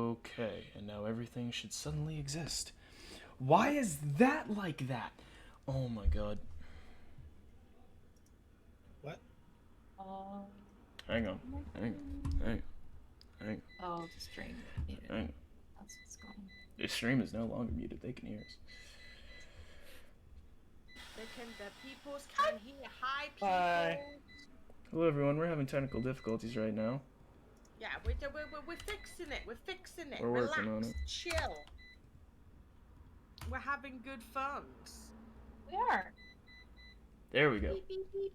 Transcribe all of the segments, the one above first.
Okay, and now everything should suddenly exist. Why is that like that? Oh my god. What? Oh, Hang on. Hang on. Hang on. Hang oh, the stream muted. on. Hang on. That's what's going on. The stream is no longer muted. They can hear us. The peoples can hear. Hi, people. Bye. Hello, everyone. We're having technical difficulties right now. Yeah, we're fixing it. We're fixing it. We're Relax, working on it. chill. We're having good funs. We are. There we go. Beep, beep, beep.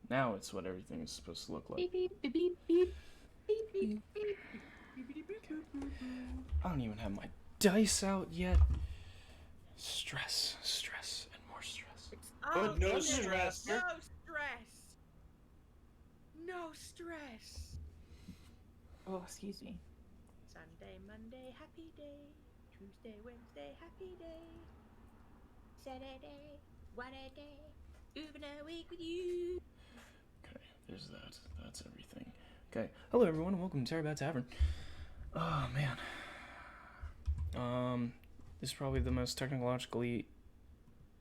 Now it's what everything is supposed to look like. Beep, beep, beep, beep, beep. Beep, beep, beep. I don't even have my dice out yet. Stress, stress, and more stress. Oh, no goodness, stress. No stress. No stress. Oh, excuse me. Sunday, Monday, happy day. Tuesday, Wednesday, happy day. Saturday, what a day. Even a week with you. Okay, there's that. That's everything. Okay, hello everyone, and welcome to Terribad Tavern. Oh man. This is probably the most technologically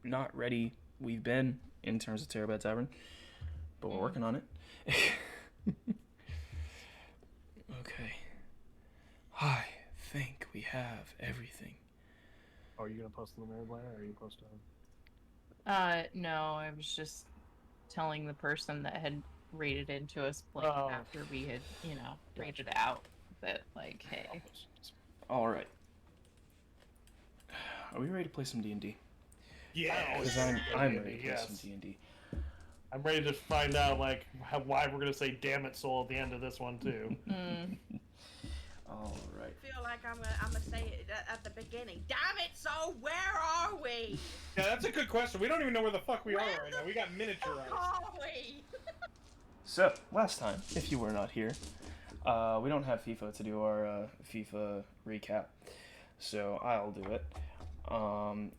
not ready we've been in terms of Terribad Tavern, but we're working on it. Okay. I think we have everything. Are you gonna post the mirror later, or are you posting? No, I was just telling the person that had raided into us, like, after we had, raided out, that, like, hey. All right. Are we ready to play some D&D? Yeah, Because I'm ready to play some D&D. I'm ready to find out why we're gonna say "damn it, soul" at the end of this one too. All right. I feel like I'm gonna say it at the beginning. Damn it! So where are we? Yeah, that's a good question. We don't even know where the fuck we are Where right the now. We got fuck miniaturized. are we? So, last time, if you were not here, we don't have FIFA to do our FIFA recap, so I'll do it.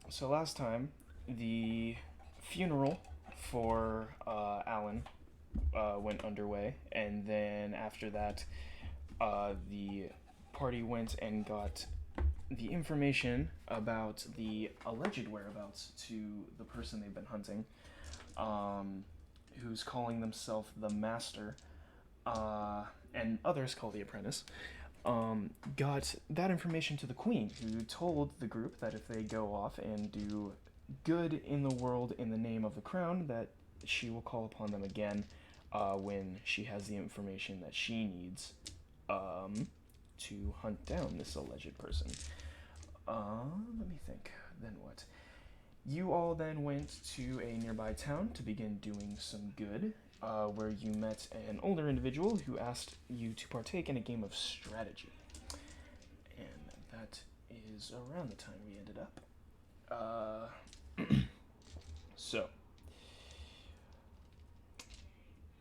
So last time, the funeral for Alan went underway, and then after that, the party went and got the information about the alleged whereabouts to the person they've been hunting, who's calling themselves the Master, and others call the Apprentice. Got that information to the Queen, who told the group that if they go off and do good in the world in the name of the crown, that she will call upon them again when she has the information that she needs to hunt down this alleged person. Let me think. Then what? You all then went to a nearby town to begin doing some good, where you met an older individual who asked you to partake in a game of strategy. And that is around the time we ended up. So,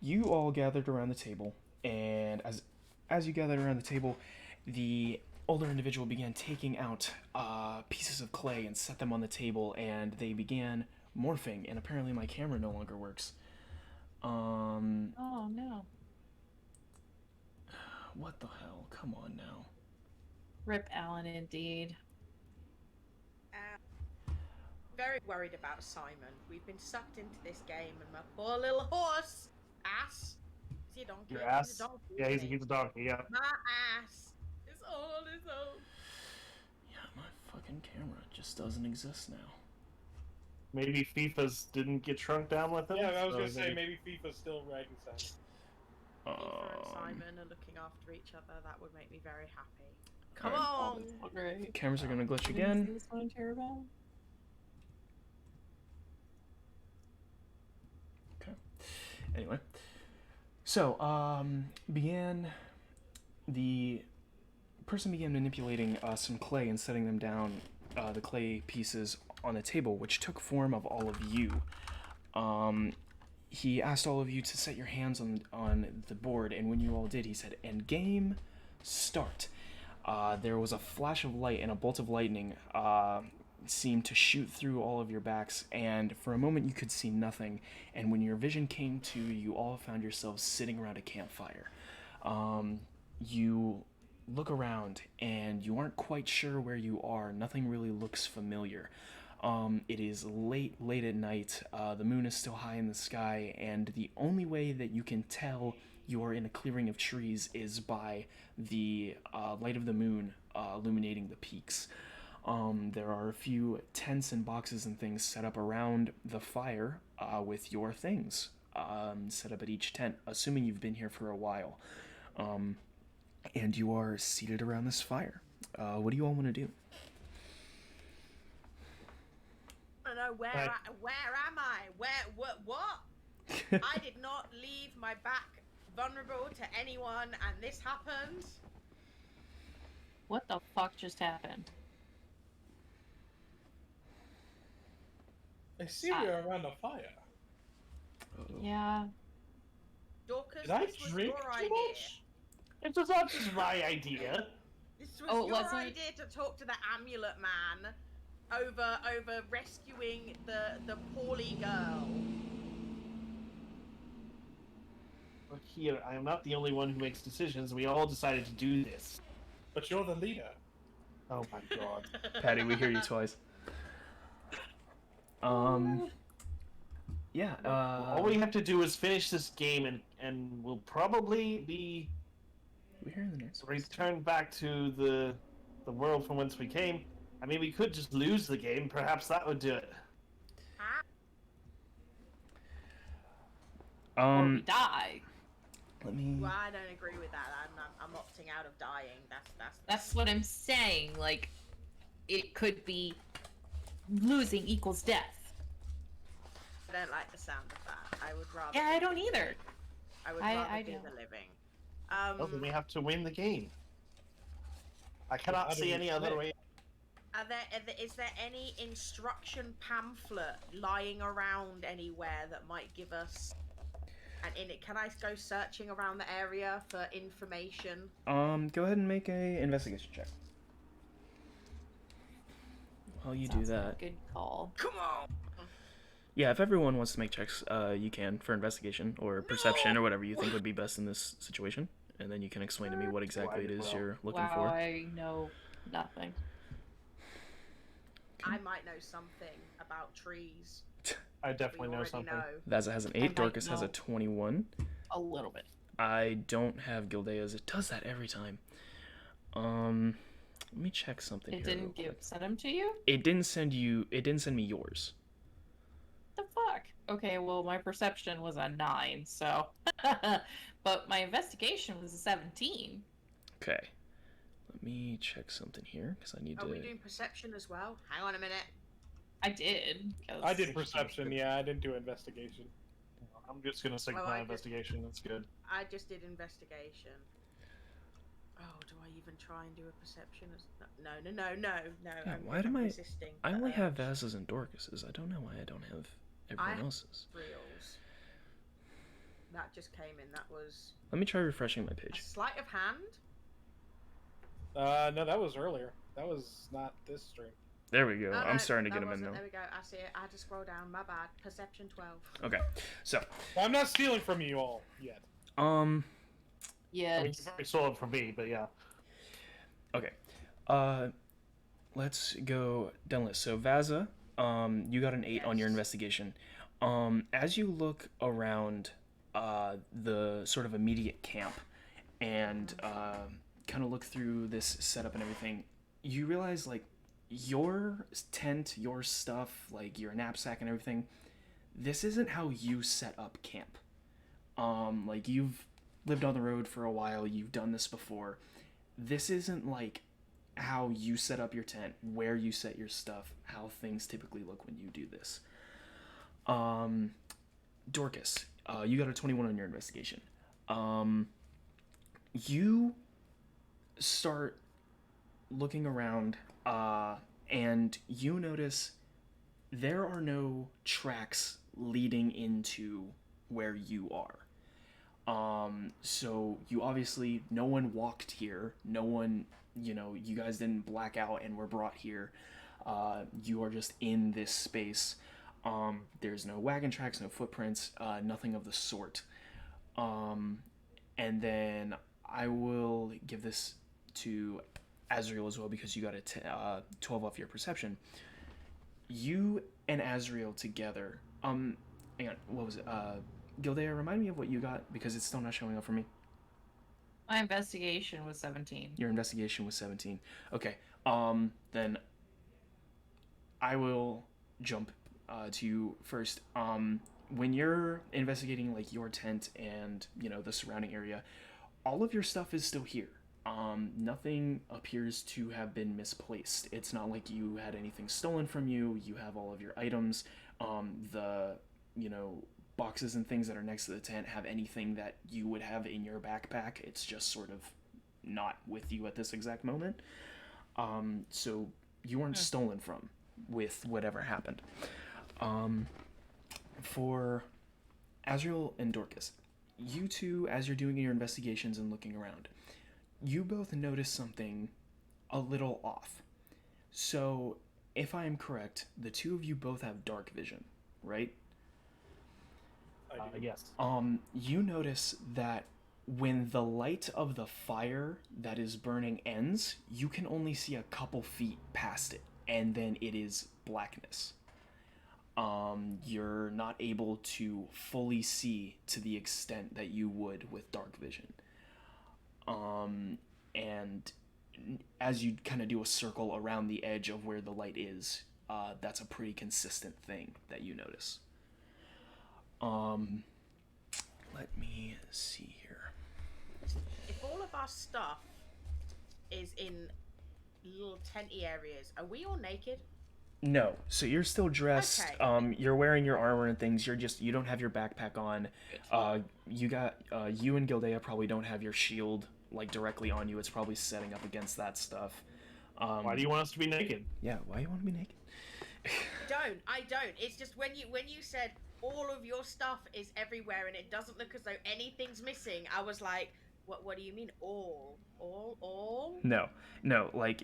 you all gathered around the table, and as you gathered around the table, the older individual began taking out pieces of clay and set them on the table, and they began morphing, and apparently my camera no longer works. Oh, no. What the hell? Come on now. Rip Alan, indeed. Very worried about Simon. We've been sucked into this game, and my poor little horse ass. Is he a donkey? Your ass? He's a donkey, Yeah, isn't he? he's a donkey. Yeah. My ass is all on his own. Yeah, my fucking camera just doesn't exist now. Maybe FIFA's didn't get shrunk down with him. Yeah, I was so gonna say maybe FIFA's still riding Simon. Eva and Simon are looking after each other. That would make me very happy. Come Alright. on! Great. Cameras are gonna glitch Did you again. see this one in Terribad? Okay. Anyway. So, the person began manipulating some clay and setting them down, the clay pieces on a table, which took form of all of you. He asked all of you to set your hands on the board, and when you all did, he said, "And game, start." There was a flash of light and a bolt of lightning seemed to shoot through all of your backs, and for a moment you could see nothing, and when your vision came to, you all found yourselves sitting around a campfire. You look around and you aren't quite sure where you are. Nothing really looks familiar. It is late at night. The moon is still high in the sky, and the only way that you can tell you are in a clearing of trees is by the light of the moon illuminating the peaks. There are a few tents and boxes and things set up around the fire with your things set up at each tent, assuming you've been here for a while. And you are seated around this fire. What do you all want to do? I don't know where am I? What? I did not leave my back vulnerable to anyone, and this happened. What the fuck just happened? I see we are around a fire. Yeah. Dorcas, Did I this was drink your too idea. much? It was not just my idea. This was Oh, it your wasn't? idea to talk to the amulet man over rescuing the poorly girl. Look here, I am not the only one who makes decisions. We all decided to do this. But you're the leader. Oh my god. Patty, we hear you twice. Yeah, All we have to do is finish this game and we'll probably be we hear the noise. returned back to the world from whence we came. I mean, we could just lose the game. Perhaps that would do it. Or we die. Let me. Well, I don't agree with that. I'm opting out of dying. That's what I'm saying. Like, it could be losing equals death. I don't like the sound of that. I would rather. Yeah, I don't either. I would I rather do don't. the living. Well, then we have to win the game. I cannot How do see we any other play? way. Is there any instruction pamphlet lying around anywhere that might give us? And in it, can I go searching around the area for information? Go ahead and make a investigation check. While you do Sounds like that, a good call. Come on! yeah, if everyone wants to make checks, you can for investigation or perception or whatever you think would be best in this situation, and then you can explain to me what exactly it is you're looking Wow, for. I know nothing. I might know something about trees. I We definitely know already something. know. Vaza has an I 8, might Dorcas has a know. 21. A little bit. I don't have Gildea's. It does that every time. Let me check something It here. real didn't quick. send them to you? It didn't send me yours. The fuck? Okay, well, my perception was a 9, so. But my investigation was a 17. Okay. Let me check something here because I need Are to. we doing perception as well? Hang on a minute. I did. 'cause- I did perception, yeah, I didn't do investigation. I'm just gonna stick with Oh, my I did. investigation. That's good. I just did investigation. Oh, do I even try and do a perception? No. Yeah, I'm, why I'm am I- resisting I the only have urge. Vaza's and Dorcas's. I don't know why I don't have everyone have- else's. Reels. That just came in. That was Let me try refreshing my a page. sleight of hand. No, that was earlier. That was not this stream. There we go. No, I'm no, starting to that get them in wasn't. now. There we go. I see it. I had to scroll down. My bad. Perception 12. Okay. So, Well, I'm not stealing from you all yet. Yeah. I mean, it's very solid for me, but yeah. okay. Let's go down the list. So Vaza, you got an 8 on your Yes. investigation. As you look around the sort of immediate camp and kind of look through this setup and everything, you realize like your tent, your stuff, like your knapsack and everything, this isn't how you set up camp. Like you've lived on the road for a while, you've done this before. This isn't like how you set up your tent, where you set your stuff, how things typically look when you do this. Dorcas, you got a 21 on your investigation. You start looking around, and you notice there are no tracks leading into where you are. So you obviously, no one walked here, no one, you guys didn't black out and were brought here. You are just in this space. There's no wagon tracks, no footprints, nothing of the sort. And then I will give this to Azriel as well because you got a 12 off your perception. You and Azriel together. Hang on, what was it? Gildea, remind me of what you got because it's still not showing up for me. My investigation was 17. Your investigation was 17. Okay. Then I will jump to you first. When you're investigating like your tent and the surrounding area, all of your stuff is still here. Nothing appears to have been misplaced. It's not like you had anything stolen from you. You have all of your items. The boxes and things that are next to the tent have anything that you would have in your backpack. It's just sort of not with you at this exact moment. So you weren't stolen from with whatever happened. For Azriel and Dorcas, you two, as you're doing your investigations and looking around, you both notice something a little off. So, if I am correct, the two of you both have dark vision, right? Yes. You notice that when the light of the fire that is burning ends, you can only see a couple feet past it, and then it is blackness. You're not able to fully see to the extent that you would with dark vision. And as you kind of do a circle around the edge of where the light is, that's a pretty consistent thing that you notice. Let me see here. If all of our stuff is in little tenty areas, are we all naked? No, so you're still dressed. Okay. You're wearing your armor and things. You don't have your backpack on. You and Gildea probably don't have your shield like directly on you. It's probably setting up against that stuff. Why do you want us to be naked? Yeah, why do you want to be naked? I don't. It's just when you said all of your stuff is everywhere and it doesn't look as though anything's missing, I was like, what do you mean all? No, like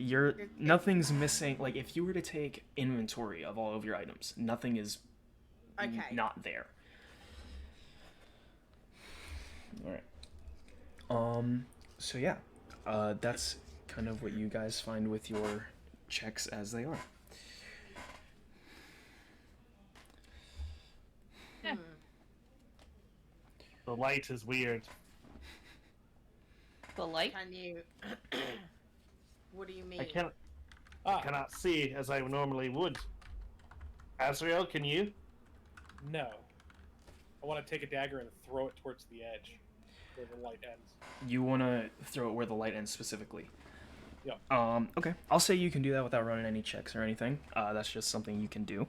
nothing's missing. Like if you were to take inventory of all of your items, nothing is Okay. not there. All right. So yeah, that's kind of what you guys find with your checks as they are. Yeah. The light is weird. The light? Can you? What do you mean? I cannot see as I normally would. Azriel, can you? No. I want to take a dagger and throw it towards the edge, where the light ends. You want to throw it where the light ends specifically. Yep. Okay. I'll say you can do that without running any checks or anything. That's just something you can do.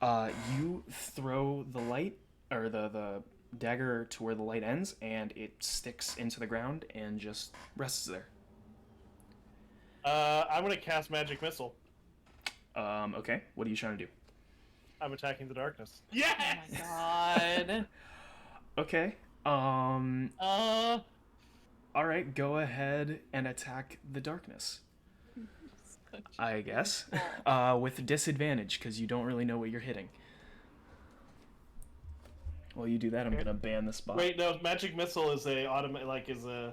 You throw the light or the dagger to where the light ends, and it sticks into the ground and just rests there. I'm gonna cast Magic Missile. Okay. What are you trying to do? I'm attacking the darkness. Oh my god. Okay. All right. Go ahead and attack the darkness. I guess. With disadvantage because you don't really know what you're hitting. While you do that, I'm gonna ban the spot. Wait, no. Magic Missile is a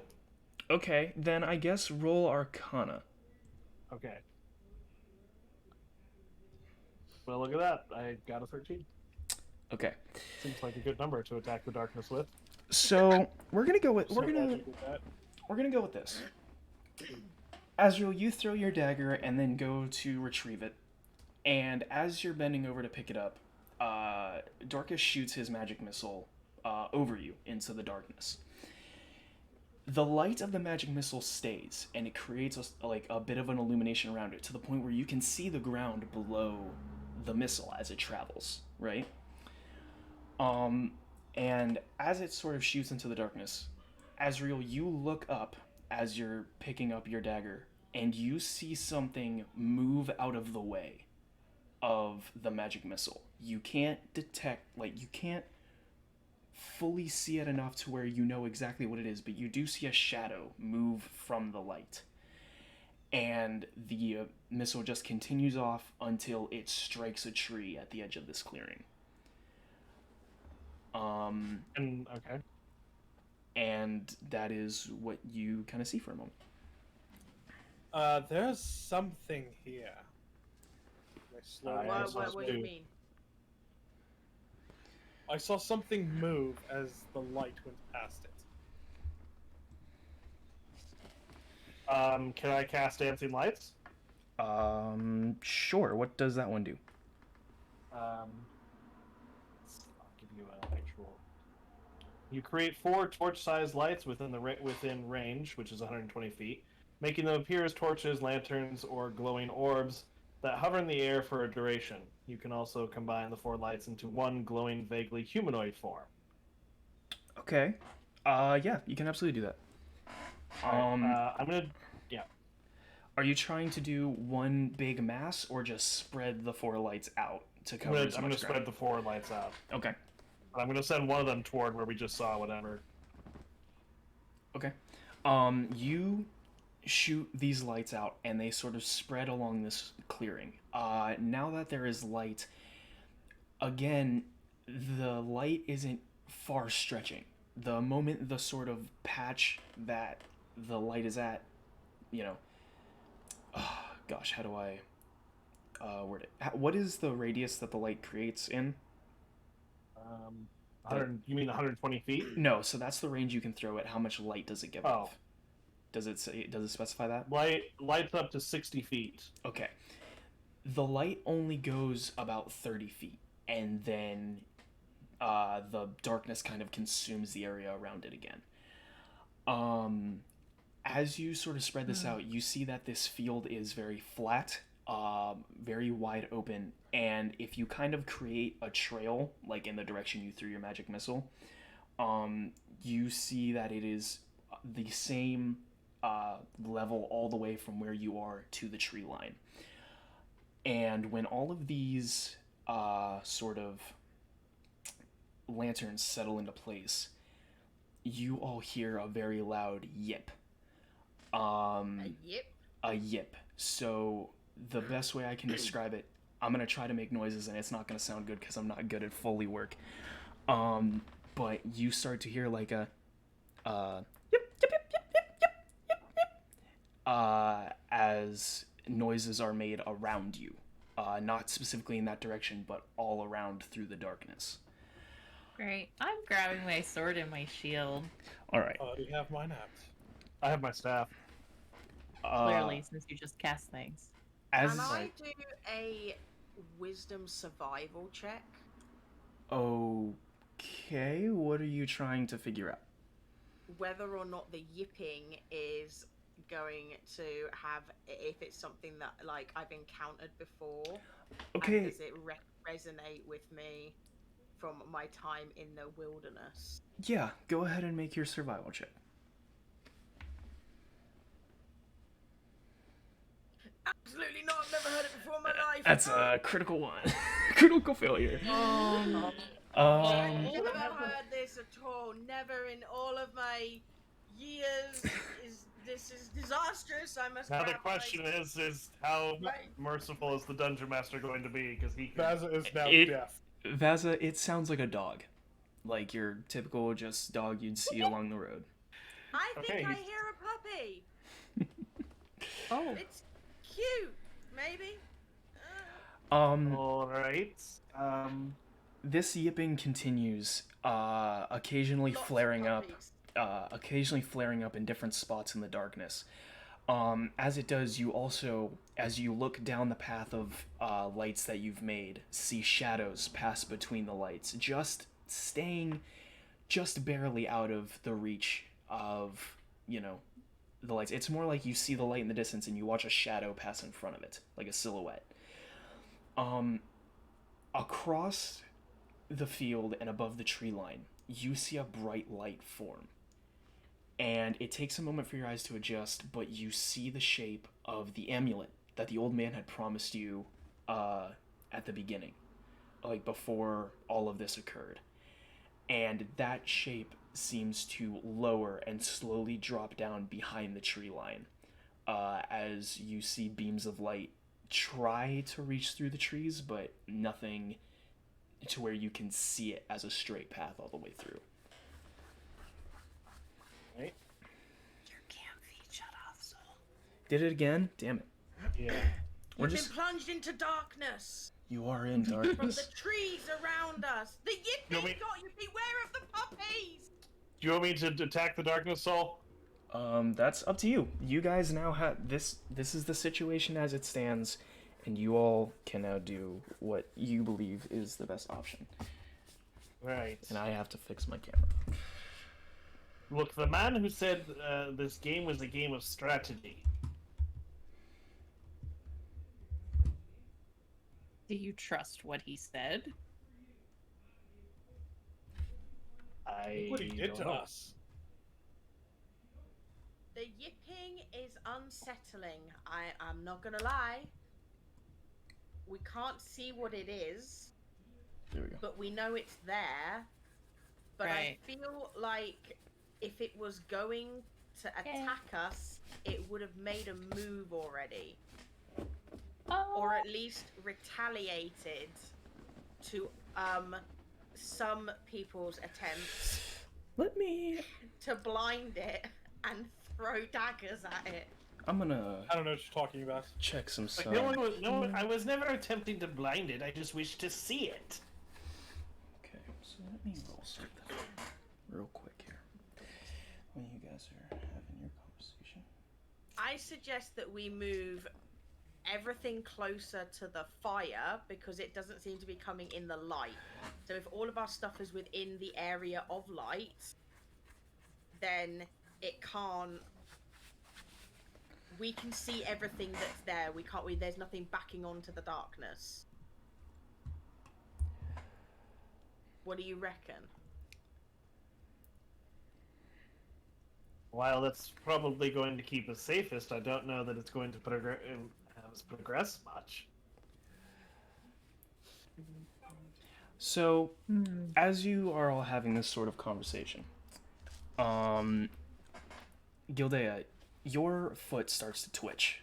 Okay, then I guess roll Arcana. Okay. Well, look at that. I got a 13. Okay. Seems like a good number to attack the darkness with. So we're gonna go with So magic with that. we're gonna go with this. Azriel, you throw your dagger and then go to retrieve it, and as you're bending over to pick it up, Dorcas shoots his magic missile over you into the darkness. The light of the magic missile stays, and it creates a bit of an illumination around it to the point where you can see the ground below the missile as it travels, right? And as it sort of shoots into the darkness, Azriel, you look up as you're picking up your dagger, and you see something move out of the way of the magic missile. You can't you can't fully see it enough to where you know exactly what it is, but you do see a shadow move from the light. And the missile just continues off until it strikes a tree at the edge of this clearing. Okay. And that is what you kind of see for a moment. There's something here. I slowly I What, saw what do you two. mean? I saw something move as the light went past it. Can I cast Dancing Lights? Sure. What does that one do? I'll give you an actual. You create 4 torch-sized lights within range, which is 120 feet, making them appear as torches, lanterns, or glowing orbs that hover in the air for a duration. You can also combine the 4 lights into one glowing, vaguely humanoid form. Okay. Yeah, you can absolutely do that. I'm gonna. Yeah. Are you trying to do one big mass or just spread the 4 lights out to cover as I'm much gonna spread ground? the 4 lights out. Okay. I'm gonna send one of them toward where we just saw whatever. Okay. You shoot these lights out and they sort of spread along this clearing. Now that there is light, again, the light isn't far stretching. The moment the sort of patch that the light is at, you know, gosh, how do I word it? What is the radius that the light creates in? 100. You mean 120 feet? No, so that's the range you can throw it. How much light does it give off? Does it say? Does it specify that? Lights up to 60 feet. Okay. The light only goes about 30 feet, and then the darkness kind of consumes the area around it again. As you sort of spread this out, you see that this field is very flat, very wide open, and if you kind of create a trail, like in the direction you threw your magic missile, you see that it is the same level all the way from where you are to the tree line. And when all of these sort of lanterns settle into place, you all hear a very loud yip. Yep. A yip. So the best way I can describe it, I'm gonna try to make noises, and it's not gonna sound good because I'm not good at Foley work. But you start to hear like a yip, yip, yip, yip, yip, yip, yip, yip, as noises are made around you, not specifically in that direction, but all around through the darkness. Great. I'm grabbing my sword and my shield. All right. Do you have mine out? I have my staff. Clearly, since you just cast things. As Can I do a wisdom survival check? okay, what are you trying to figure out? Whether or not the yipping is going to have, if it's something that like I've encountered before. Okay. And does it resonate with me from my time in the wilderness? Yeah, go ahead and make your survival check. Absolutely not. I've never heard it before in my life. That's a critical one. Critical failure. I've Um, never heard this at all. Never in all of my years. This is disastrous. I must. Now the have, question like, is how Right. merciful is the dungeon master going to be? Because he can... Vaza is now It- deaf. Vaza, it sounds like a dog. Like your typical just dog you'd see along the road. I think Okay, I he's- hear a puppy. Oh. It's cute. Maybe. All right. This yipping continues, occasionally Lots of flaring up. puppies. Occasionally flaring up in different spots in the darkness. As it does, you also, as you look down the path of lights that you've made, see shadows pass between the lights, just staying just barely out of the reach of, the lights. It's more like you see the light in the distance and you watch a shadow pass in front of it, like a silhouette. Across the field and above the tree line, you see a bright light form. And it takes a moment for your eyes to adjust, but you see the shape of the amulet that the old man had promised you at the beginning, like before all of this occurred. And that shape seems to lower and slowly drop down behind the tree line as you see beams of light try to reach through the trees, but nothing to where you can see it as a straight path all the way through. Right. Your cam feed shut off, so. did it again. Damn it. Yeah. We're You've just. been plunged into darkness. You are in From darkness. the trees around us. The You want yippee me- got you. Beware of the puppies. Do you want me to attack the darkness, Saul? That's up to you. You guys now have this. This is the situation as it stands, and you all can now do what you believe is the best option. Right. And I have to fix my camera. Look, the man who said this game was a game of strategy. Do you trust what he said? I Look what he did don't to know. us. The yipping is unsettling. I'm not gonna lie. We can't see what it is, There we go. but we know it's there. But Right. I feel like if it was going to attack us, it would have made a move already. Or at least retaliated to some people's attempts Let me. to blind it and throw daggers at it. I'm gonna I don't know what you're talking about. check some Like, stuff. no one, I was never attempting to blind it. I just wished to see it. Okay, so let me roll something real quick here. When you guys are having your conversation. I suggest that we move everything closer to the fire because it doesn't seem to be coming in the light. So if all of our stuff is within the area of light, then it can't. We can see everything that's there. We can't. There's nothing backing onto the darkness. What do you reckon? While that's probably going to keep us safest, I don't know that it's going to have us progress much. So, as you are all having this sort of conversation, Gildea, your foot starts to twitch,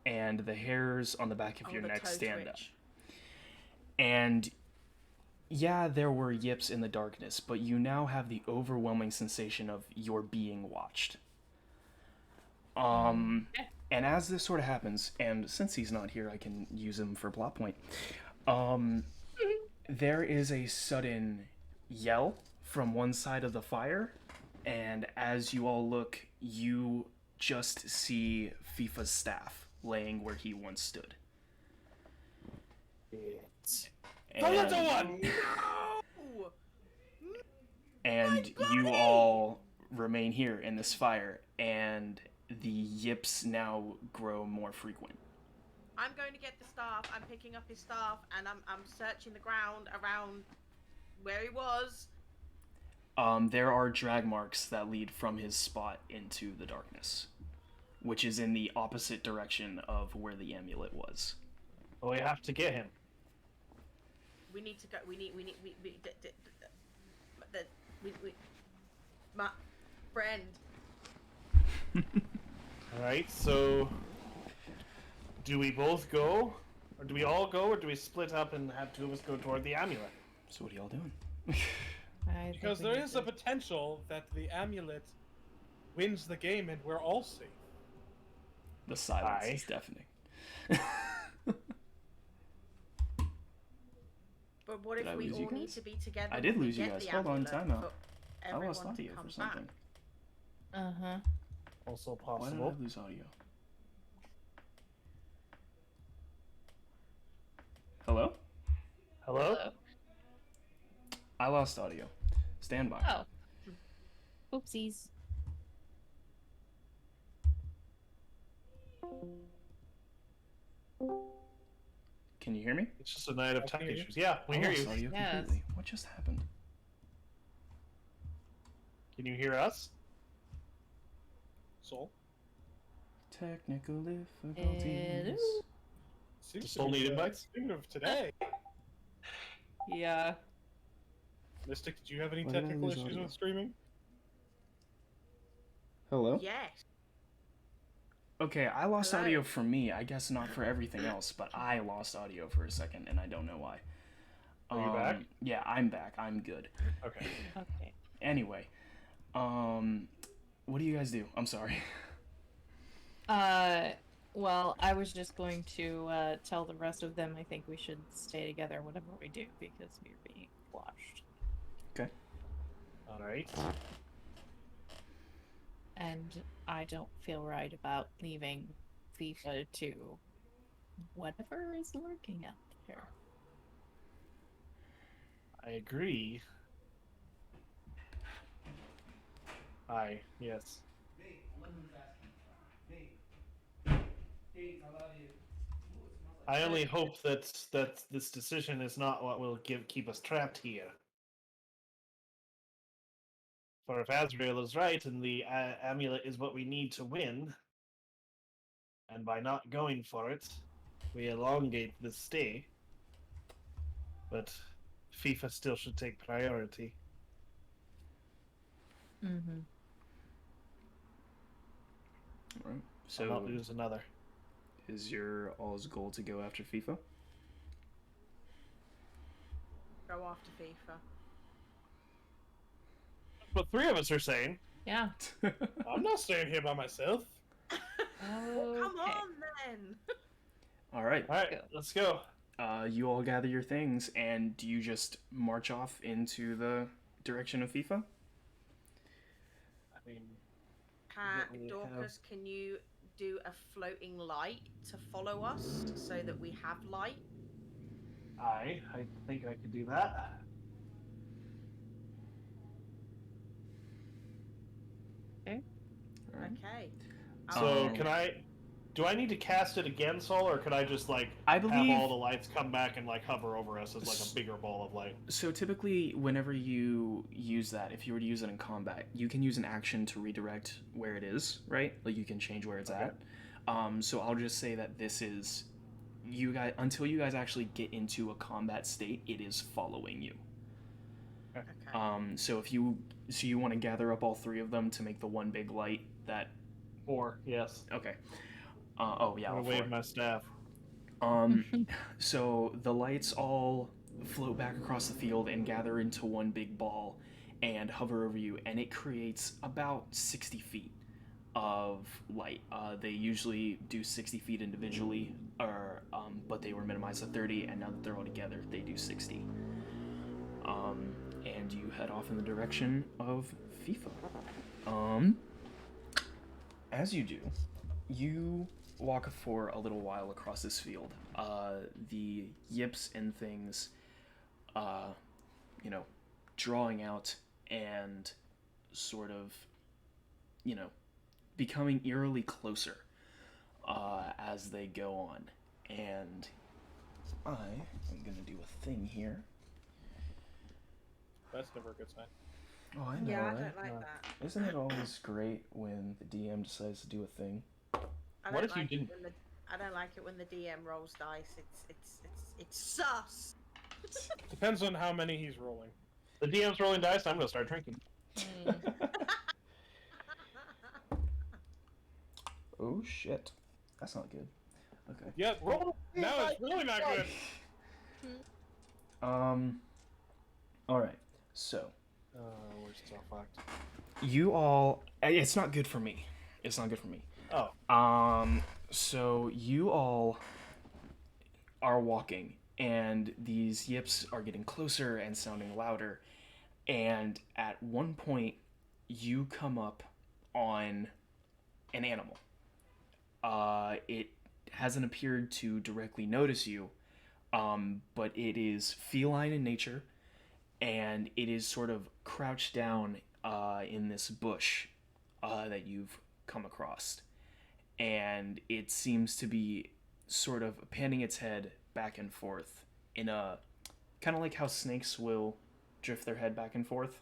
and the hairs on the back of Oh, your the neck toe stand up. twitch. And yeah, there were yips in the darkness, but you now have the overwhelming sensation of you're being watched. And as this sort of happens, and since he's not here, I can use him for plot point. There is a sudden yell from one side of the fire, and as you all look, you just see FIFA's staff laying where he once stood. That's a one! No! And you all remain here in this fire, and the yips now grow more frequent. I'm going to get the staff. I'm picking up his staff, and I'm searching the ground around where he was. There are drag marks that lead from his spot into the darkness, which is in the opposite direction of where the amulet was. Well, we have to get him. We need to go. My friend. Alright, so do we both go? Or do we all go, or do we split up and have two of us go toward the amulet? So what are y'all doing? Because there is a potential that the amulet wins the game and we're all safe. The silence Aye. is deafening. But what Did I if we lose you all need guys? to be together? I did when we lose you get guys. the Hold on, amulet time out. for I lost everyone to audio come for something. back? Uh-huh. Also Why did possible. I lose audio? Hello? Hello? I lost audio. Stand by. Oh. Oopsies. Can you hear me? It's just a night of I tech can hear you. issues. Yeah, we I hear lost you. audio Yes. completely. What just happened? Can you hear us? Soul? Technical difficulties. Hello? Seems Just to only be invites? thing of today. Yeah. Mystic, did you have any Why did I technical lose issues audio? with streaming? Hello? Yes. Okay, I lost Hello? audio for me. I guess not for everything else, but I lost audio for a second, and I don't know why. Are you back? Yeah, I'm back. I'm good. Okay. Okay. Anyway, what do you guys do? I'm sorry. Well, I was just going to tell the rest of them I think we should stay together whatever we do because we're being watched. Okay. All right. And I don't feel right about leaving FIFA to whatever is lurking out there. I agree. Hi. Yes. I only hope that this decision is not what will keep us trapped here. For if Azrael is right and the amulet is what we need to win, and by not going for it, we elongate the stay. But FIFA still should take priority. Mm-hmm. All right. So I'll not So, lose another. is your all's goal to go after FIFA? Go after FIFA. But three of us are saying. Yeah. I'm not staying here by myself. Well, come on then. All right. All right, let's go. You all gather your things, and do you just march off into the direction of FIFA? I mean, we Dorcas, can you do a floating light to follow us so that we have light? I think I could do that. Okay. All right. Okay. So do I need to cast it again, Sol, or could I just like I believe have all the lights come back and like hover over us as like a bigger ball of light? so. Typically, whenever you use that, if you were to use it in combat, you can use an action to redirect where it is, right? Like you can change where it's Okay. at. So I'll just say that this is you guys until you guys actually get into a combat state. It is following you. Okay. So you want to gather up all three of them to make the one big light that. 4, yes. Okay. Oh yeah. I'm all gonna wave four. my staff. So the lights all float back across the field and gather into one big ball and hover over you, and it creates about 60 feet of light. They usually do 60 feet individually, but they were minimized to 30, and now that they're all together, they do 60. And you head off in the direction of FIFA. As you do, you walk for a little while across this field. The yips and things, drawing out and sort of, becoming eerily closer as they go on. And I am going to do a thing here. That's never a good sign. Oh, I know, Yeah, I right? don't like that. Isn't it always great when the DM decides to do a thing? I What don't if you like it didn't? when I don't like it when the DM rolls dice. It's sus. Depends on how many he's rolling. The DM's rolling dice. I'm gonna start drinking. Oh shit, that's not good. Okay. Yeah, roll. Now it's really not good. All right. So We're still fucked. you all, it's not good for me. It's not good for me. Oh. So you all are walking, and these yips are getting closer and sounding louder. And at one point, you come up on an animal. It hasn't appeared to directly notice you, but it is feline in nature, and it is sort of crouched down in this bush that you've come across. And it seems to be sort of panning its head back and forth in a kind of like how snakes will drift their head back and forth.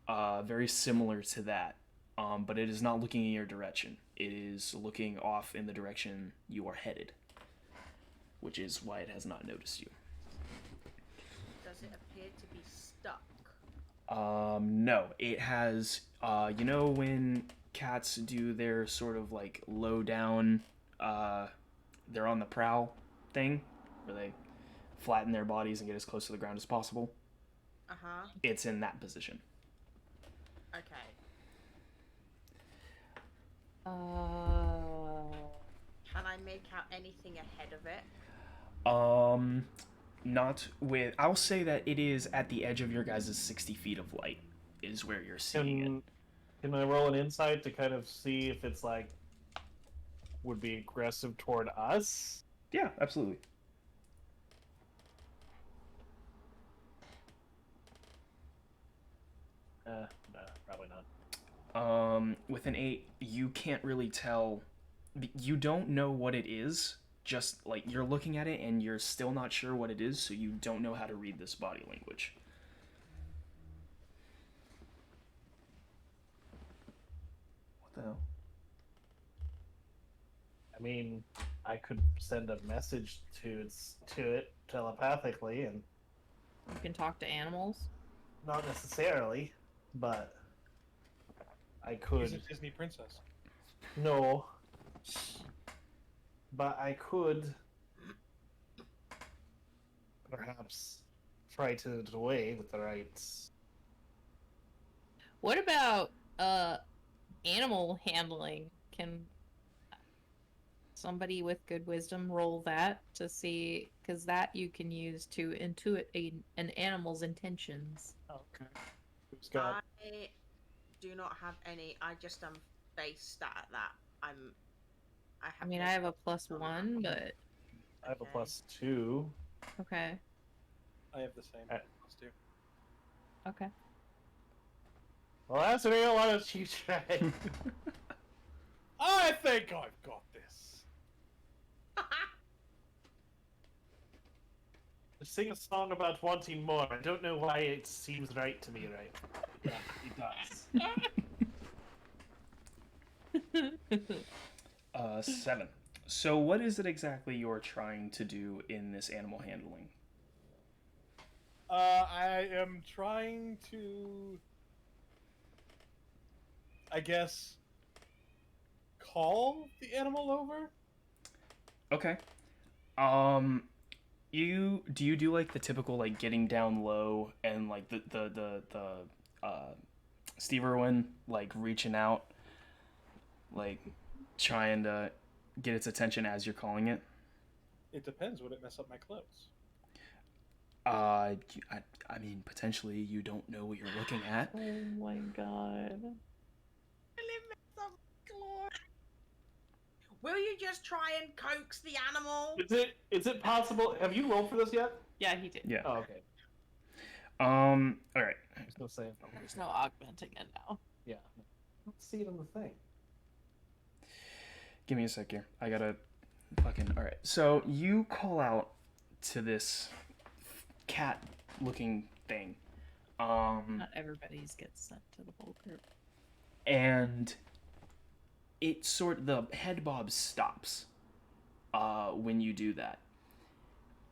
Very similar to that, but it is not looking in your direction. It is looking off in the direction you are headed, which is why it has not noticed you. Does it appear to be stuck? No, it has. When cats do their sort of like low down, they're on the prowl thing, where they flatten their bodies and get as close to the ground as possible. Uh-huh. It's in that position. Okay. Can out anything ahead of it? Not with. I'll say that it is at the edge of your guys' 60 feet of light, is where you're seeing it. Can I roll an insight to kind of see if it's like would be aggressive toward us? Yeah, absolutely. No, probably not. With an 8, you can't really tell. You don't know what it is. Just like you're looking at it and you're still not sure what it is, so you don't know how to read this body language. What the hell? I mean, I could send a message to it telepathically, and You can talk to animals. not necessarily, but I He's a could. Disney princess. No, but I could perhaps frighten it away with the right. What about animal handling? Can somebody with good wisdom roll that to see, because that you can use to intuit an animal's intentions. Okay. Who's got? I do not have any. I just am base stat at that. I have. I mean, no I have a plus on +1, that. but I have a Okay. +2. okay, I have the same. Alright. Let's do. okay. Well, that's real. Why don't you try? I think I've got this. Sing a song about wanting more. I don't know why it seems right to me, right? Yeah, it does. 7. So what is it exactly you're trying to do in this animal handling? I am trying to, I guess, call the animal over. Okay. Do you do like the typical like getting down low and like the Steve Irwin like reaching out, like trying to get its attention as you're calling it? It depends. Would it mess up my clothes? I mean potentially you don't know what you're looking at. Oh my god. Will you just try and coax the animal? Is it possible? Have you rolled for this yet? Yeah, he did. Yeah. Oh, okay. All right. I was gonna say. There's no augmenting it now. Yeah. I don't see it on the thing. Give me a sec here. I gotta fucking. All right. So you call out to this cat-looking thing, Not everybody's gets sent to the whole group. and the head bob stops when you do that,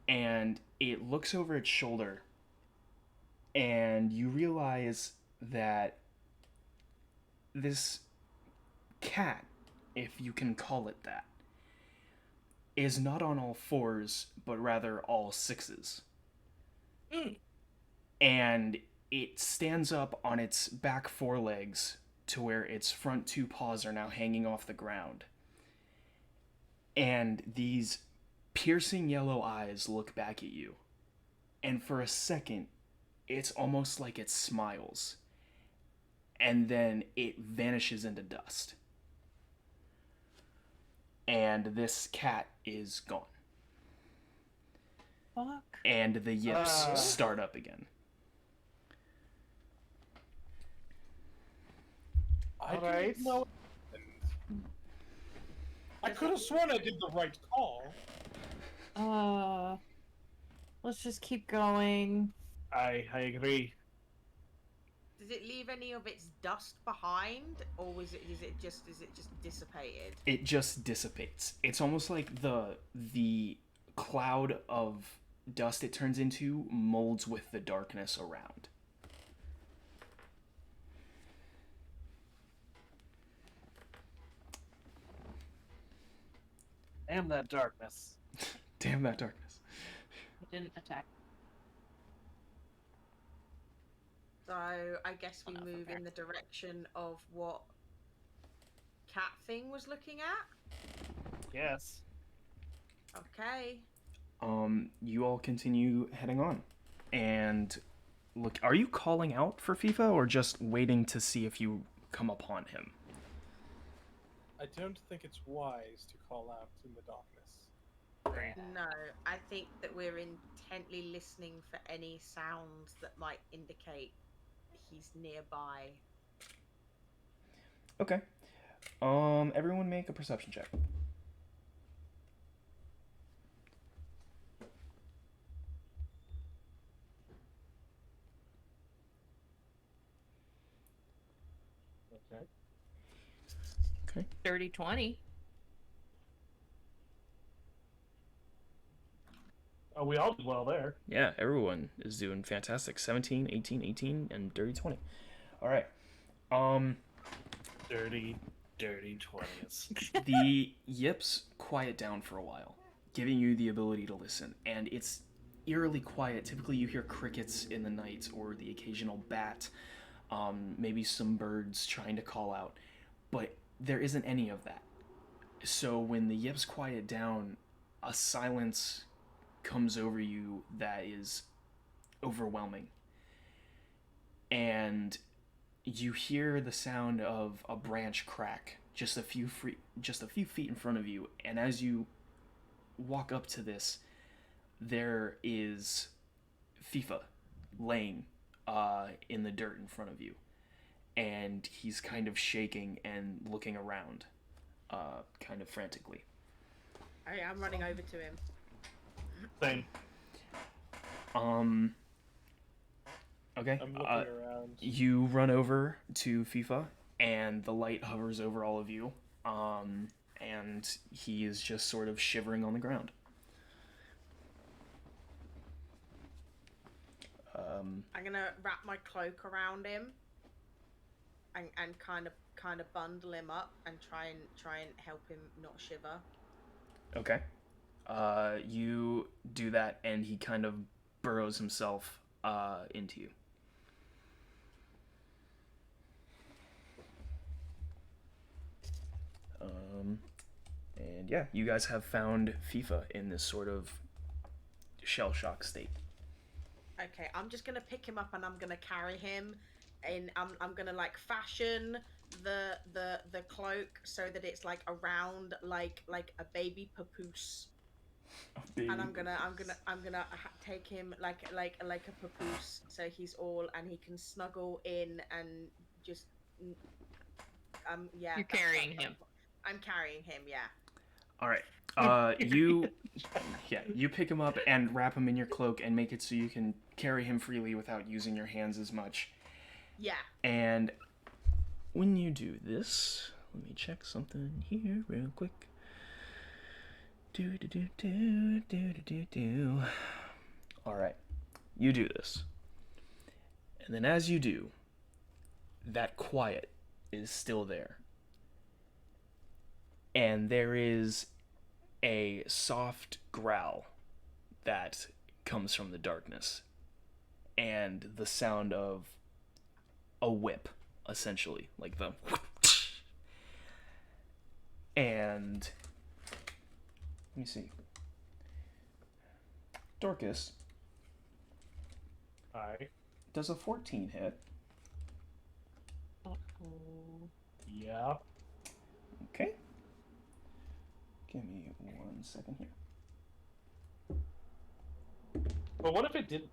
and it looks over its shoulder, and you realize that this cat, if you can call it that, is not on all fours, but rather all sixes. And it stands up on its back forelegs to where its front 2 paws are now hanging off the ground. And these piercing yellow eyes look back at you. And for a second, it's almost like it smiles. And then it vanishes into dust. And this cat is gone. Fuck. And the yips start up again. I Alright. don't know. I could have sworn I did the right call. Let's just keep going. I agree. Does it leave any of its dust behind, or is it just dissipated? It just dissipates. It's almost like the cloud of dust it turns into molds with the darkness around. Damn that darkness. Damn that darkness. It didn't attack. So I guess we Oh, no, move fair. in the direction of what cat thing was looking at. Yes. Okay. You all continue heading on, and look. Are you calling out for FIFA or just waiting to see if you come upon him? I don't think it's wise to call out in the darkness. No, I think that we're intently listening for any sounds that might indicate he's nearby. Okay. Everyone make a perception check. Okay. Okay. Dirty 20. Oh, we all did well there. Yeah, everyone is doing fantastic. 17, 18, 18, and dirty 20. All right. Dirty 20s. The yips quiet down for a while, giving you the ability to listen, and it's eerily quiet. Typically, you hear crickets in the night or the occasional bat, maybe some birds trying to call out, but there isn't any of that. So when the yips quiet down, a silence comes over you that is overwhelming. And you hear the sound of a branch crack just a few feet in front of you, and as you walk up to this, there is FIFA laying in the dirt in front of you, and he's kind of shaking and looking around kind of frantically. Okay, I'm running over to him. Same. Okay. I'm looking around. You run over to FIFA, and the light hovers over all of you, and he is just sort of shivering on the ground. I'm gonna wrap my cloak around him and kind of bundle him up and try and help him not shiver. Okay. You do that, and he kind of burrows himself into you. And yeah, you guys have found FIFA in this sort of shell shock state. Okay, I'm just gonna pick him up and I'm gonna carry him, and I'm gonna like fashion the cloak so that it's like around like a baby papoose. And I'm gonna take him like a papoose, so he's all and he can snuggle in and just yeah. You're carrying him. I'm carrying him, yeah. All right. You pick him up and wrap him in your cloak and make it so you can carry him freely without using your hands as much. Yeah. And when you do this, let me check something here real quick. Do. All right. You do this. And then as you do, that quiet is still there. And there is a soft growl that comes from the darkness, and the sound of a whip, essentially, like the and let me see. Dorcas, Hi. does a 14 hit? Yeah. Okay. Give me 1 second here. But what if it didn't?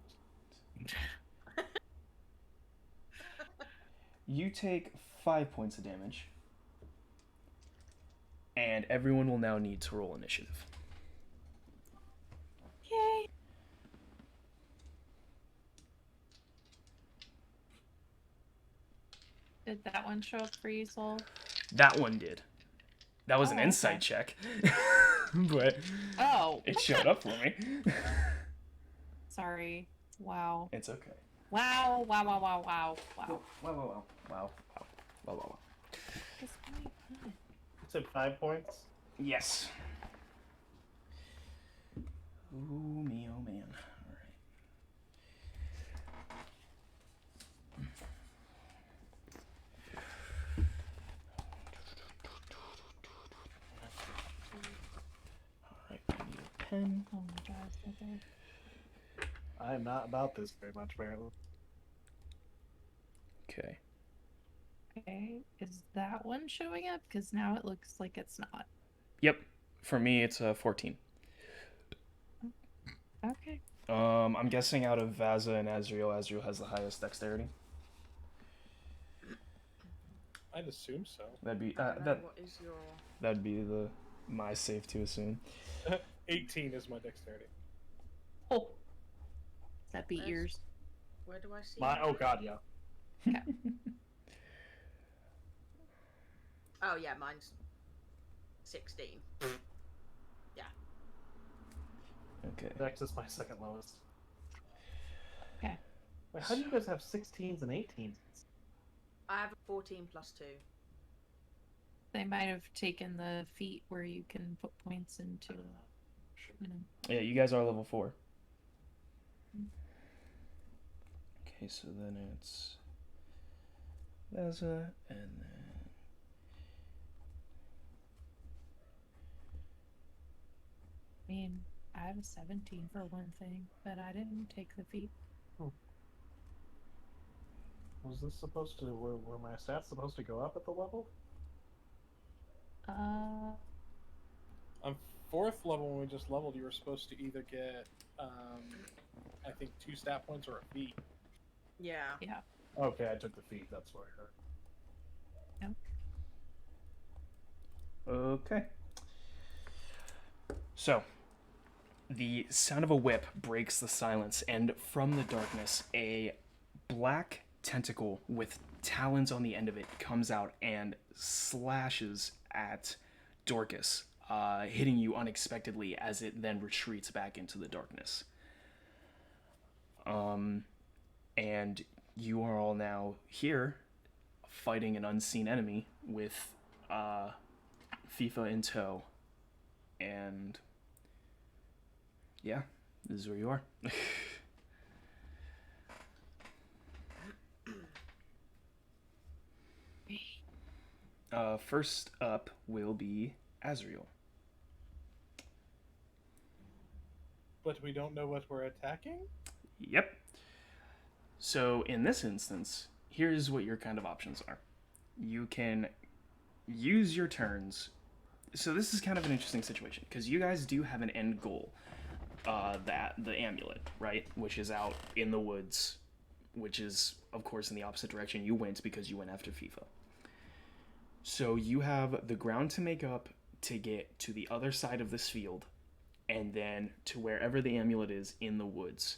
You take 5 points of damage, and everyone will now need to roll initiative. Yay. Did that one show up for you, Soul? That one did. That was an Oh, insight okay. check, but Oh. it showed up for me. Sorry. Wow. It's okay. Wow. Wow. Wow. Wow. Wow. Wow. Wow. That's really good. You said 5 points? Yes. Ooh, me, oh man. All right. All right, I need a pen. Oh my god, okay. I am not about this very much, apparently. Okay. Okay, is that one showing up? Because now it looks like it's not. Yep. For me, it's 14. Okay. I'm guessing out of Vaza and Azriel, Azriel has the highest dexterity. I'd assume so. That'd be I don't know, what is your... that'd be my safe to assume. 18 is my dexterity. Oh. Does that beat Where's- yours? Where do I see My it? oh god, yeah. Oh yeah, mine's 16. Okay. Dex is my second lowest. Okay. Wait, how do you guys have 16s and 18s? I have a 14 plus 2. They might have taken the feat where you can put points into, you know. Yeah, you guys are level 4. Okay, so then it's Vaza and then I mean, I have a 17 for one thing, but I didn't take the feat. Was this supposed to... Were my stats supposed to go up at the level? On 4th level, when we just leveled, you were supposed to either get, I think, 2 stat points or a feat. Yeah. Yeah. Okay, I took the feat, that's what I heard. okay. So, the sound of a whip breaks the silence, and from the darkness, a black tentacle with talons on the end of it comes out and slashes at Dorcas, hitting you unexpectedly as it then retreats back into the darkness. And you are all now here, fighting an unseen enemy with FIFA in tow, and yeah, this is where you are. First up will be Azriel. But we don't know what we're attacking? Yep. So in this instance, here's what your kind of options are. You can use your turns. So this is kind of an interesting situation because you guys do have an end goal, that the amulet, right, which is out in the woods, which is of course in the opposite direction you went because you went after FIFA. So you have the ground to make up to get to the other side of this field, and then to wherever the amulet is in the woods.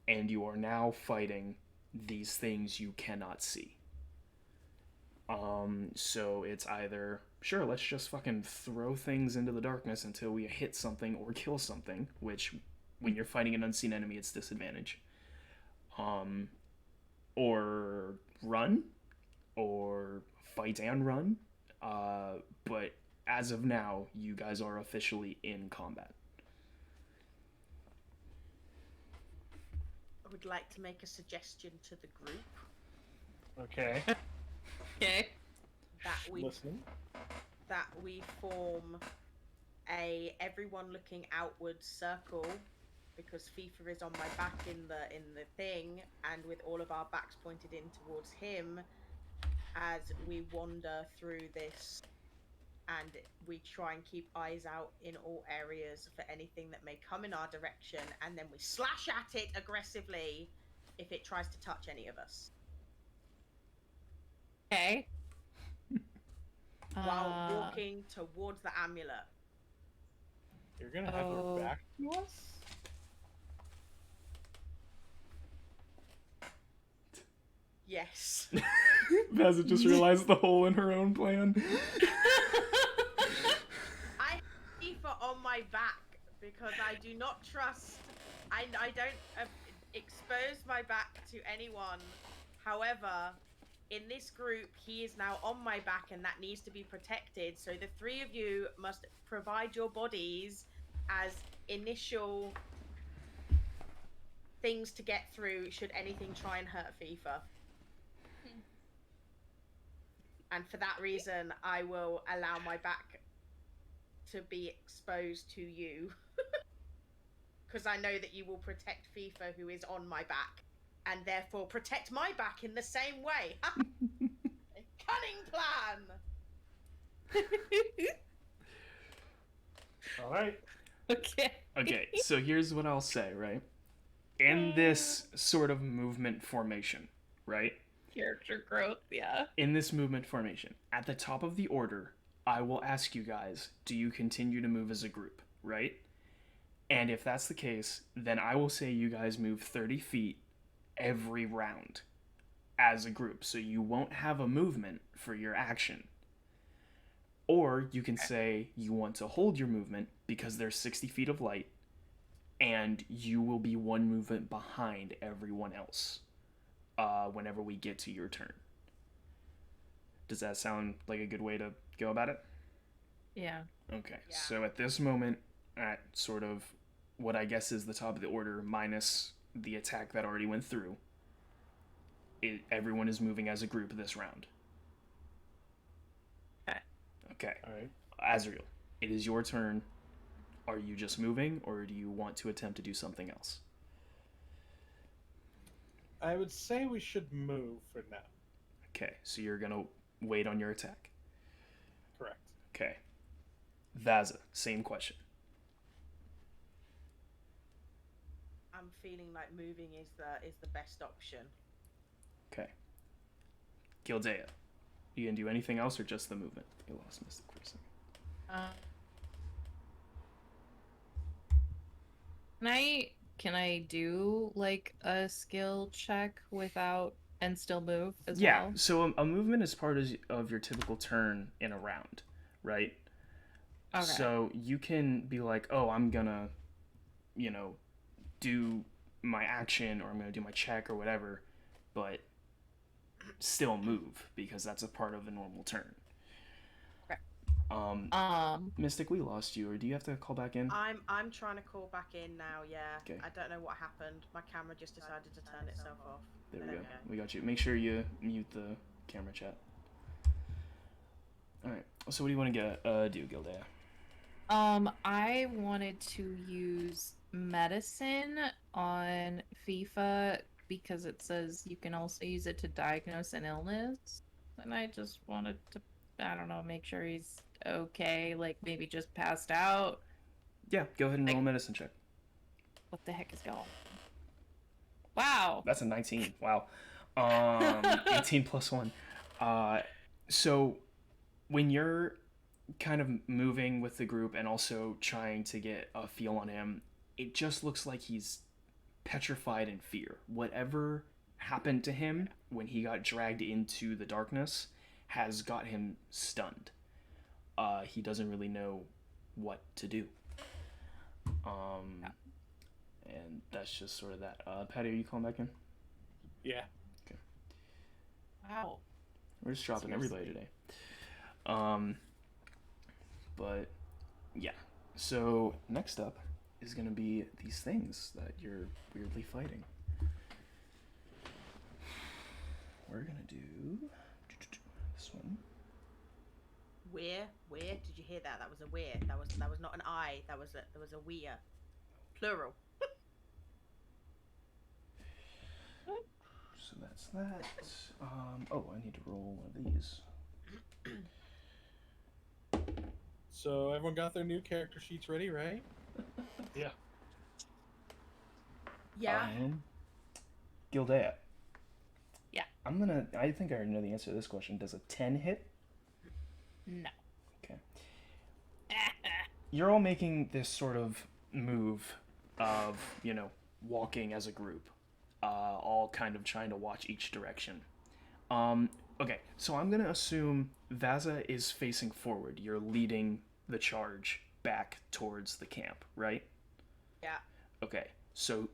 And you are now fighting these things you cannot see. So it's either, sure, let's just fucking throw things into the darkness until we hit something or kill something, which, when you're fighting an unseen enemy, it's disadvantage. Or run, or fight and run. But as of now, you guys are officially in combat. I would like to make a suggestion to the group Okay. Okay. Listening. that we form a everyone looking outwards circle, because FIFA is on my back in the thing, and with all of our backs pointed in towards him as we wander through this, and we try and keep eyes out in all areas for anything that may come in our direction, and then we slash at it aggressively if it tries to touch any of us. Okay. While walking towards the amulet. You're gonna have her back to us? Yes. Vaza just realized the hole in her own plan. I have FIFA on my back because I do not trust. I don't expose my back to anyone. However, in this group, he is now on my back, and that needs to be protected. So the three of you must provide your bodies as initial things to get through should anything try and hurt FIFA. And for that reason, I will allow my back to be exposed to you. Because I know that you will protect FIFA, who is on my back, and therefore protect my back in the same way. A cunning plan! All right. Okay. Okay, so here's what I'll say, right? In this sort of movement formation, right? Character growth, yeah. In this movement formation, at the top of the order, I will ask you guys, do you continue to move as a group, right? And if that's the case, then I will say you guys move 30 feet every round as a group. So you won't have a movement for your action. Or you can say you want to hold your movement because there's 60 feet of light and you will be one movement behind everyone else whenever we get to your turn. Does that sound like a good way to go about it? Yeah. Okay, Yeah. so at this moment, at sort of what I guess is the top of the order, minus the attack that already went through, everyone is moving as a group this round. Okay. Okay. All right. Azriel, it is your turn. Are you just moving, or do you want to attempt to do something else? I would say we should move for now. Okay, so you're gonna wait on your attack. Correct. Okay. Vaza, same question. I'm feeling like moving is the best option. Okay. Gildea, you gonna do anything else or just the movement? You lost Mystic for a second. Can I do like a skill check without and still move as Yeah, well? so a movement is part of your typical turn in a round, right? Okay. So you can be like, oh, I'm gonna, do my action or I'm gonna do my check or whatever, but still move because that's a part of the normal turn. Okay. Mystic, we lost you, or do you have to call back in? I'm trying to call back in now. Yeah. Okay. I don't know what happened. My camera just decided to turn itself off. There we go. We got you. Make sure you mute the camera chat. All right. So what do you want to do, Gildea? I wanted to use medicine on FIFA because it says you can also use it to diagnose an illness. And I just wanted to, I don't know, make sure he's okay, like maybe just passed out. Yeah, go ahead and roll a medicine check. What the heck is going on? Wow. That's a 19. Wow. 18 plus 1. So when you're kind of moving with the group and also trying to get a feel on him, it just looks like he's petrified in fear. Whatever happened to him when he got dragged into the darkness has got him stunned. He doesn't really know what to do. And that's just sort of that. Patty, are you calling back in? Yeah. Okay. Wow. We're just dropping everybody today. But yeah. So next up is gonna be these things that you're weirdly fighting. We're gonna do this one. Weir. Did you hear that? That was a weir. That was not an I. There was a weir. Plural. So that's that. Oh, I need to roll one of these. So everyone got their new character sheets ready, right? Yeah. Yeah. Gildea. Yeah. I think I already know the answer to this question. Does a 10 hit? No. Okay. You're all making this sort of move of, walking as a group. All kind of trying to watch each direction. Okay, so I'm going to assume Vaza is facing forward. You're leading the charge back towards the camp, right? Yeah. Okay, so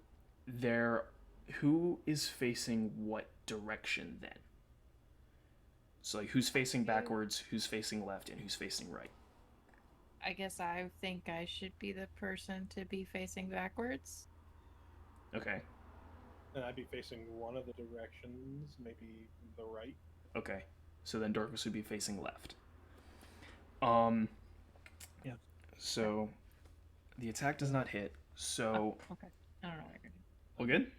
who is facing what direction then? So, like, who's facing backwards, who's facing left, and who's facing right? I guess I think I should be the person to be facing backwards. Okay. And I'd be facing one of the directions, maybe the right. Okay. So then Dorcas would be facing left. Yeah. So the attack does not hit. So Okay. I don't know what you're doing. all good?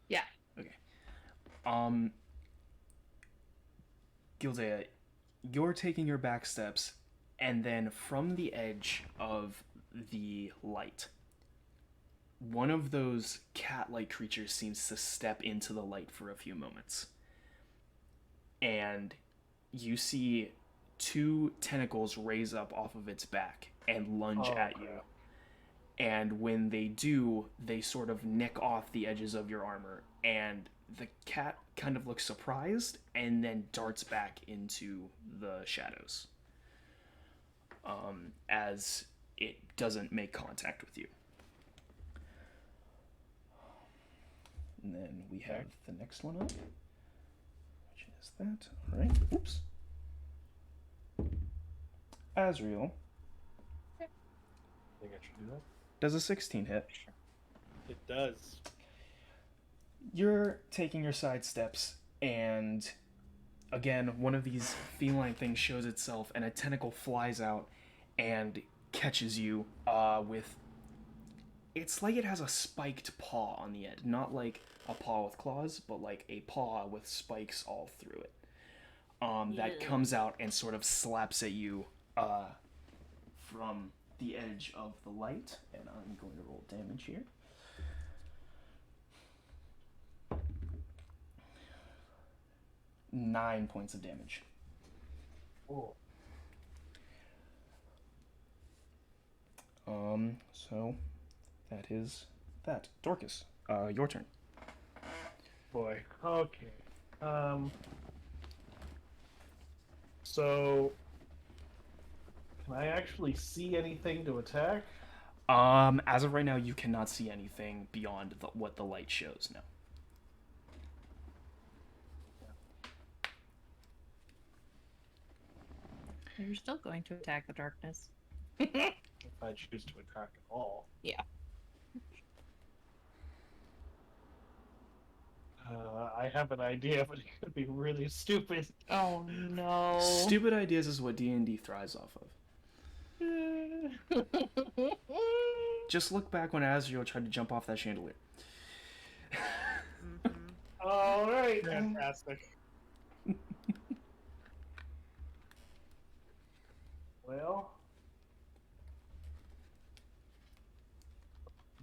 Yeah. Okay. Gildea, you're taking your back steps, and then from the edge of the light, one of those cat-like creatures seems to step into the light for a few moments. And you see two tentacles raise up off of its back and lunge at you. crap. And when they do, they sort of nick off the edges of your armor, and the cat kind of looks surprised and then darts back into the shadows as it doesn't make contact with you. And then we have the next one up, which is that. All right. Oops. Azriel, Think I should do that? does a 16 hit? It does. You're taking your side steps, and again, one of these feline things shows itself, and a tentacle flies out and catches you with. It's like it has a spiked paw on the end, not like a paw with claws, but like a paw with spikes all through it. That comes out and sort of slaps at you from the edge of the light, and I'm going to roll damage here. Nine points of damage. Oh. So that is that. Dorcas, your turn. Boy. Okay. So, can I actually see anything to attack? As of right now, you cannot see anything beyond what the light shows now. You're still going to attack the darkness. If I choose to attack at all. Yeah. I have an idea, but it could be really stupid. Oh no. Stupid ideas is what D&D thrives off of. Just look back when Azrael tried to jump off that chandelier. All right. Fantastic. Well,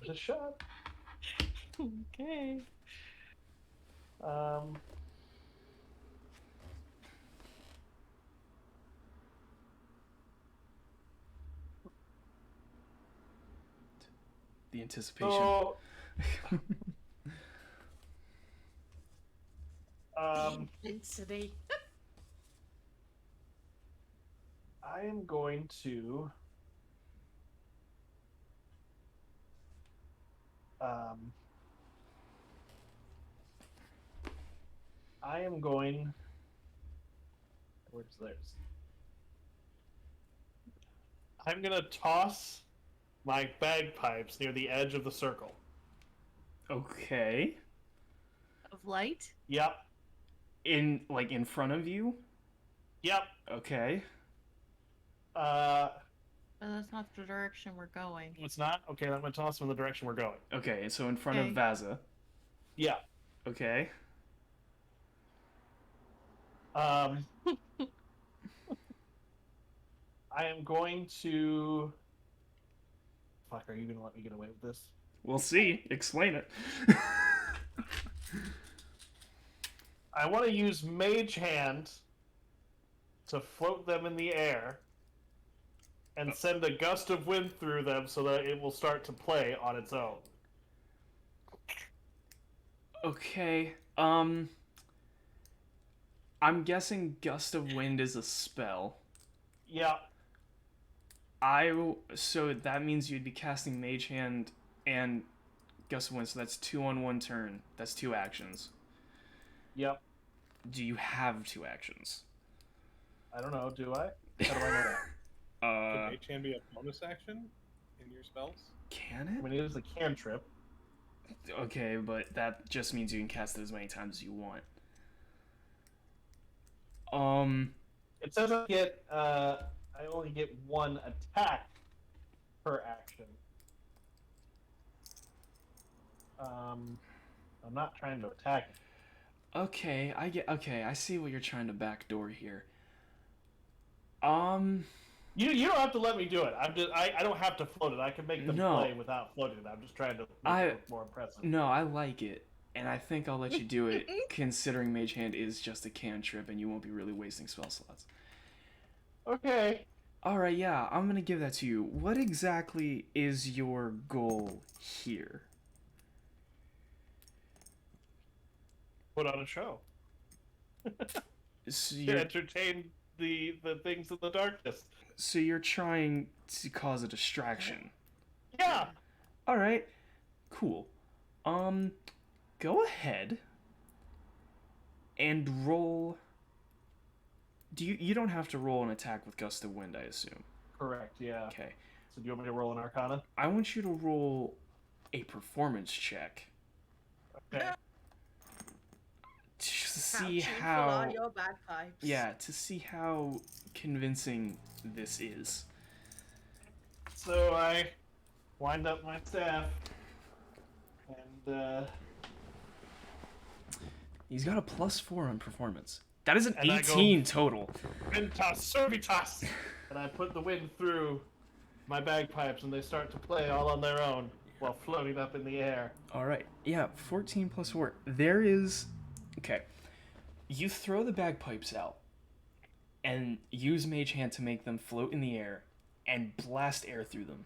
give it a shot. Okay. The anticipation. So, Intensity. I am going to I am going. Where's theirs? I'm gonna toss my bagpipes near the edge of the circle. Okay. Of light? Yep. In front of you? Yep. Okay. But that's not the direction we're going. It's not? Okay, I'm gonna toss them in the direction we're going. Okay, so in front Okay. of Vaza. Yeah. Okay. I am going to. Fuck, are you gonna let me get away with this? We'll see. Explain it. I want to use Mage Hand to float them in the air and send a gust of wind through them so that it will start to play on its own. Okay. I'm guessing Gust of Wind is a spell. Yeah. So that means you'd be casting Mage Hand and Gust of Wind, so that's 2 on 1 turn. That's 2 actions. Yep. Do you have 2 actions? I don't know, do I? How do I know that? Could Mage Hand be a bonus action in your spells? Can I it? mean, it is a cantrip. Okay, but that just means you can cast it as many times as you want. It says I only get 1 attack per action. I'm not trying to attack him. Okay, I see what you're trying to backdoor here. You don't have to let me do it. I don't have to float it. I can make them No. play without floating it. I'm just trying to make it look more impressive. No, I like it. And I think I'll let you do it, considering Mage Hand is just a cantrip and you won't be really wasting spell slots. Okay. Alright, yeah, I'm gonna give that to you. What exactly is your goal here? Put on a show. So To you're, entertain the things in the darkness. so you're trying to cause a distraction. Yeah. Alright, cool. Go ahead and roll. You don't have to roll an attack with gust of wind, I assume. Correct. Yeah. Okay. So do you want me to roll an Arcana? I want you to roll a performance check Okay. to see How tuneful how are your bagpipes? yeah, to see how convincing this is. So I wind up my staff, and He's got a +4 on performance. That is an And I go- 18 total. Ventas Sorbitas, and I put the wind through my bagpipes, and they start to play all on their own while floating up in the air. All right. Yeah, 14 + 4. There is okay. You throw the bagpipes out and use Mage Hand to make them float in the air and blast air through them.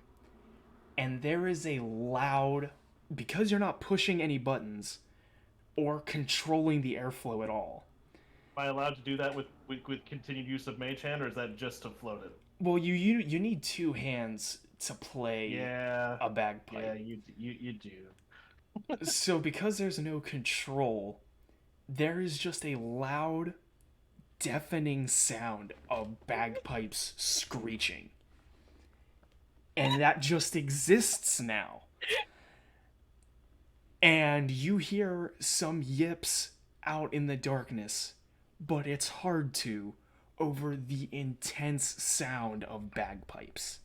And there is a loud, because you're not pushing any buttons or controlling the airflow at all. Am I allowed to do that with continued use of Mage Hand, or is that just to float it? Well, you need two hands to play Yeah. a bagpipe. Yeah, you do. So because there's no control, there is just a loud, deafening sound of bagpipes screeching. And that just exists now. And you hear some yips out in the darkness, but it's hard to over the intense sound of bagpipes.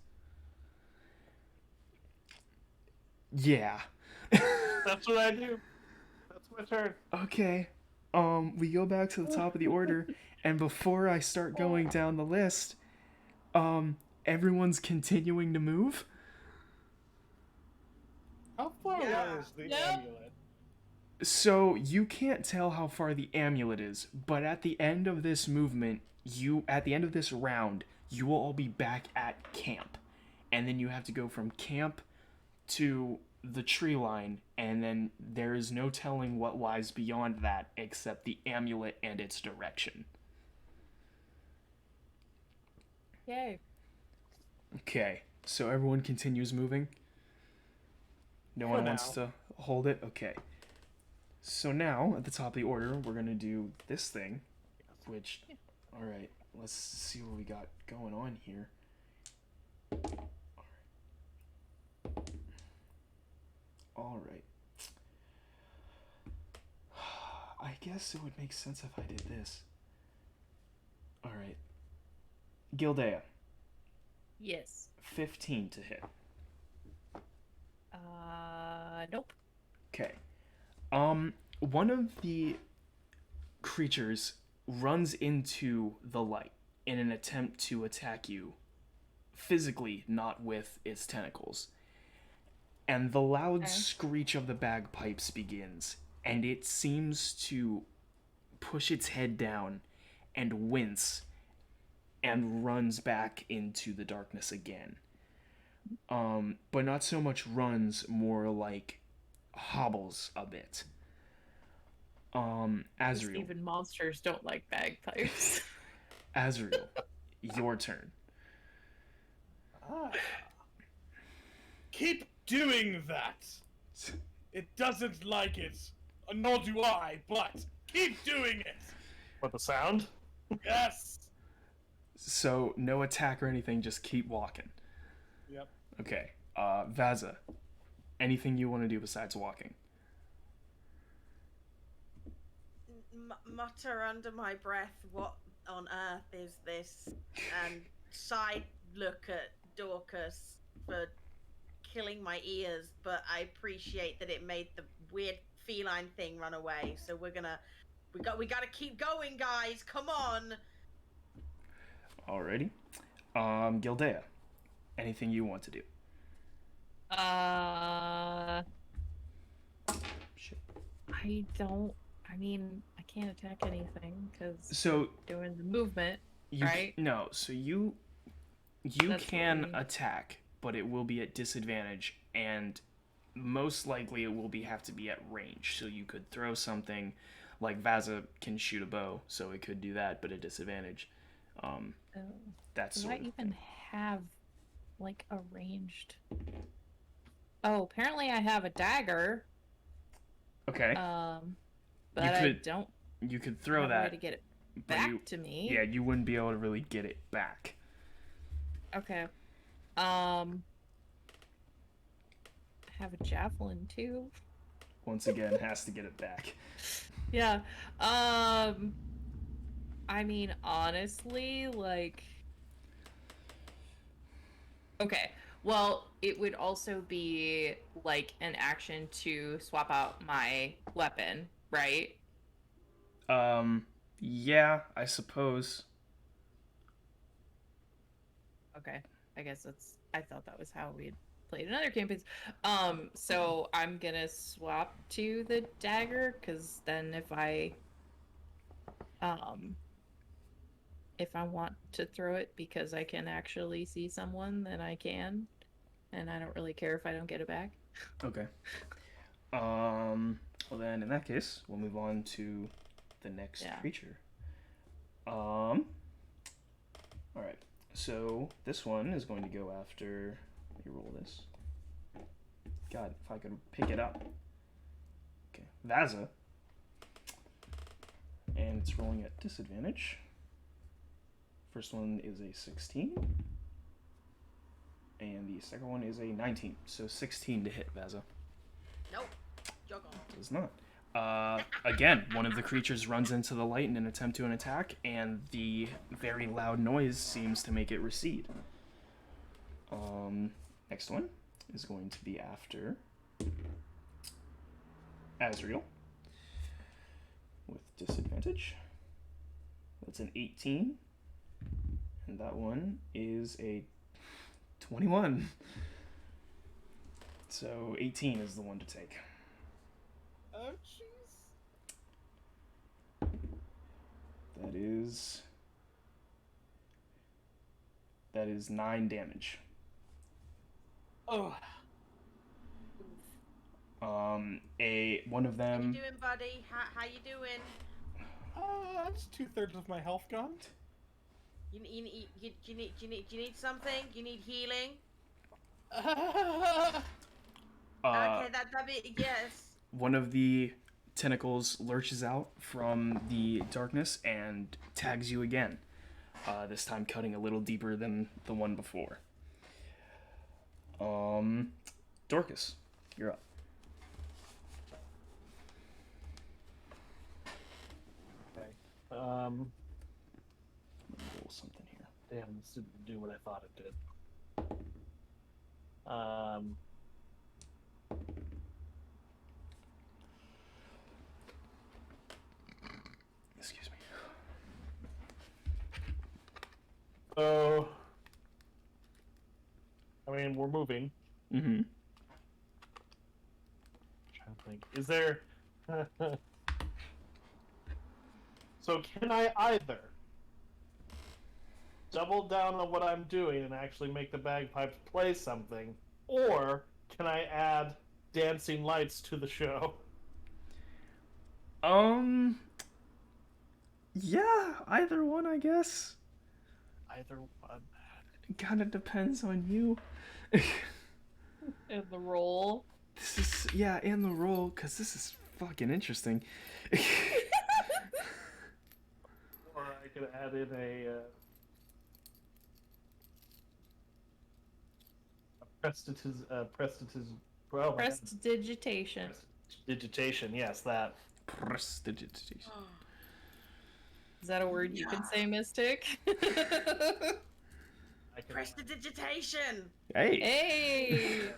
Yeah. That's what I do. That's my turn. Okay. We go back to the top of the order, and before I start going down the list, everyone's continuing to move. How far Yeah. away is the Yep. amulet? So you can't tell how far the amulet is, but at the end of this movement, at the end of this round, you will all be back at camp. And then you have to go from camp to the tree line, and then there is no telling what lies beyond that except the amulet and its direction. Yay. Okay, so everyone continues moving? No one For wants now. to hold it? Okay. So now, at the top of the order, we're going to do this thing, which... Alright, let's see what we got going on here. Alright. I guess it would make sense if I did this. Alright. Gildea, Yes. 15 to hit. Nope. Okay. One of the creatures runs into the light in an attempt to attack you physically, not with its tentacles. And the loud Okay. screech of the bagpipes begins, and it seems to push its head down and wince and runs back into the darkness again. But not so much runs, more like hobbles a bit. Azriel. Even monsters don't like bagpipes. Azriel, your turn. Ah. Keep doing that. It doesn't like it. Nor do I, but keep doing it. What, the sound? Yes. So, no attack or anything, just keep walking. Yep. Okay. Vaza, anything you want to do besides walking? Mutter under my breath, what on earth is this? And side look at Dorcas for tickling my ears, but I appreciate that it made the weird feline thing run away. So we gotta keep going, guys. Come on. Alrighty. Gildea, anything you want to do? Shit. I mean, I can't attack anything because So doing the movement, you right? no, so you That's can what we- attack, but it will be at disadvantage, and most likely it will have to be at range. So you could throw something, like Vaza can shoot a bow, so it could do that, but at disadvantage. That's Do sort I of even have like a ranged? Oh, apparently I have a dagger. okay. But I could don't You could throw have a way that to get it but back to me. Yeah, you wouldn't be able to really get it back. Okay. I have a javelin too. Once again, has to get it back. Yeah. I mean, honestly, like. Okay. Well, it would also be like an action to swap out my weapon, right? Yeah, I suppose. Okay. I guess I thought that was how we had played in other campaigns. So I'm gonna swap to the dagger, because then if I want to throw it because I can actually see someone, then I can. And I don't really care if I don't get it back. Okay. Well then, in that case, we'll move on to the next creature. All right. So this one is going to go after. Let me roll this. God, if I could pick it up. Okay, Vaza. And it's rolling at disadvantage. First one is a 16. And the second one is a 19. So 16 to hit, Vaza. Nope. Jog on. Does not. Again, one of the creatures runs into the light in an attempt to an attack, and the very loud noise seems to make it recede. Next one is going to be after Azrael with disadvantage. That's an 18, and that one is a 21. So 18 is the one to take. Oh, jeez. That is 9 damage. Oh. One of How you them. doing, buddy? How you doing? That's 2/3 of my health gone. You need something? You need healing? Okay, that'd be yes. One of the tentacles lurches out from the darkness and tags you again. This time cutting a little deeper than the one before. Dorcas, you're up. Okay. Roll something here. Damn, this didn't do what I thought it did. Excuse me. So, I mean, we're moving. Mm-hmm. Trying to think. Is there? So can I either double down on what I'm doing and actually make the bagpipes play something, or can I add dancing lights to the show? Yeah, either one, I guess. Either one. It kind of depends on you. And the roll. And the roll, because this is fucking interesting. Or I could add in a Prestidigitation. Prestidigitation, yes, that. Prestidigitation. Is that a word you can say, Mystic? I can Prestidigitation. Hey. Hey!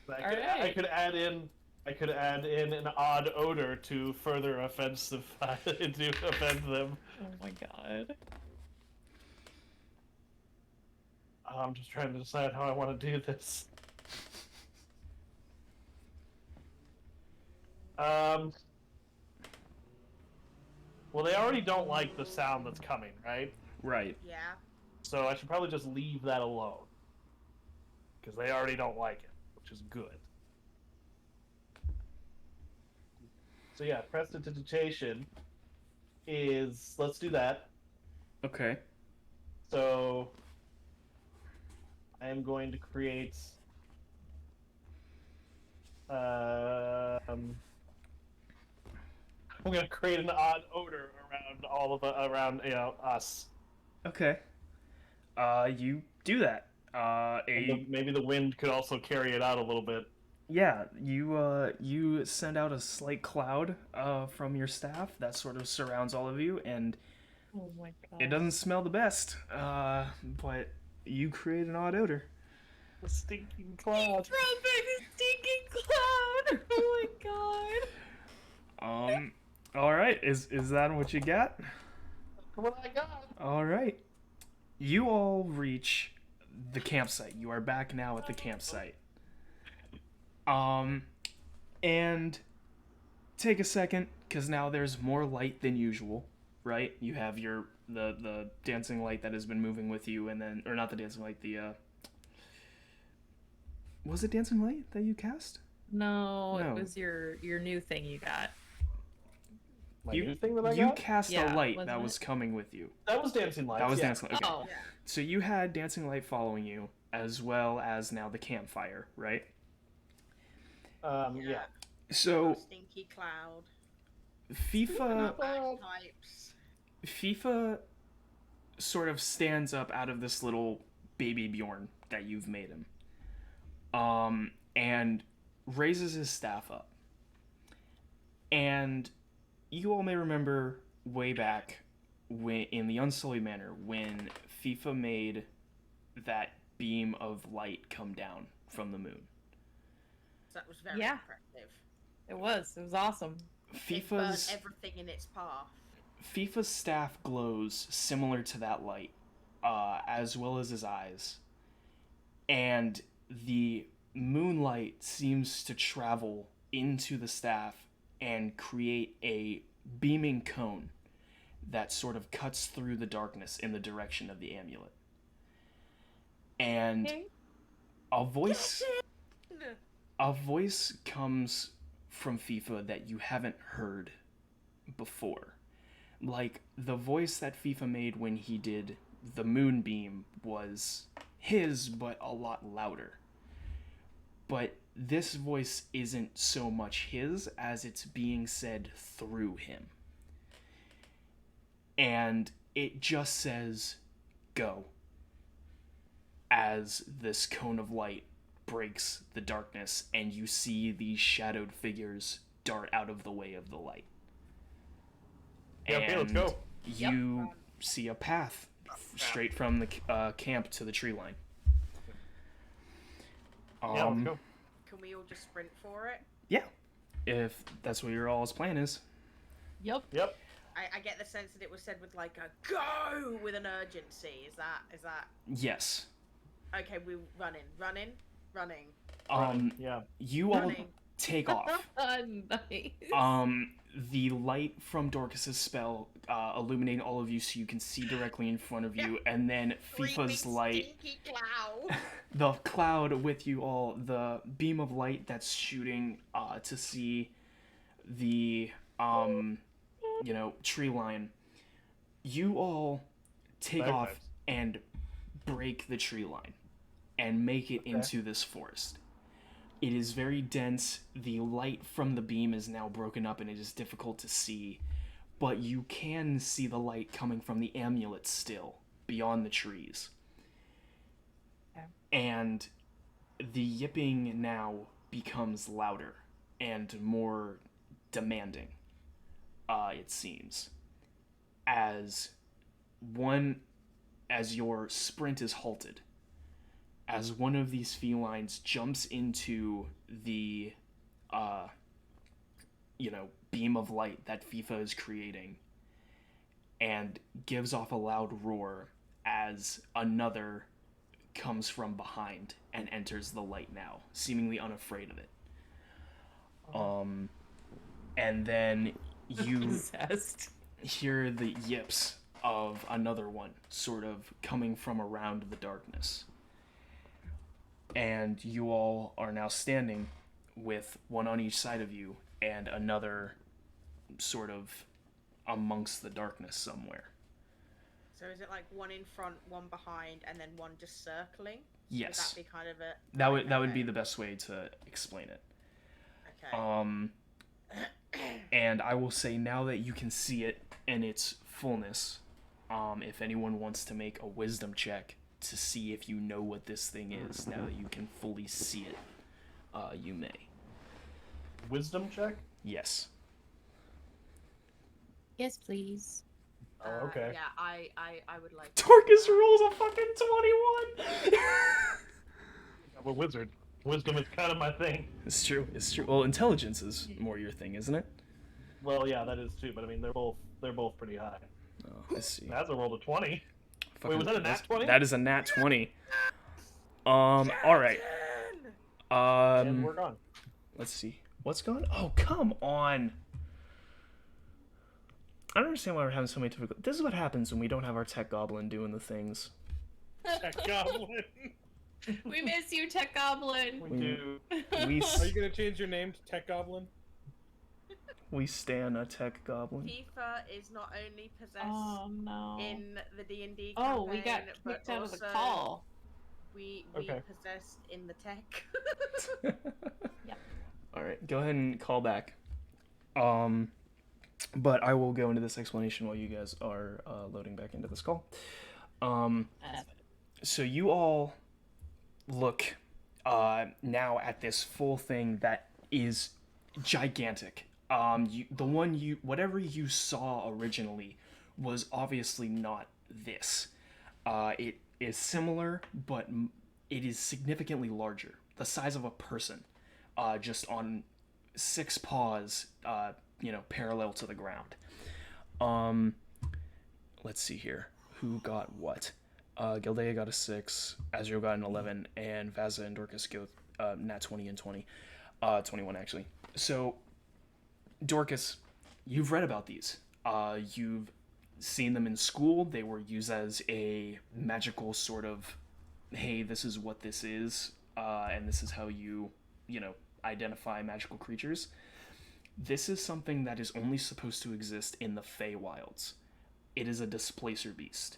I could add in. I could add in an odd odor to further offend them. Oh my god. I'm just trying to decide how I want to do this. Well, they already don't like the sound that's coming, right? Right. Yeah. So I should probably just leave that alone. Because they already don't like it, which is good. So yeah, prestidigitation is... Let's do that. Okay. So I am going to create... I'm going to create an odd odor around around us. Okay. You do that. Maybe the wind could also carry it out a little bit. Yeah, you send out a slight cloud from your staff that sort of surrounds all of you, and Oh my god. it doesn't smell the best, but you create an odd odor. The stinking cloud. Stinking cloud! Oh my god. All right, is that what you got? What I got? All right, you all reach the campsite. You are back now at the campsite. And take a second, because now there's more light than usual, right? You have the dancing light that has been moving with you, and then, or not the dancing light, was it dancing light that you cast? No, No. it was your new thing you got. My You- new thing that I You got? cast Yeah, a light wasn't that it? was coming with you. That was dancing lights. That was yeah. dancing light. Okay. Oh. Yeah. So you had dancing light following you, as well as now the campfire, right? Yeah. So Stinky cloud. FIFA Bagpipes. FIFA sort of stands up out of this little baby Bjorn that you've made him, and raises his staff up. And you all may remember way back when, in the Unsullied Manor, when FIFA made that beam of light come down from the moon. That was very Yeah. impressive. It was awesome. It burned FIFA's everything in its path. FIFA's staff glows similar to that light, as well as his eyes. And the moonlight seems to travel into the staff and create a beaming cone that sort of cuts through the darkness in the direction of the amulet. And Okay. a voice comes from FIFA that you haven't heard before. Like, the voice that FIFA made when he did the moonbeam was his, but a lot louder. But this voice isn't so much his as it's being said through him. And it just says, "Go," as this cone of light breaks the darkness and you see these shadowed figures dart out of the way of the light. Yeah, okay, let's go. You see a path straight from the camp to the tree line. Yeah, let's go. Can we all just sprint for it? Yeah, if that's what your all's plan is. Yep. Yep. I get the sense that it was said with like a go with an urgency. Is that Yes. okay? We running. Yeah. You all Running. take off. Nice. The light from Dorcas's spell illuminating all of you so you can see directly in front of you, and then FIFA's Creepy, light, stinky cloud. the cloud with you all, the beam of light that's shooting to see the tree line. You all take off Bagpipes. and break the tree line and make it into this forest. It is very dense. The light from the beam is now broken up and it is difficult to see, but you can see the light coming from the amulet still beyond the trees. Okay. And the yipping now becomes louder and more demanding, it seems, as your sprint is halted, as one of these felines jumps into the beam of light that FIFA is creating and gives off a loud roar as another comes from behind and enters the light now, seemingly unafraid of it. And then you Possessed. hear the yips of another one sort of coming from around the darkness. And you all are now standing with one on each side of you and another sort of amongst the darkness somewhere. So is it like one in front, one behind, and then one just circling? Yes. Would that be kind of it? That would be the best way to explain it. Okay. And I will say, now that you can see it in its fullness, if anyone wants to make a wisdom check to see if you know what this thing is, now that you can fully see it, you may. Wisdom check? Yes. Yes, please. Oh, okay. Yeah, I would like. Dorcas rolls a fucking 21! I'm a wizard. Wisdom is kind of my thing. It's true. Well, intelligence is more your thing, isn't it? Well, yeah, that is too. But I mean, they're both pretty high. Oh, I see. That's a roll of 20. Fucking- was that a nat 20? That is a nat 20. All right. And we're gone. Let's see. What's gone? Oh, come on. I don't understand why we're having so many difficult. This is what happens when we don't have our tech goblin doing the things. Tech goblin. We miss you, Tech Goblin. We do. We Are you gonna change your name to Tech Goblin? we stan a tech goblin. FIFA is not only possessed Oh no. in the D&D campaign, Oh, we got but kicked out of the also call. We Okay. possessed in the tech. Yep. All right, go ahead and call back. But I will go into this explanation while you guys are loading back into this call. So you all look now at this full thing that is gigantic. Whatever you saw originally was obviously not this. It is similar, but it is significantly larger, the size of a person, just on 6 paws, parallel to the ground. Let's see here. Who got what? Gildea got a 6, Azrael got an 11, and Vaza and Dorcas go nat 20 and 20. 21, actually. So, Dorcas, you've read about these. You've seen them in school. They were used as a magical sort of, hey, this is what this is, and this is how you identify magical creatures. This is something that is only supposed to exist in the Feywilds. It is a displacer beast.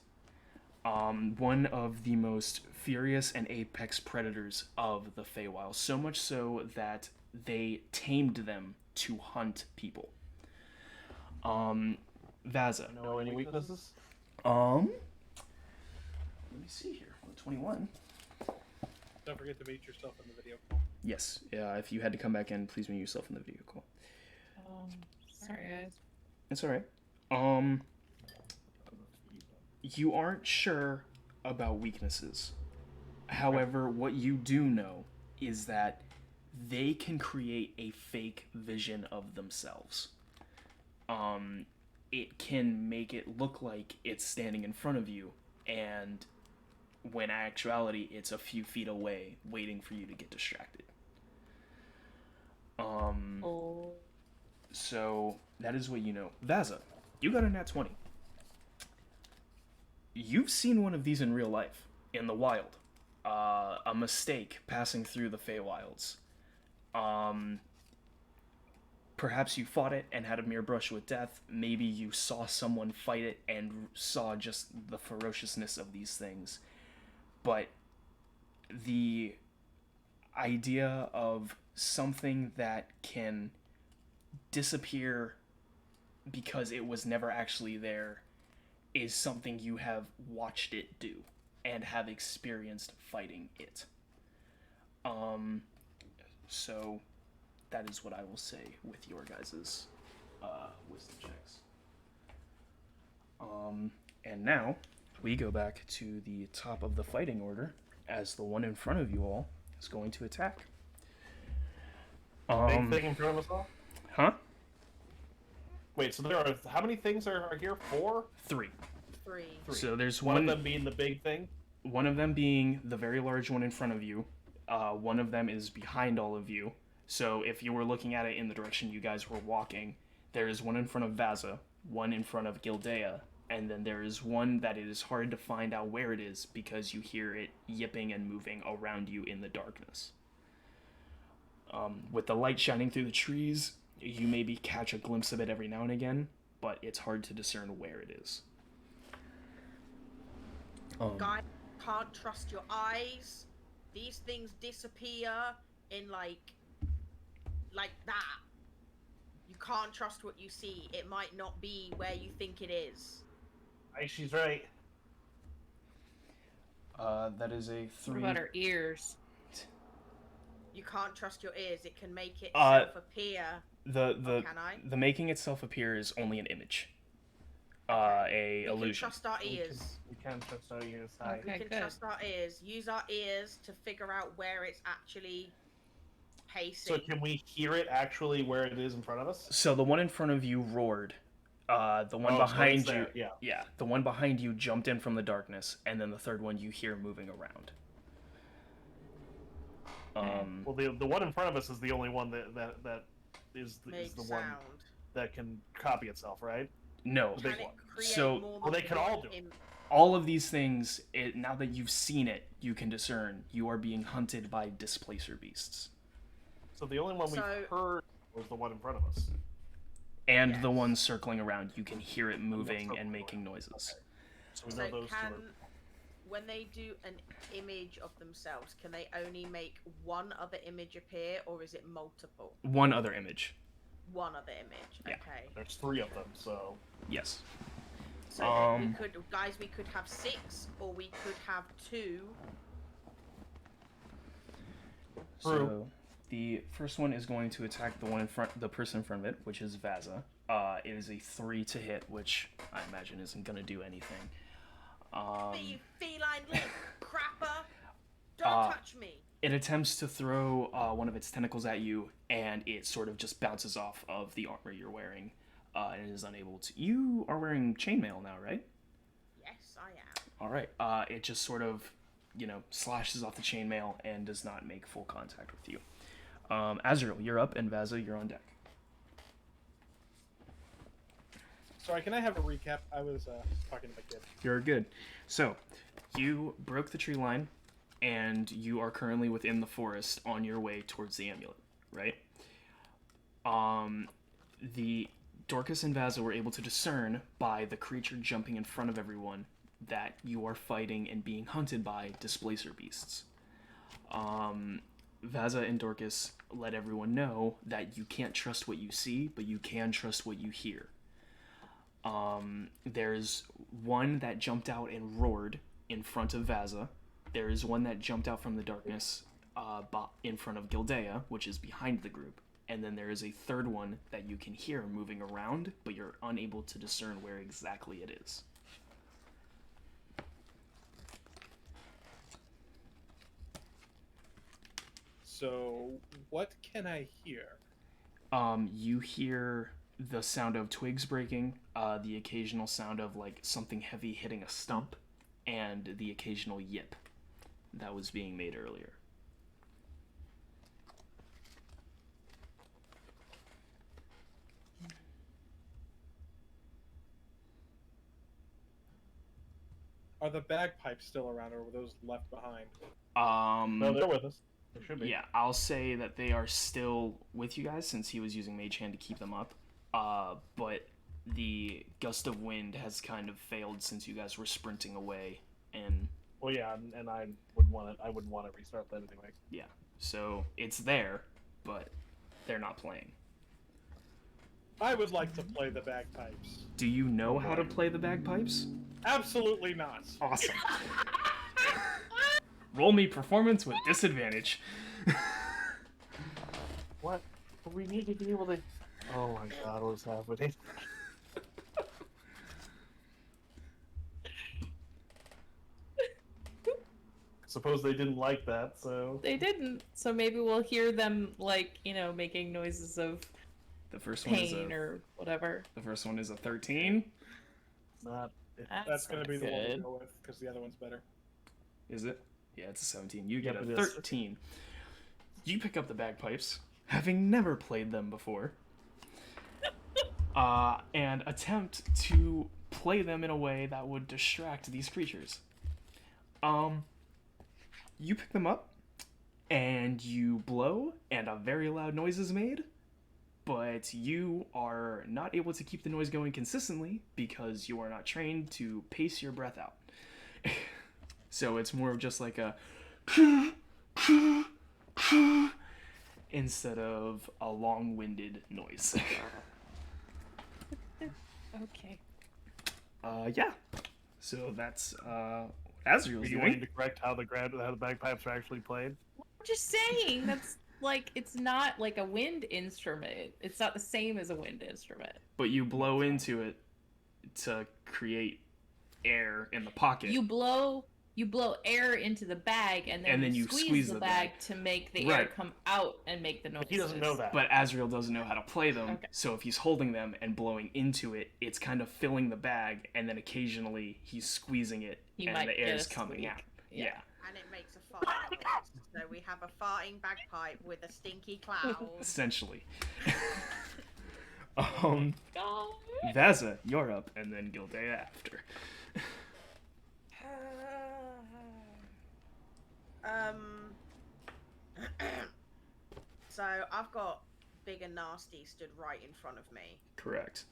One of the most furious and apex predators of the Feywild, so much so that they tamed them to hunt people. Vaza. Know any weaknesses? Let me see here. 21. Don't forget to mute yourself in the video call. Yes. Yeah. If you had to come back in, please mute yourself in the video call. Sorry, guys. It's all right. You aren't sure about weaknesses. However, what you do know is that they can create a fake vision of themselves. It can make it look like it's standing in front of you, and when actuality it's a few feet away, waiting for you to get distracted. So that is what you know. Vaza, you got a nat 20. You've seen one of these in real life, in the wild. A mistake passing through the Feywilds. Perhaps you fought it and had a mere brush with death. Maybe you saw someone fight it and saw just the ferociousness of these things. But the idea of something that can disappear because it was never actually there is something you have watched it do and have experienced fighting it. So that is what I will say with your guys' wisdom checks. And now we go back to the top of the fighting order as the one in front of you all is going to attack. Big thing in front of us all? Huh? Wait, so there are how many things are here? 4? 3. 3. So there's One one of them being the big thing. One of them being the very large one in front of you. One of them is behind all of you. So if you were looking at it in the direction you guys were walking, there is one in front of Vaza, one in front of Gildea, and then there is one that it is hard to find out where it is because you hear it yipping and moving around you in the darkness. With the light shining through the trees, you maybe catch a glimpse of it every now and again, but it's hard to discern where it is. Guy, can't trust your eyes. These things disappear in like that. You can't trust what you see. It might not be where you think it is. She's right. That is a 3. What about her ears? You can't trust your ears. It can make itself appear. Can I? The making itself appear is only an image. We Illusion. can trust our ears. We can trust our ears. Okay. We can good. trust our ears. Use our ears to figure out where it's actually pacing. So can we hear it actually where it is in front of us? So the one in front of you roared. The one Oh, so behind it's you, there, yeah. the one behind you jumped in from the darkness, and then the third one you hear moving around. Well, the one in front of us is the only one that is Make the one sound. that can copy itself, right? No, The Can big it one. create So- more Well, they than can all one do it. all of these things, now that you've seen it, you can discern you are being hunted by displacer beasts, So the only one we So- heard was the one in front of us. and the Yes. one circling around. You can hear it moving and circling making around. noises. Okay. So we know So those two. when they do an image of themselves, can they only make one other image appear, or is it multiple? One other image. One other image. Yeah. Okay. There's 3 of them, so Yes. So we could have 6, or we could have 2. So the first one is going to attack the one in front, the person in front of it, which is Vaza. It is a 3 to hit, which I imagine isn't going to do anything. You feline little crapper! Don't touch me! It attempts to throw one of its tentacles at you, and it sort of just bounces off of the armor you're wearing, and is unable to. You are wearing chainmail now, right? Yes, I am. All right. It just sort of, slashes off the chainmail and does not make full contact with you. Azrael, you're up, and Vaza, you're on deck. Sorry, can I have a recap? I was talking to my kid. You're good. So, you broke the tree line, and you are currently within the forest on your way towards the amulet, right? The Dorcas and Vaza were able to discern by the creature jumping in front of everyone that you are fighting and being hunted by displacer beasts. Vaza and Dorcas let everyone know that you can't trust what you see, but you can trust what you hear. There's one that jumped out and roared in front of Vaza. There is one that jumped out from the darkness in front of Gildea, which is behind the group. And then there is a third one that you can hear moving around, but you're unable to discern where exactly it is. So, what can I hear? You hear the sound of twigs breaking, the occasional sound of like something heavy hitting a stump, and the occasional yip that was being made earlier. Are the bagpipes still around, or were those left behind? no, they're with us. They should be. Yeah, I'll say that they are still with you guys since he was using Mage Hand to keep them up. But the gust of wind has kind of failed since you guys were sprinting away, and Well, yeah, and I wouldn't want it. I wouldn't want to restart that anyway. yeah, so it's there, but they're not playing. I would like to play the bagpipes. Do you know how to play the bagpipes? Absolutely not. Awesome. Roll me performance with disadvantage. What? We need to be able to. Oh my God, what's happening? suppose they didn't like that, so They didn't, so maybe we'll hear them, like, making noises of The first one is pain a or whatever. the first one is a 13. not. That's going to be the one good. to go with, because the other one's better. Is it? Yeah, it's a 17. You Yep, get it a is. 13. You pick up the bagpipes, having never played them before, and attempt to play them in a way that would distract these creatures. You pick them up, and you blow, and a very loud noise is made, but you are not able to keep the noise going consistently because you are not trained to pace your breath out. So it's more of just like a instead of a long-winded noise. Okay. Yeah. So that's Are Azrael's you wanting doing. to correct how the bagpipes are actually played? I'm just saying, that's like, it's not like a wind instrument. It's not the same as a wind instrument. But you blow into it to create air in the pocket. You blow air into the bag, and then you squeeze the bag to make the air Right. come out and make the noise. He doesn't know that. But Azrael doesn't know how to play them, Okay. so if he's holding them and blowing into it, it's kind of filling the bag, and then occasionally he's squeezing it, He and might the get air's a coming squeak. out. Yeah. Yeah. And it makes a fart noise. So we have a farting bagpipe with a stinky cloud. Essentially. God. Vaza, you're up, and then Gilday after. So I've got Big and Nasty stood right in front of me. Correct.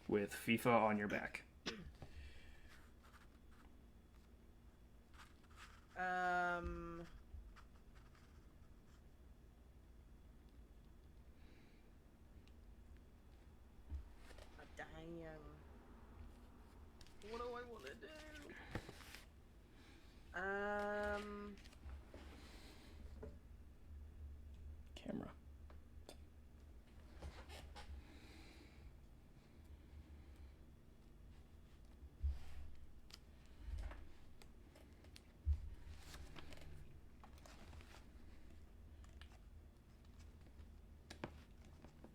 With FIFA on your back. Damn. What do I want to do? Camera.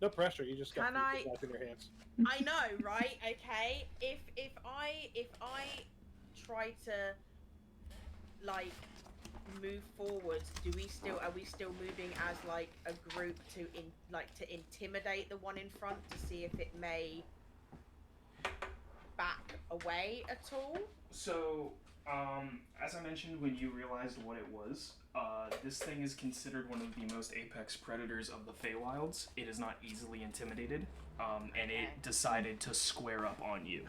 No pressure. You just got Can I- back in your hands. I know, right? Okay. If I try to like move forwards, are we still moving as like a group to intimidate the one in front to see if it may back away at all? So, as I mentioned when you realized what it was, this thing is considered one of the most apex predators of the Feywilds. It is not easily intimidated, and Okay. it decided to square up on you.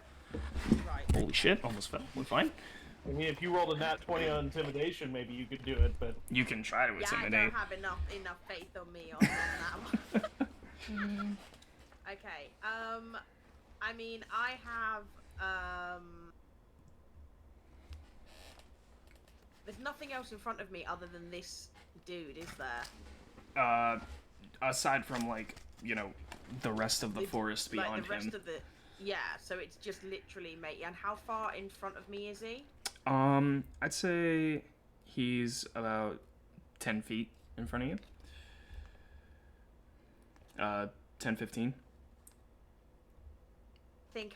Right. Holy shit, almost fell. We're fine. I mean, if you rolled a nat 20 on intimidation, maybe you could do it, but You can try to Yeah, I intimidate. don't have enough faith on me on that one. Okay. I mean, I have there's nothing else in front of me other than this dude, is there? Aside from, like, the rest of the The- forest Like beyond the rest him. of the so it's just literally mate. And how far in front of me is he? I'd say he's about 10 feet in front of you. 10, 15.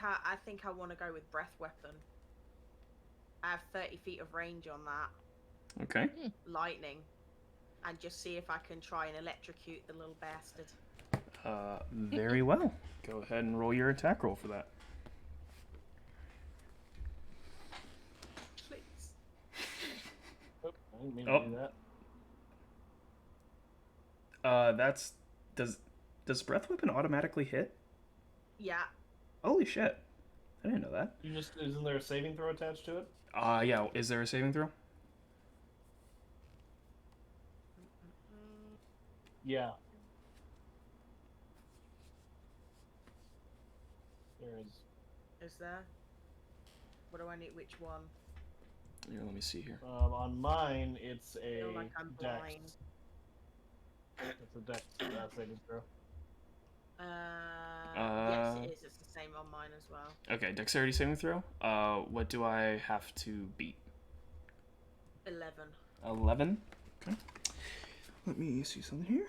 I think I want to go with breath weapon. I have 30 feet of range on that Okay. lightning, and just see if I can try and electrocute the little bastard. Very well. Go ahead and roll your attack roll for that. Please. oh, I didn't mean to Oh. do that. Does breath weapon automatically hit? Yeah. Holy shit. I didn't know that. Isn't there a saving throw attached to it? Yeah, is there a saving throw? Yeah. There is. Is there? What do I need? Which one? Here, let me see here. On mine, it's I a feel like I'm blind. dex. It's a dex saving throw. Yes, it is. It's the same on mine as well. Okay, dexterity saving throw. What do I have to beat? 11. 11. Okay. Let me see something here.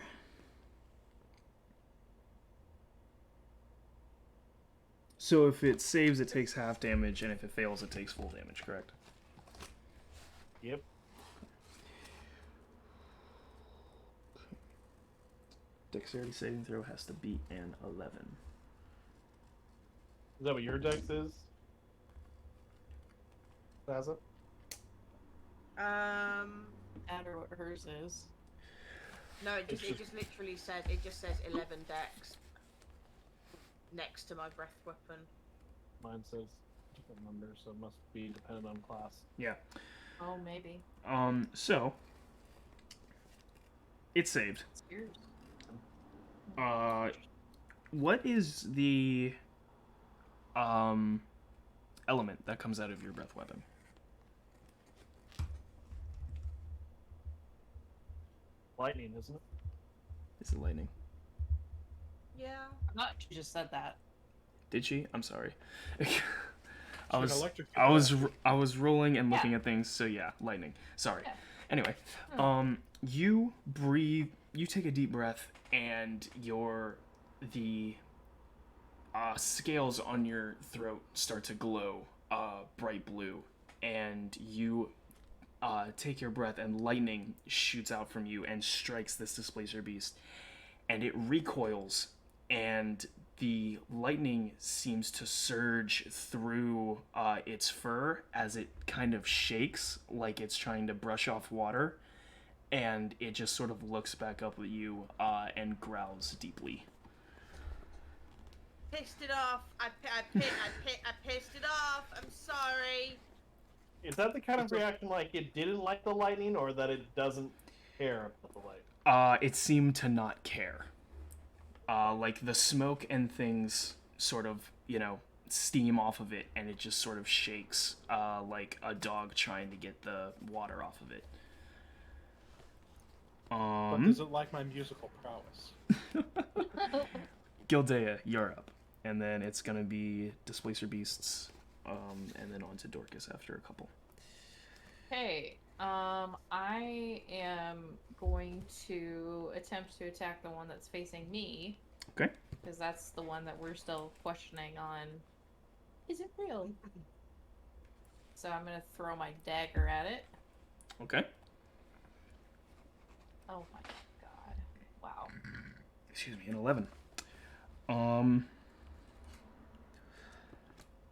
So if it saves, it takes half damage, and if it fails, it takes full damage, correct? Yep. Dexterity saving throw has to beat an 11. Is that what your dex is? Plaza? Matter what hers is. No, it It's just literally says 11 dex next to my breath weapon. Mine says different number, so it must be dependent on class. Yeah. Oh, maybe. So it saved. It's yours. What is the element that comes out of your breath weapon? Lightning, isn't it? Is it lightning? Yeah. I thought you just said that. Did she? I'm sorry. Should I was electrocute I was that. I was rolling and looking at things, so yeah, lightning. Sorry. Yeah. Anyway, you breathe, you take a deep breath, and the scales on your throat start to glow bright blue, and you take your breath, and lightning shoots out from you and strikes this displacer beast, and it recoils, and the lightning seems to surge through its fur as it kind of shakes like it's trying to brush off water, and it just sort of looks back up at you and growls deeply. Pissed it off. I pissed it off. I'm sorry. Is that the kind of reaction like it didn't like the lightning, or that it doesn't care about the light? It seemed to not care. Like the smoke and things sort of, steam off of it, and it just sort of shakes like a dog trying to get the water off of it. But does it like my musical prowess? Gildea, you're up. And then it's going to be Displacer Beasts, and then on to Dorcas after a couple. Hey, I am going to attempt to attack the one that's facing me. Okay. Because that's the one that we're still questioning on. Is it real? So I'm going to throw my dagger at it. Okay. Oh my god. Wow. Excuse me, an 11.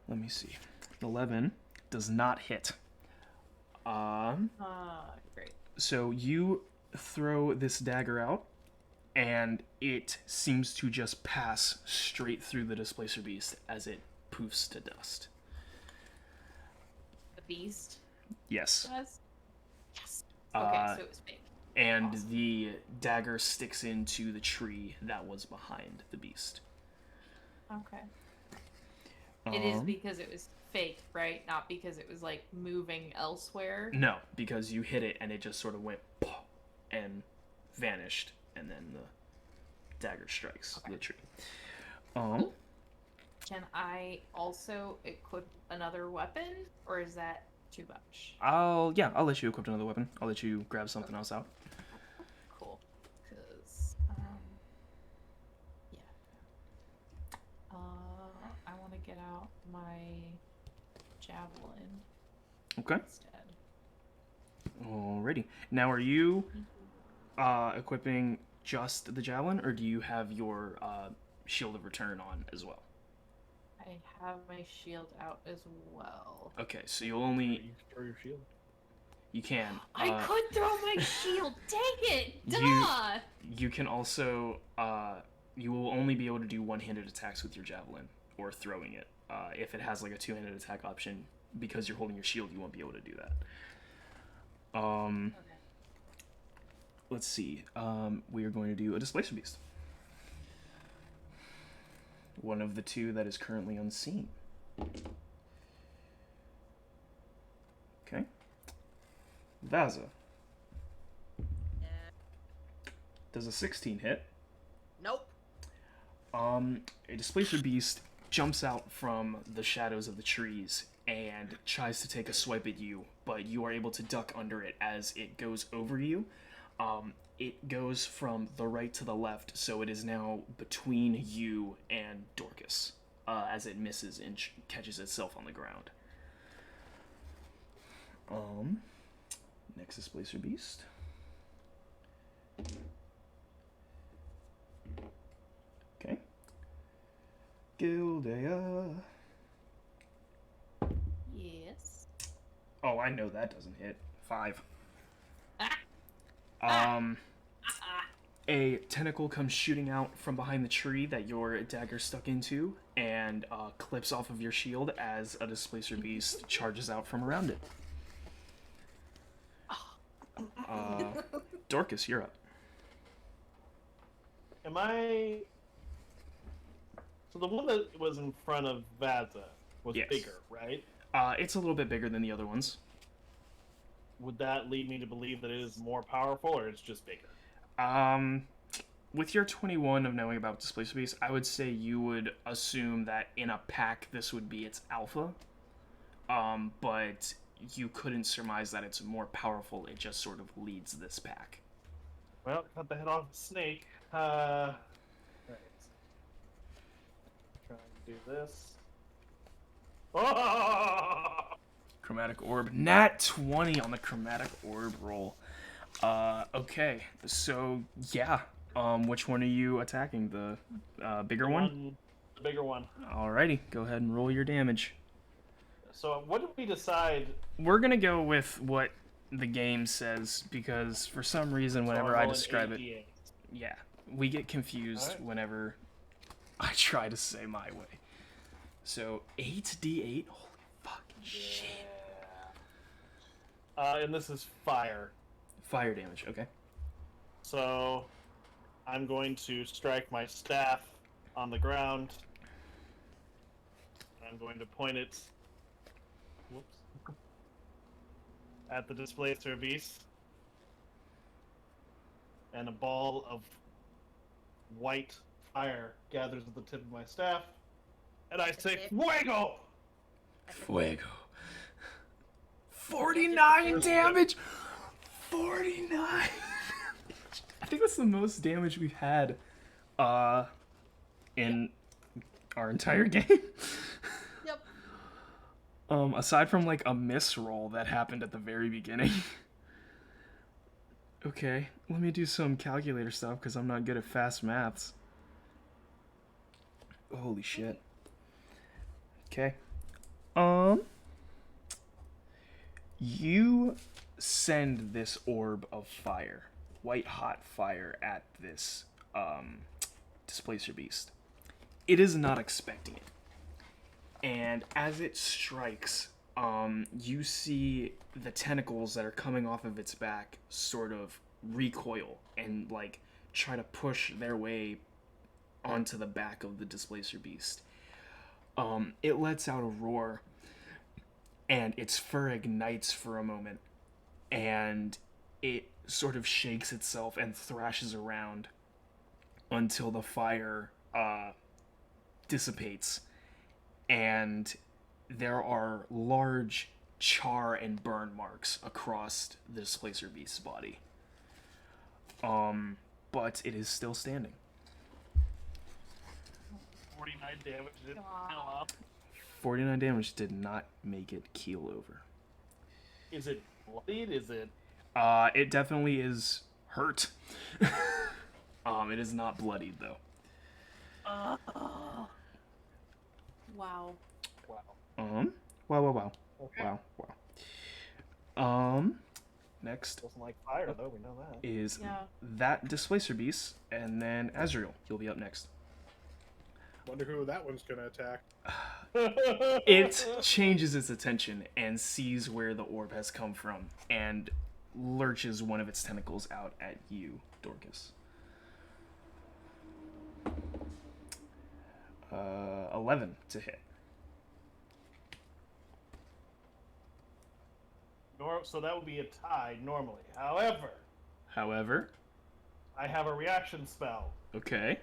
Let me see. 11 does not hit. Great. So you throw this dagger out, and it seems to just pass straight through the Displacer Beast as it poofs to dust. The beast Yes. does? Yes. Okay, so it was fake. And Awesome. the dagger sticks into the tree that was behind the beast. Okay. It is Um, because it was fake, right? Not because it was like moving elsewhere. No, because you hit it and it just sort of went pop and vanished, and then the dagger strikes the tree. Can I also equip another weapon, or is that too much? I'll let you equip another weapon. I'll let you grab something else out. Cool. Because, yeah. I want to get out my javelin Okay. instead. Alrighty. Now, are you equipping just the javelin, or do you have your shield of return on as well? I have my shield out as well. Okay, so you'll only You can throw your shield. you can. I could throw my shield. Dang it! You- Duh! You can also you will only be able to do one-handed attacks with your javelin or throwing it. If it has like a two-handed attack option, because you're holding your shield, you won't be able to do that. Okay. Let's see. We are going to do a Displacer Beast. One of the two that is currently unseen. Okay. Vaza. Does a 16 hit? Nope. A Displacer Beast jumps out from the shadows of the trees and tries to take a swipe at you, but you are able to duck under it as it goes over you. It goes from the right to the left, so it is now between you and Dorcas as it misses and catches itself on the ground. Next Displacer Beast. Okay. Gildea. Yes. Oh, I know that doesn't hit. 5. A tentacle comes shooting out from behind the tree that your dagger stuck into and clips off of your shield as a Displacer Beast charges out from around it. Dorcas, you're up. Am I? So the one that was in front of Vaza was Yes. bigger, right? It's a little bit bigger than the other ones. Would that lead me to believe that it is more powerful, or it's just bigger? With your 21 of knowing about Displacer Beast, I would say you would assume that in a pack this would be its alpha. But you couldn't surmise that it's more powerful. It just sort of leads this pack. Well, cut the head off the snake. Right. Try and do this. Oh! Chromatic Orb. Nat 20 on the Chromatic Orb roll. Okay. So, yeah. Which one are you attacking? The bigger one? The bigger one. Alrighty. Go ahead and roll your damage. So, what did we decide? We're gonna go with what the game says, because for some reason, whenever I describe it... Yeah. We get confused whenever I try to say my way. So, 8d8? Holy fucking shit. And this is fire. Fire damage, okay. So, I'm going to strike my staff on the ground. I'm going to point it at the Displacer Beast. And a ball of white fire gathers at the tip of my staff. And I say, Fuego! Fuego. 49 damage! 49! I think that's the most damage we've had in our entire game. Yep. Aside from like a miss roll that happened at the very beginning. Okay, let me do some calculator stuff because I'm not good at fast maths. Holy shit. Okay. You send this orb of fire, white hot fire, at this Displacer Beast. It is not expecting it. And as it strikes, you see the tentacles that are coming off of its back sort of recoil and like try to push their way onto the back of the Displacer Beast. It lets out a roar, and its fur ignites for a moment, and it sort of shakes itself and thrashes around until the fire dissipates, and there are large char and burn marks across the Displacer Beast's body. But it is still standing. 49 damage didn't kill up. 49 damage did not make it keel over. Is it bloodied? Is it... It definitely is hurt. It is not bloodied, though. Wow. Wow. Wow. Okay. Wow. Next Doesn't like fire, though. We know that. is Yeah. that Displacer Beast, and then Azrael. You'll be up next. Wonder who that one's gonna attack. It changes its attention and sees where the orb has come from and lurches one of its tentacles out at you, Dorcas. 11 to hit. So that would be a tie normally. However, I have a reaction spell, Okay.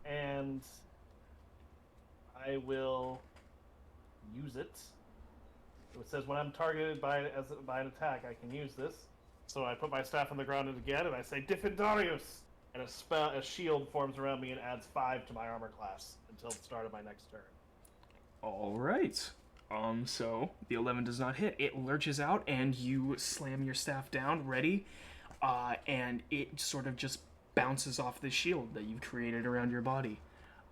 and I will use it It says when I'm targeted by an attack, I can use this. So I put my staff on the ground again, and I say Diffidarius, and a shield forms around me and adds 5 to my armor class until the start of my next turn. All right. So the 11 does not hit. It lurches out, and you slam your staff down, ready, and it sort of just bounces off the shield that you've created around your body,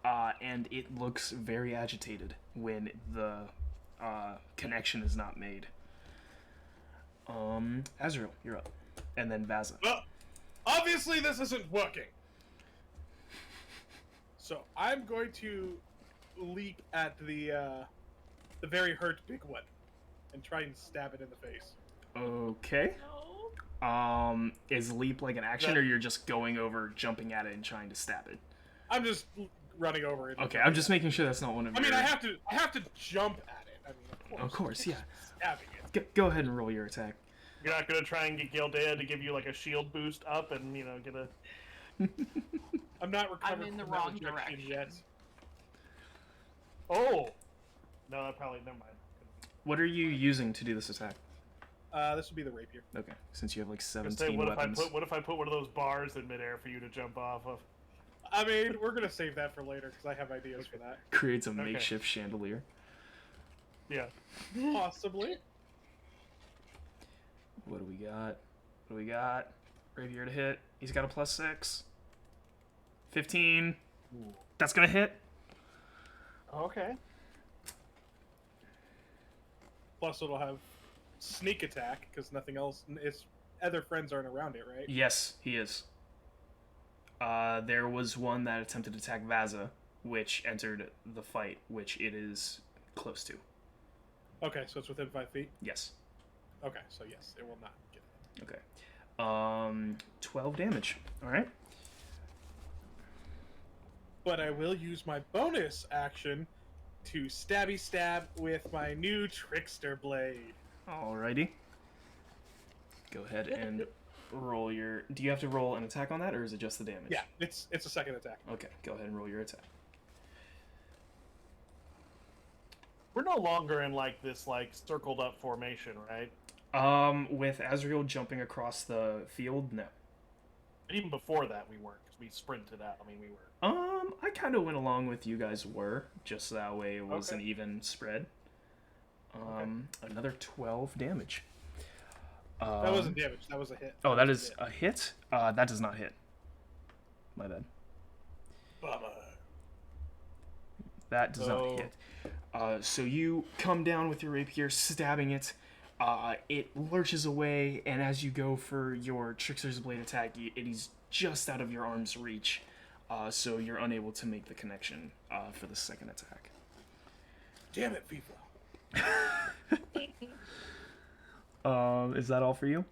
and it looks very agitated when the connection is not made. Azrael, you're up, and then Vaza. Well, obviously this isn't working. So I'm going to leap at the very hurt big one and try and stab it in the face. Okay. Is leap like an action, or you're just going over, jumping at it, and trying to stab it? I'm just running over it. Okay, I'm just making sure that's not one of your... I mean, I have to jump at it. I mean, Of course, yeah. Stabbing it. Go ahead and roll your attack. You're not gonna try and get Gildea to give you like a shield boost up and get a. I'm not recovered in the from wrong that rejection direction. yet. Oh. No, that probably never mind. What are you using to do this attack? This would be the rapier. Okay, since you have like Just 17 say, weapons. what if I put one of those bars in midair for you to jump off of? I mean, we're gonna save that for later because I have ideas for that. Creates a makeshift chandelier. Yeah. Possibly. What do we got? What do we got? Rapier to hit. He's got a +6. 15. Ooh. That's gonna hit. Okay. Plus, it'll have sneak attack because nothing else. Its other friends aren't around it, right? Yes, he is. There was one that attempted to attack Vaza, which entered the fight, which it is close to. Okay, so it's within 5 feet. Yes. Okay, so yes, it will not get it. Okay. 12 damage. All right. But I will use my bonus action to stabby stab with my new trickster blade. Alrighty. Go ahead and roll your... Do you have to roll an attack on that, or is it just the damage? Yeah, it's a second attack. Okay, go ahead and roll your attack. We're no longer in like this circled up formation, right? With Azrael jumping across the field, no. But even before that, we weren't. 'Cause we sprinted out. I mean, we were. I kind of went along with you guys were, just that way it was Okay. an even spread. Another 12 damage. That wasn't damage. That was a hit. Oh, that is a hit? That does not hit. My bad. Bummer. That does not hit. So you come down with your rapier, stabbing it. It lurches away, and as you go for your Trickster's Blade attack, it is just out of your arm's reach. So you're unable to make the connection for the second attack. Damn it, FIFA. Is that all for you?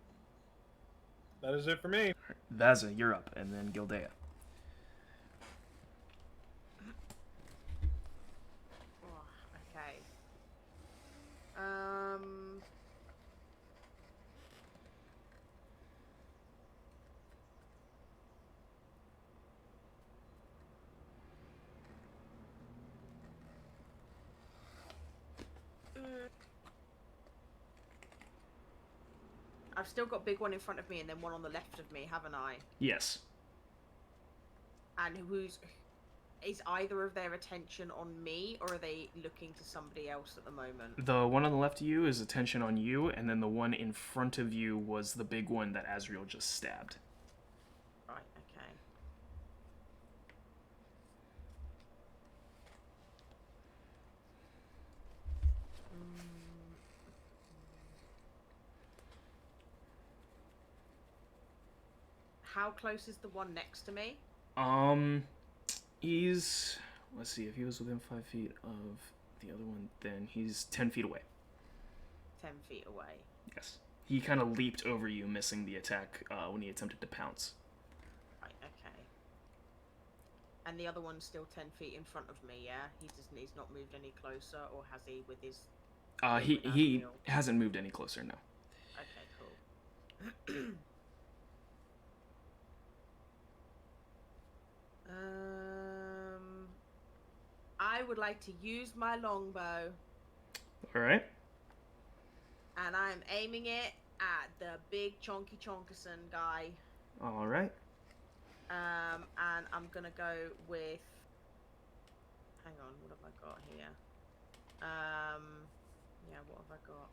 That is it for me. Vaza, you're up, and then Gildea. Oh, okay. I've still got big one in front of me and then one on the left of me, haven't I? Yes. And is either of their attention on me, or are they looking to somebody else at the moment? The one on the left of you is attention on you, and then the one in front of you was the big one that Azrael just stabbed. Right, okay. How close is the one next to me? He's... Let's see, if he was within 5 feet of the other one, then he's 10 feet away. 10 feet away. Yes. He kind of leaped over you, missing the attack when he attempted to pounce. Right, okay. And the other one's still 10 feet in front of me, yeah? He's not moved any closer, or has he with his... He hasn't moved any closer, no. Okay, cool. I would like to use my longbow. Alright. and I'm aiming it at the big chonky chonkerson guy. All right. And I'm gonna go with. Hang on, what have I got here? Yeah, what have I got?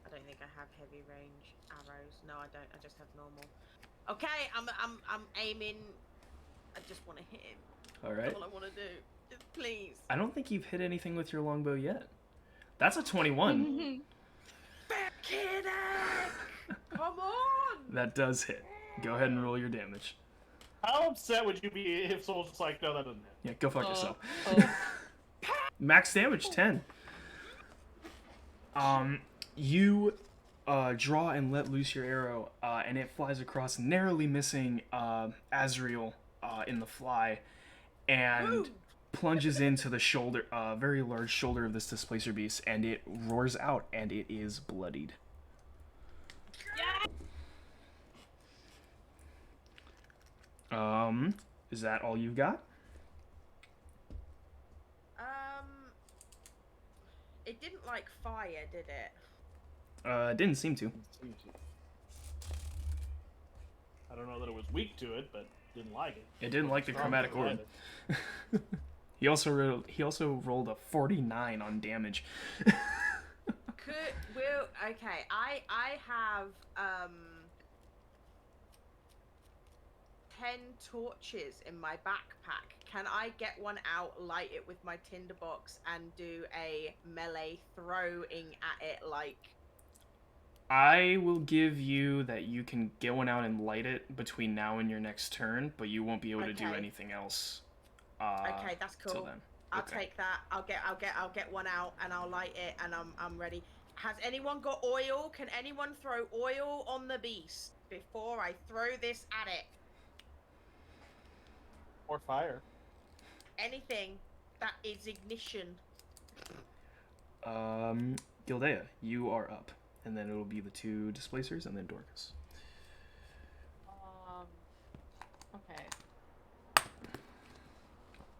I don't think I have heavy range arrows. No, I don't. I just have normal. Okay, I'm aiming. I just want to hit him. All right. That's all I want to do. Just please. I don't think you've hit anything with your longbow yet. That's a 21. Kidding! Come on! That does hit. Go ahead and roll your damage. How upset would you be if Soul's just like, no, that doesn't hit? Yeah, go fuck yourself. Oh. Max damage 10. You draw and let loose your arrow, and it flies across, narrowly missing Azrael in the fly, and Woo! plunges into the shoulder, very large shoulder of this displacer beast, and it roars out, and it is bloodied. Is that all you've got? It didn't like fire, did it? It didn't seem to. I don't know that it was weak to it, but didn't like it. It didn't like the Strong chromatic to orb. it. He also rolled a 49 on damage. Okay, I have 10 torches in my backpack. Can I get one out, light it with my tinderbox, and do a melee throwing at it like... I will give you that you can get one out and light it between now and your next turn, but you won't be able to do Okay. anything else. Okay, that's Till cool. then. I'll Okay. take that. I'll get one out and I'll light it and I'm ready. Has anyone got oil? Can anyone throw oil on the beast before I throw this at it? Or fire. Anything that is ignition. Gildea, you are up, and then it'll be the two displacers, and then Dorcas. Okay.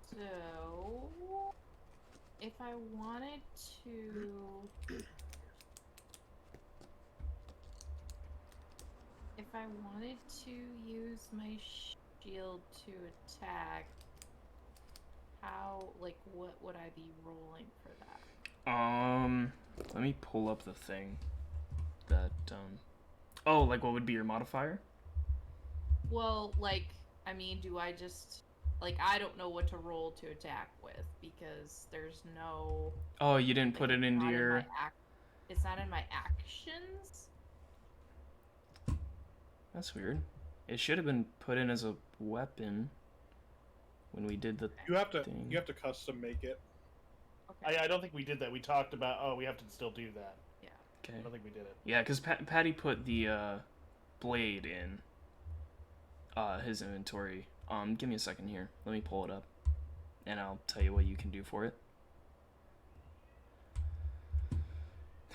So, if I wanted to use my shield to attack, what would I be rolling for that? Let me pull up the thing that, oh, like what would be your modifier? Well, do I just, I don't know what to roll to attack with, because there's no... Oh, you didn't put it it's into not in your... my it's not in my actions? That's weird. It should have been put in as a weapon when we did the You have to thing. custom make it. Okay. I don't think we did that. We talked about, we have to still do that. Yeah. Okay. I don't think we did it. Yeah, because Patty put the blade in his inventory. Give me a second here. Let me pull it up, and I'll tell you what you can do for it.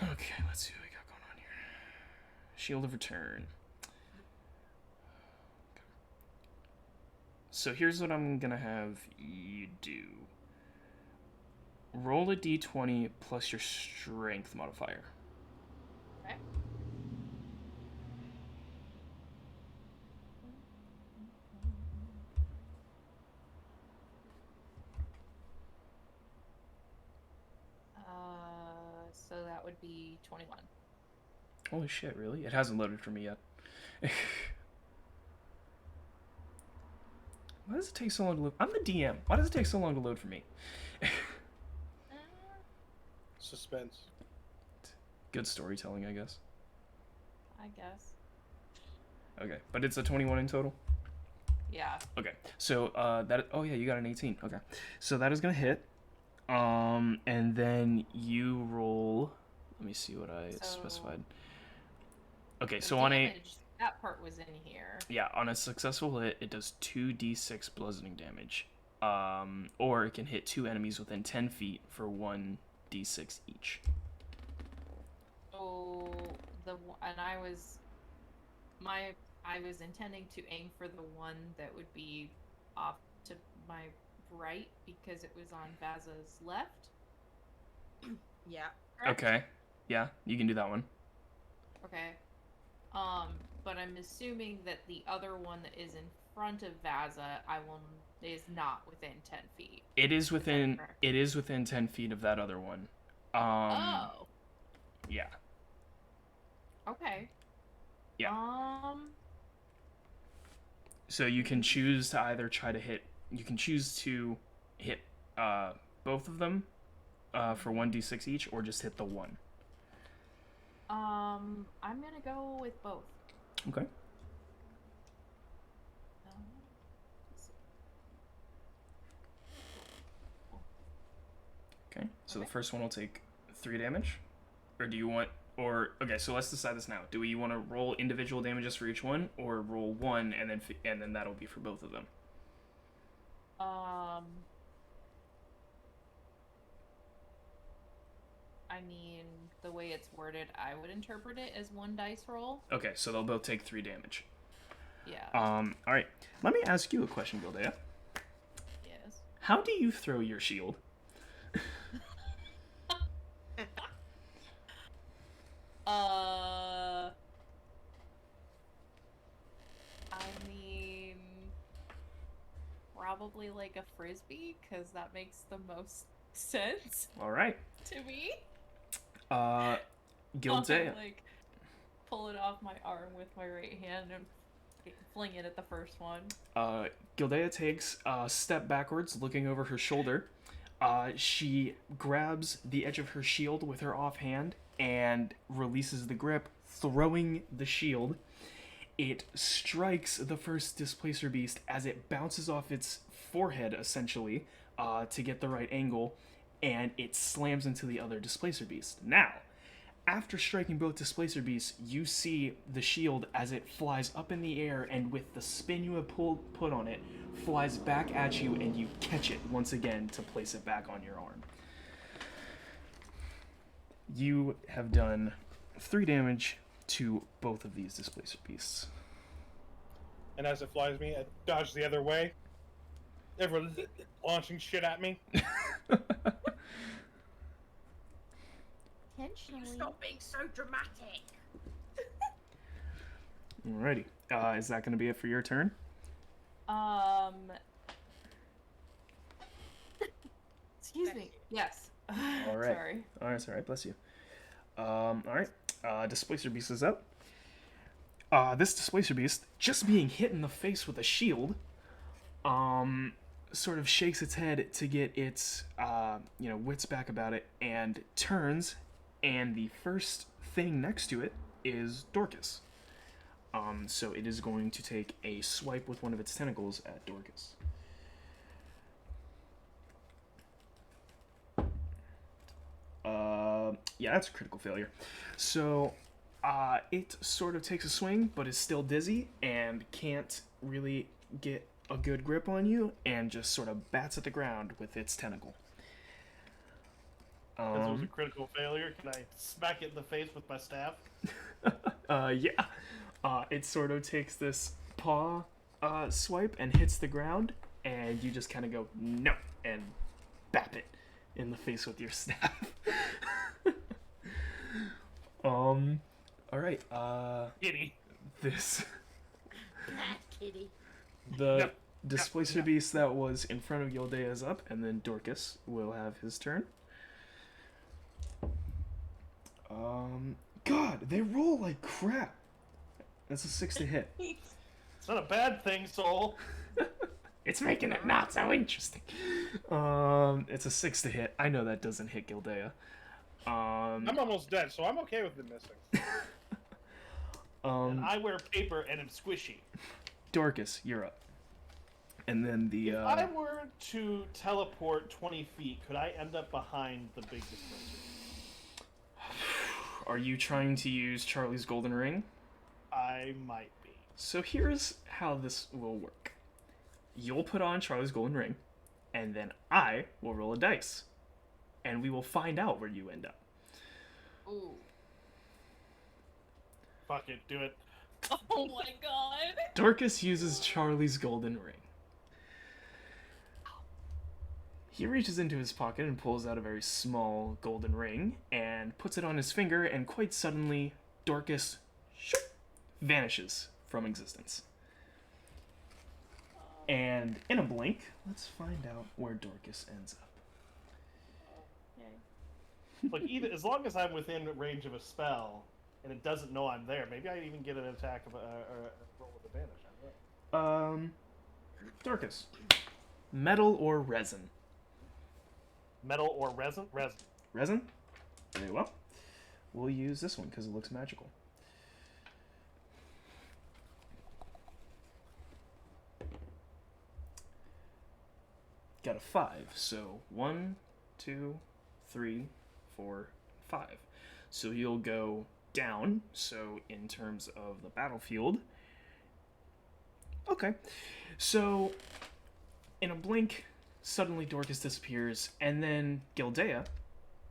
Okay, let's see what we got going on here. Shield of Return. Okay. So here's what I'm gonna have you do. Roll a d20 plus your strength modifier. Okay. So that would be 21. Holy shit, really? It hasn't loaded for me yet. Why does it take so long to load? I'm the DM. Why does it take so long to load for me? Suspense. Good storytelling, I guess. I guess. Okay, but it's a 21 in total? Yeah. Okay, so oh yeah, you got an 18. Okay, so that is gonna hit. And then you roll. Let me see what I specified. Okay, so on a that part was in here. yeah, on a successful hit, it does 2d6 bludgeoning damage. Or it can hit 2 enemies within 10 feet for 1d6 each. So I was intending to aim for the one that would be off to my right because it was on Vaza's left. Yeah. Correct? Okay. Yeah, you can do that one. Okay. But I'm assuming that the other one that is in front of Vaza, is not within 10 feet. It is Is that within correct? it is within 10 feet of that other one. Oh. Yeah. Okay. Yeah. So you can choose to either try to hit. You can choose to hit both of them for 1d6 each, or just hit the one. I'm gonna go with both. Okay. Okay. So the first one will take 3 damage, or do you want? Or okay, so let's decide this now. Do we want to roll individual damages for each one, or roll one and then that'll be for both of them? I mean, the way it's worded, I would interpret it as 1 dice roll. Okay, so they'll both take 3 damage. Yeah. All right. Let me ask you a question, Gildea. Yes. How do you throw your shield? I mean, probably like a frisbee, because that makes the most sense All right. to me. Gildea. Like, pull it off my arm with my right hand and fling it at the first one. Gildea takes a step backwards, looking over her shoulder. She grabs the edge of her shield with her offhand and releases the grip, throwing the shield. It strikes the first displacer beast as it bounces off its forehead, essentially, to get the right angle, and it slams into the other displacer beast. Now, after striking both displacer beasts, you see the shield as it flies up in the air, and with the spin you have put on it, flies back at you, and you catch it once again to place it back on your arm. You have done 3 damage to both of these displacer beasts. And as it flies me, I dodge the other way. Everyone's launching shit at me. Intentionally. Stop being so dramatic. Alrighty. Is that going to be it for your turn? Excuse me. Yes. All right. Sorry. Alright, bless you. Alright. Displacer Beast is up. This Displacer Beast, just being hit in the face with a shield, sort of shakes its head to get its, wits back about it, and turns, and the first thing next to it is Dorcas. So it is going to take a swipe with one of its tentacles at Dorcas. Yeah, that's a critical failure. So, it sort of takes a swing, but is still dizzy and can't really get a good grip on you, and just sort of bats at the ground with its tentacle. This was a critical failure. Can I smack it in the face with my staff? Yeah. It sort of takes this paw swipe and hits the ground, and you just kind of go, no, and bap it in the face with your staff. Alright, Kitty. this... Bad kitty. The Displacer Beast that was in front of Gildea is up, and then Dorcas will have his turn. God, they roll like crap. That's a 6 to hit. It's not a bad thing, Soul. It's making it not so interesting. It's a 6 to hit. I know that doesn't hit Gildea. I'm almost dead, so I'm okay with it missing. And I wear paper and am squishy. Dorcas, you're up. And then the If I were to teleport 20 feet, could I end up behind the big displacer? Are you trying to use Charlie's golden ring? I might be. So here's how this will work. You'll put on Charlie's golden ring, and then I will roll a dice. And we will find out where you end up. Ooh. Fuck it, do it. Oh my god. Dorcas uses Charlie's golden ring. He reaches into his pocket and pulls out a very small golden ring and puts it on his finger, and quite suddenly, Dorcas vanishes from existence. And in a blink, let's find out where Dorcas ends up. Look, either as long as I'm within range of a spell and it doesn't know I'm there, maybe I even get an attack of or a roll with advantage. I don't know. Dorcas, metal or resin? Metal or resin? Resin. Resin? Very well. We'll use this one because it looks magical. Got a 5, so 1, 2, 3, 4, 5. So you'll go down, so in terms of the battlefield. Okay, so in a blink, suddenly Dorcas disappears, and then Gildea,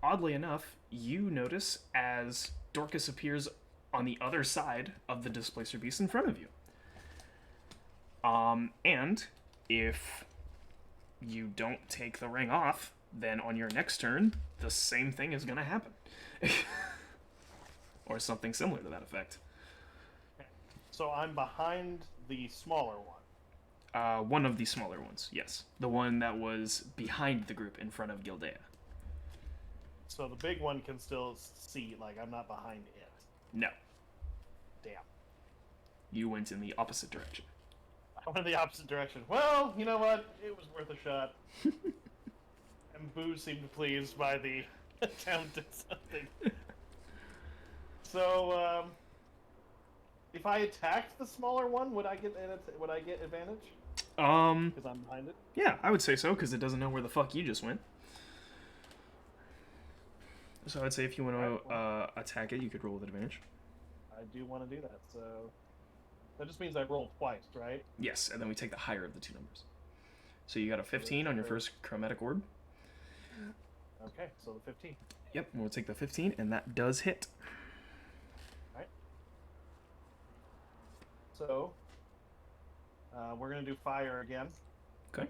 oddly enough, you notice as Dorcas appears on the other side of the Displacer Beast in front of you. And if you don't take the ring off, then on your next turn, the same thing is going to happen. Or something similar to that effect. So I'm behind the smaller one. One of the smaller ones, yes. The one that was behind the group in front of Gildea. So the big one can still see, like, I'm not behind it. No. Damn. You went in the opposite direction. I went in the opposite direction. Well, you know what? It was worth a shot. And Boo seemed pleased by the attempt at something. So, if I attacked the smaller one, would I get advantage? Because I'm behind it. Yeah, I would say so, because it doesn't know where the fuck you just went. So I'd say if you want to attack it, you could roll with advantage. I do want to do that, so that just means I rolled twice, right? Yes, and then we take the higher of the two numbers. So you got a 15 on your first chromatic orb. Okay, so the 15. Yep, we'll take the 15, and that does hit. Alright. So, we're going to do fire again. Okay.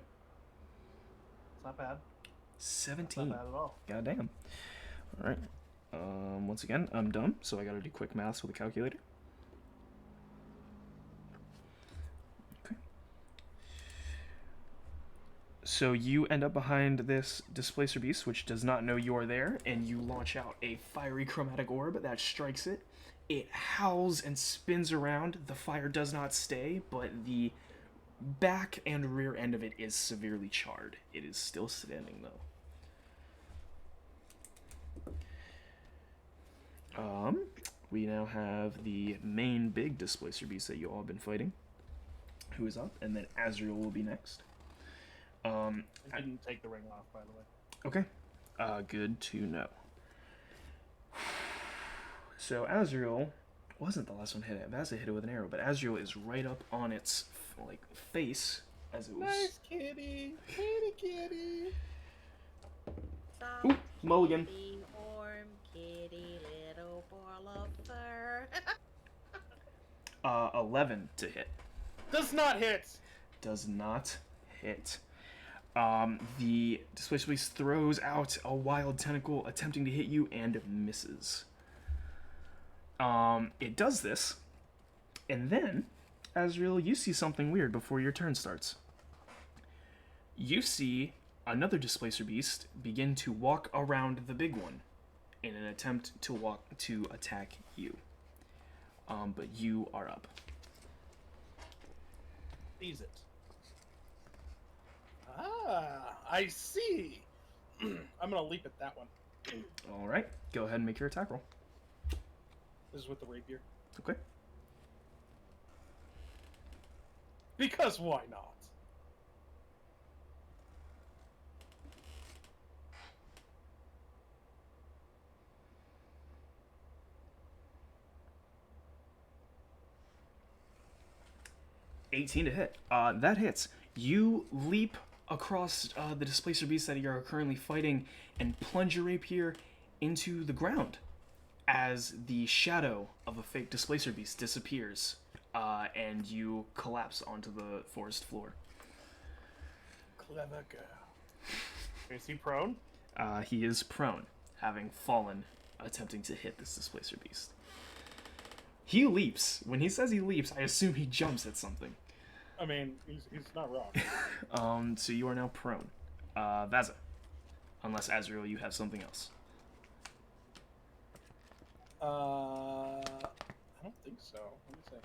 It's not bad. 17. Not bad at all. Goddamn. Alright. Once again, I'm dumb, so I gotta do quick maths with a calculator. Okay. So you end up behind this Displacer Beast, which does not know you're there, and you launch out a fiery chromatic orb that strikes it. It howls and spins around. The fire does not stay, but the back and rear end of it is severely charred. It is still standing, though. We now have the main big Displacer Beast that you all have been fighting, who is up, and then Azrael will be next. I didn't take the ring off, by the way. Okay. Good to know. So Azrael wasn't the last one hit it. Vazza hit it with an arrow, but Azrael is right up on its face as it was. Nice kitty, kitty. Ooh, mulligan. Kitty, warm kitty, little ball of fur. 11 to hit. Does not hit. Does not hit. The Displacer Beast throws out a wild tentacle attempting to hit you and misses. It does this, and then, Azrael, you see something weird before your turn starts. You see another Displacer Beast begin to walk around the big one in an attempt to attack you. But you are up. Seize it. Ah, I see. I'm gonna leap at that one. All right, go ahead and make your attack roll. This is with the rapier. Okay. Because why not? $18 to hit. That hits. You leap across the Displacer Beast that you're currently fighting and plunge your rapier into the ground as the shadow of a fake Displacer Beast disappears, and you collapse onto the forest floor. Clever girl. Is he prone? He is prone, having fallen, attempting to hit this displacer beast. He leaps. When he says he leaps, I assume he jumps at something. I mean, he's not wrong. So you are now prone. Vaza. Unless, Azrael, you have something else. I don't think so. Let me see.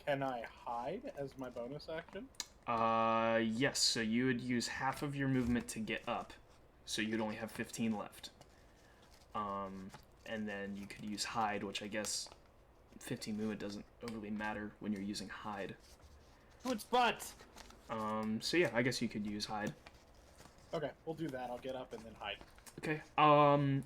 Can I hide as my bonus action? Yes, so you would use half of your movement to get up, so you'd only have 15 left. And then you could use hide, which I guess 15 movement doesn't overly matter when you're using hide. To its butt! So yeah, I guess you could use hide. Okay, we'll do that. I'll get up and then hide. Okay.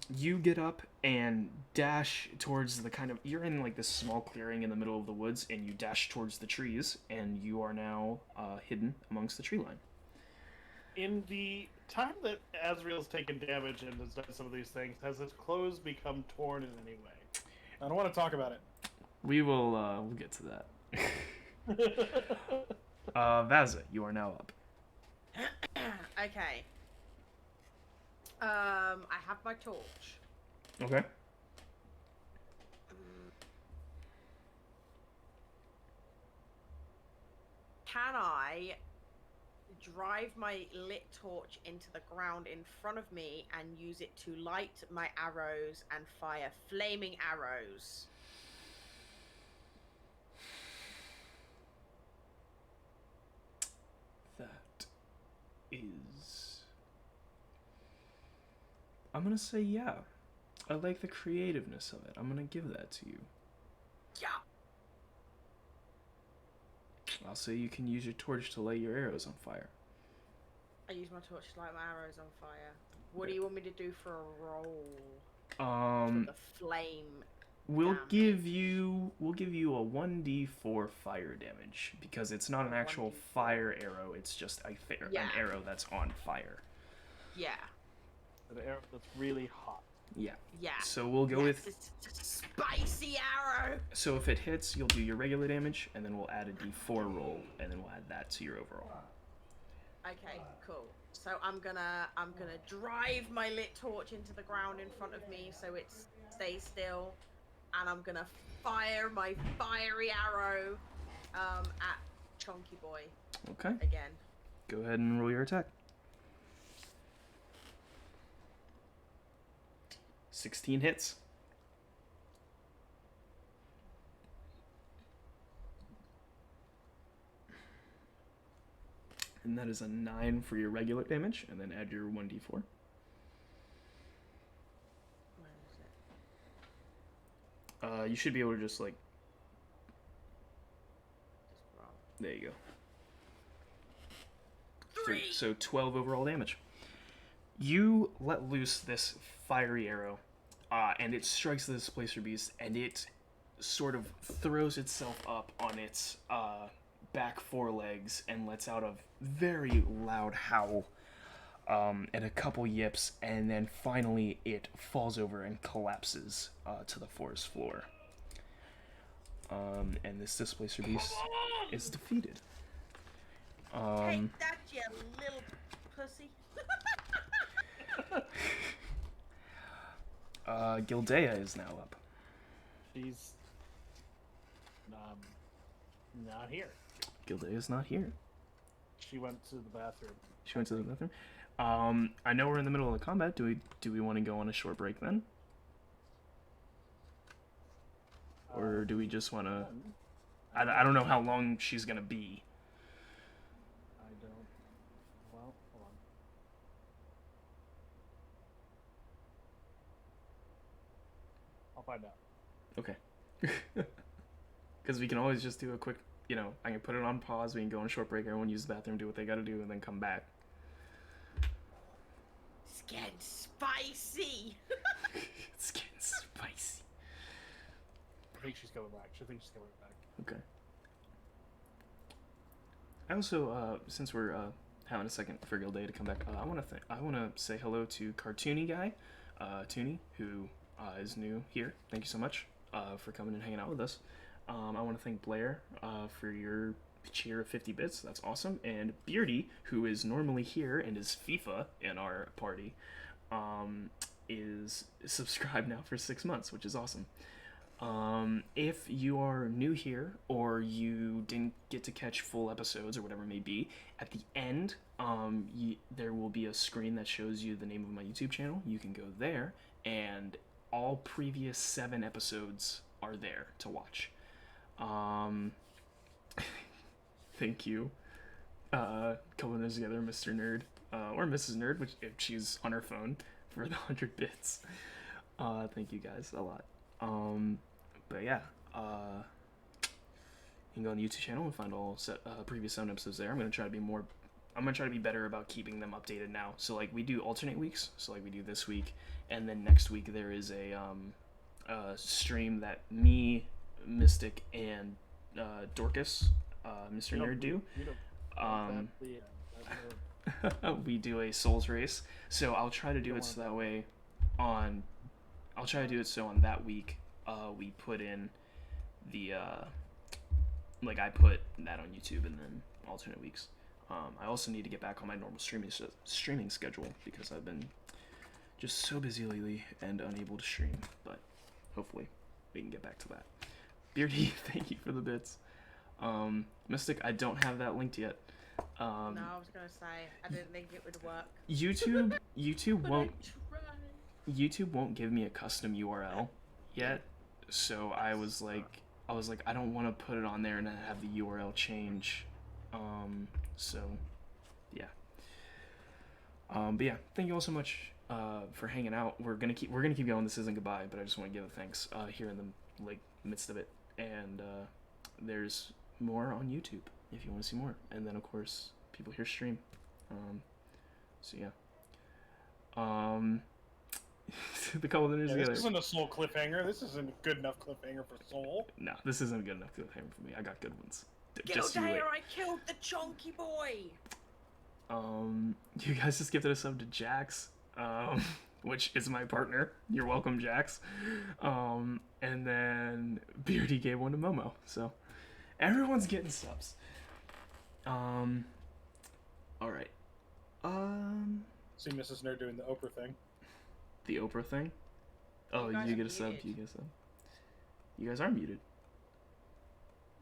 You get up and dash towards the kind of... You're in, like, this small clearing in the middle of the woods, and you dash towards the trees, and you are now hidden amongst the tree line. In the time that Azrael's taken damage and has done some of these things, has his clothes become torn in any way? I don't want to talk about it. We will, we'll get to that. Vaza, you are now up. Okay. I have my torch. Okay. Can I drive my lit torch into the ground in front of me and use it to light my arrows and fire flaming arrows? That is... I'm gonna say yeah. I like the creativeness of it. I'm gonna give that to you. Yeah. I'll say you can use your torch to light your arrows on fire. I use my torch to light my arrows on fire. What do you want me to do for a roll? For the flame. We'll damage? give you a 1d4 fire damage because it's not an actual 1d4. fire arrow. It's just an arrow that's on fire. Yeah. An arrow that's really hot. Yeah. Yeah. So we'll go with. It's a spicy arrow. So if it hits, you'll do your regular damage, and then we'll add a d4 roll, and then we'll add that to your overall. Okay, cool. So I'm gonna drive my lit torch into the ground in front of me so it stays still, and I'm gonna fire my fiery arrow at Chunky Boy Okay. again. Go ahead and roll your attack. 16 hits. And that is a 9 for your regular damage, and then add your 1d4. Where is it? You should be able to just, like... Just roll. There you go. 3. So 12 overall damage. You let loose this fiery arrow, and it strikes the displacer beast, and it sort of throws itself up on its back forelegs and lets out a very loud howl and a couple yips, and then finally it falls over and collapses to the forest floor. And this displacer beast is defeated. Take that, you little pussy. Gildea is now up. She's not here. Gildea is not here. She went to the bathroom. She went to the bathroom. I know we're in the middle of the combat. Do we want to go on a short break then? Or do we just want to... I don't know how long she's going to be. I don't... Well, hold on. I'll find out. Okay. Because we can always just do a quick... You know, I can put it on pause, we can go on a short break, everyone use the bathroom, do what they gotta do, and then come back. It's getting spicy. It's getting spicy. I think she's coming back. She thinks she's coming back. Okay. I also, since we're having a second for Gildea to come back, I want to say hello to Cartoony Guy, Toony, who is new here. Thank you so much for coming and hanging out with us. I want to thank Blair for your cheer of 50 bits. That's awesome. And Beardy, who is normally here and is FIFA in our party, is subscribed now for 6 months, which is awesome. If you are new here or you didn't get to catch full episodes or whatever it may be, at the end, there will be a screen that shows you the name of my YouTube channel. You can go there, and all previous 7 episodes are there to watch. Thank you. Couple of those together, Mr. Nerd, or Mrs. Nerd, which if she's on her phone, for the 100 bits. Thank you guys a lot. But yeah, you can go on the YouTube channel and find all previous 7 episodes there. I'm gonna try to be better about keeping them updated now. So like we do alternate weeks. So like we do this week, and then next week there is a stream that me, Mystic, and Dorcas, Mr. Nerd do. We do a Souls race. So I'll try to do it so that way on that week we put in the like I put that on YouTube and then alternate weeks. I also need to get back on my normal streaming schedule because I've been just so busy lately and unable to stream, but hopefully we can get back to that. Beardy, thank you for the bits. Mystic, I don't have that linked yet. No, I was gonna say I didn't think it would work. YouTube won't give me a custom URL yet, so I was like I don't want to put it on there and then have the URL change. So yeah. But yeah, thank you all so much for hanging out. We're gonna keep going. This isn't goodbye, but I just want to give a thanks here in the midst of it. And there's more on YouTube if you want to see more. And then of course people here stream. So yeah. The couple of minutes together. This isn't a Soul cliffhanger. This isn't a good enough cliffhanger for Soul. No, this isn't a good enough cliffhanger for me. I got good ones. Just you wait. I killed the chonky boy. You guys just gifted a sub to Jax, which is my partner. You're welcome, Jax. And then Beardy gave one to Momo. So everyone's getting subs. All right. See Mrs. Nerd doing the Oprah thing. The Oprah thing? Oh, you get a sub. You get a sub. You guys are muted.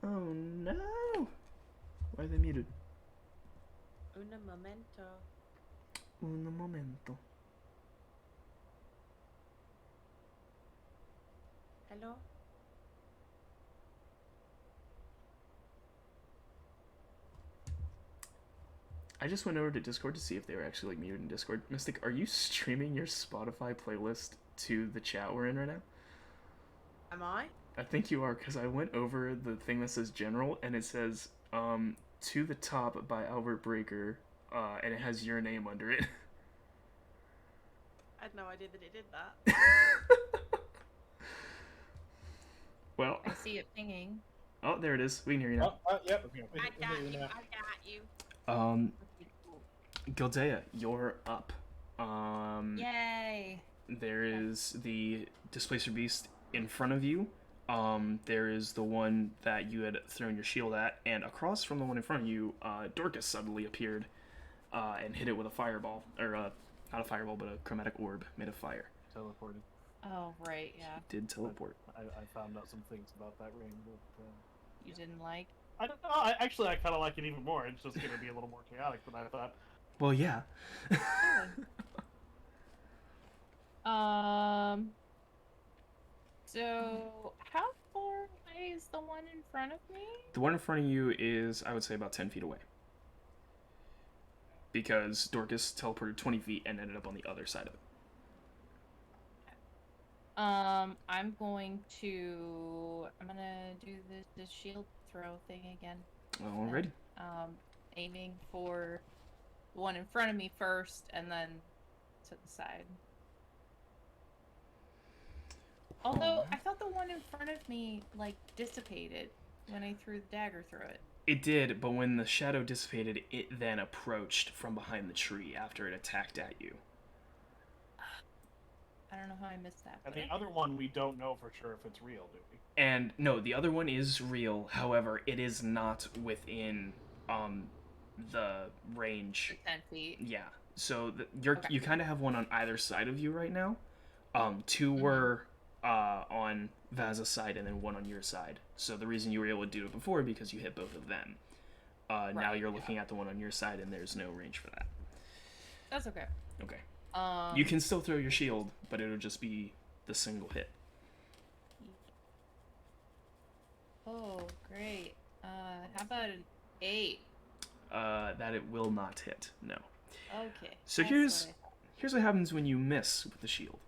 Oh no! Why are they muted? Un momento. Un momento. Hello? I just went over to Discord to see if they were actually like muted in Discord. Mystic, are you streaming your Spotify playlist to the chat we're in right now? Am I? I think you are, because I went over the thing that says general and it says To the Top by Albert Breaker, and it has your name under it. I had no idea that it did that. Well, I see it pinging. Oh, there it is. We can hear you now. Yep. I got you. Gildea, you're up. Yay! There is the Displacer Beast in front of you. There is the one that you had thrown your shield at, and across from the one in front of you, Dorcas suddenly appeared and hit it with a fireball, or not a fireball, but a chromatic orb made of fire. Teleported. Oh, right, yeah. She did teleport. I found out some things about that ring that You didn't like? I don't know. I kind of like it even more. It's just going to be a little more chaotic than I thought. Well, yeah. So how far away is the one in front of me? The one in front of you is, I would say, about 10 feet away. Because Dorcas teleported 20 feet and ended up on the other side of it. I'm gonna do the shield throw thing again. Alrighty. Aiming for the one in front of me first, and then to the side. Although, I thought the one in front of me, like, dissipated when I threw the dagger through it. It did, but when the shadow dissipated, it then approached from behind the tree after it attacked at you. I don't know how I missed that. And but the I- other one, we don't know for sure if it's real, do we? And no, the other one is real. However, it is not within the range. 10 feet. Yeah. So you're Okay. you kind of have one on either side of you right now. Two were on Vaza's side and then one on your side. So the reason you were able to do it before because you hit both of them. Now Right, you're looking at the one on your side and there's no range for that. That's okay. Okay. Um, You can still throw your shield, but it'll just be the single hit. Oh, great. How about an 8? That it will not hit. No. Okay. So that's here's what I here's what happens when you miss with the shield.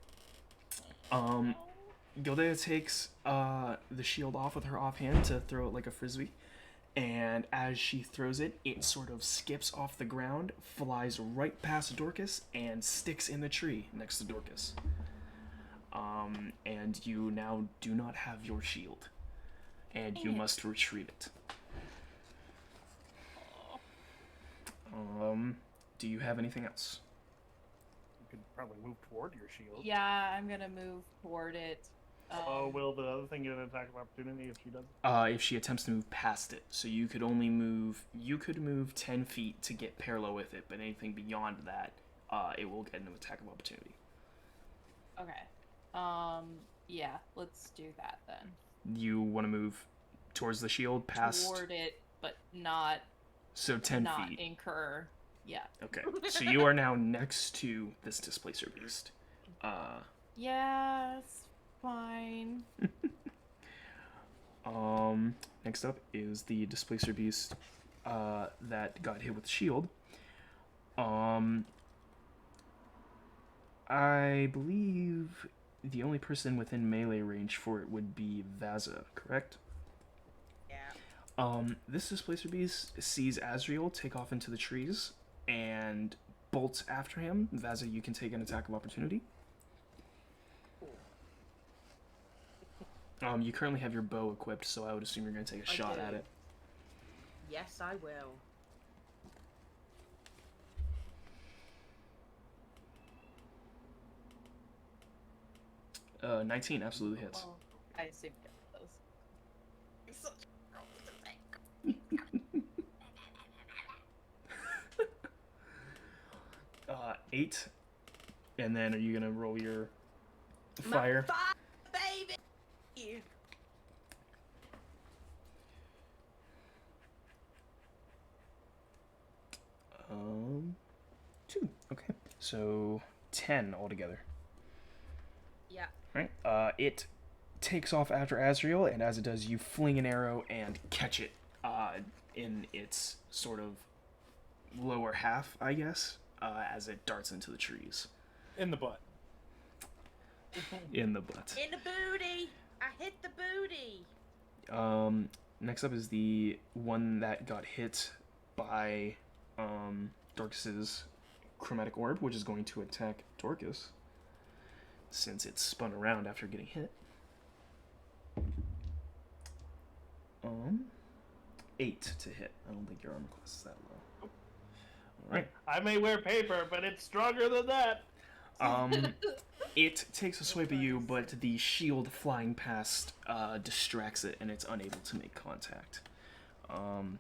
Gildea takes the shield off with her offhand to throw it like a frisbee, and as she throws it, it sort of skips off the ground, flies right past Dorcas, and sticks in the tree next to Dorcas. And you now do not have your shield, and you must retrieve it. Do you have anything else? You could probably move toward your shield. Yeah, I'm gonna move toward it. Will the other thing get an attack of opportunity if she does? If she attempts to move past it, so you could move 10 feet to get parallel with it, but anything beyond that, it will get an attack of opportunity. Okay. Yeah, let's do that then. You want to move towards the shield past, Toward it, but not so 10 not feet. incur. Yeah. Okay, so you are now next to this displacer beast. Yeah, it's fine. Next up is the displacer beast that got hit with the shield. I believe the only person within melee range for it would be Vaza, correct? Yeah. This displacer beast sees Azriel take off into the trees and bolts after him. Vaza, you can take an attack of opportunity. You currently have your bow equipped, so I would assume you're going to take a I shot do. at it. Yes, I will. Uh, 19 absolutely hits. Well, I assumed it was. It's such a thing. 8. And then are you going to roll your fire? My fire, baby. 2. Okay. So 10 altogether. Yeah. Right. It takes off after Azriel, and as it does, you fling an arrow and catch it in its sort of lower half, I guess, as it darts into the trees. In the butt. In the butt. In the booty. I hit the booty. Next up is the one that got hit by Dorcas's chromatic orb, which is going to attack Dorcas, since it spun around after getting hit. 8 to hit. I don't think your armor class is that low. Alright. I may wear paper, but it's stronger than that. It takes a swipe at you, but the shield flying past distracts it, and it's unable to make contact.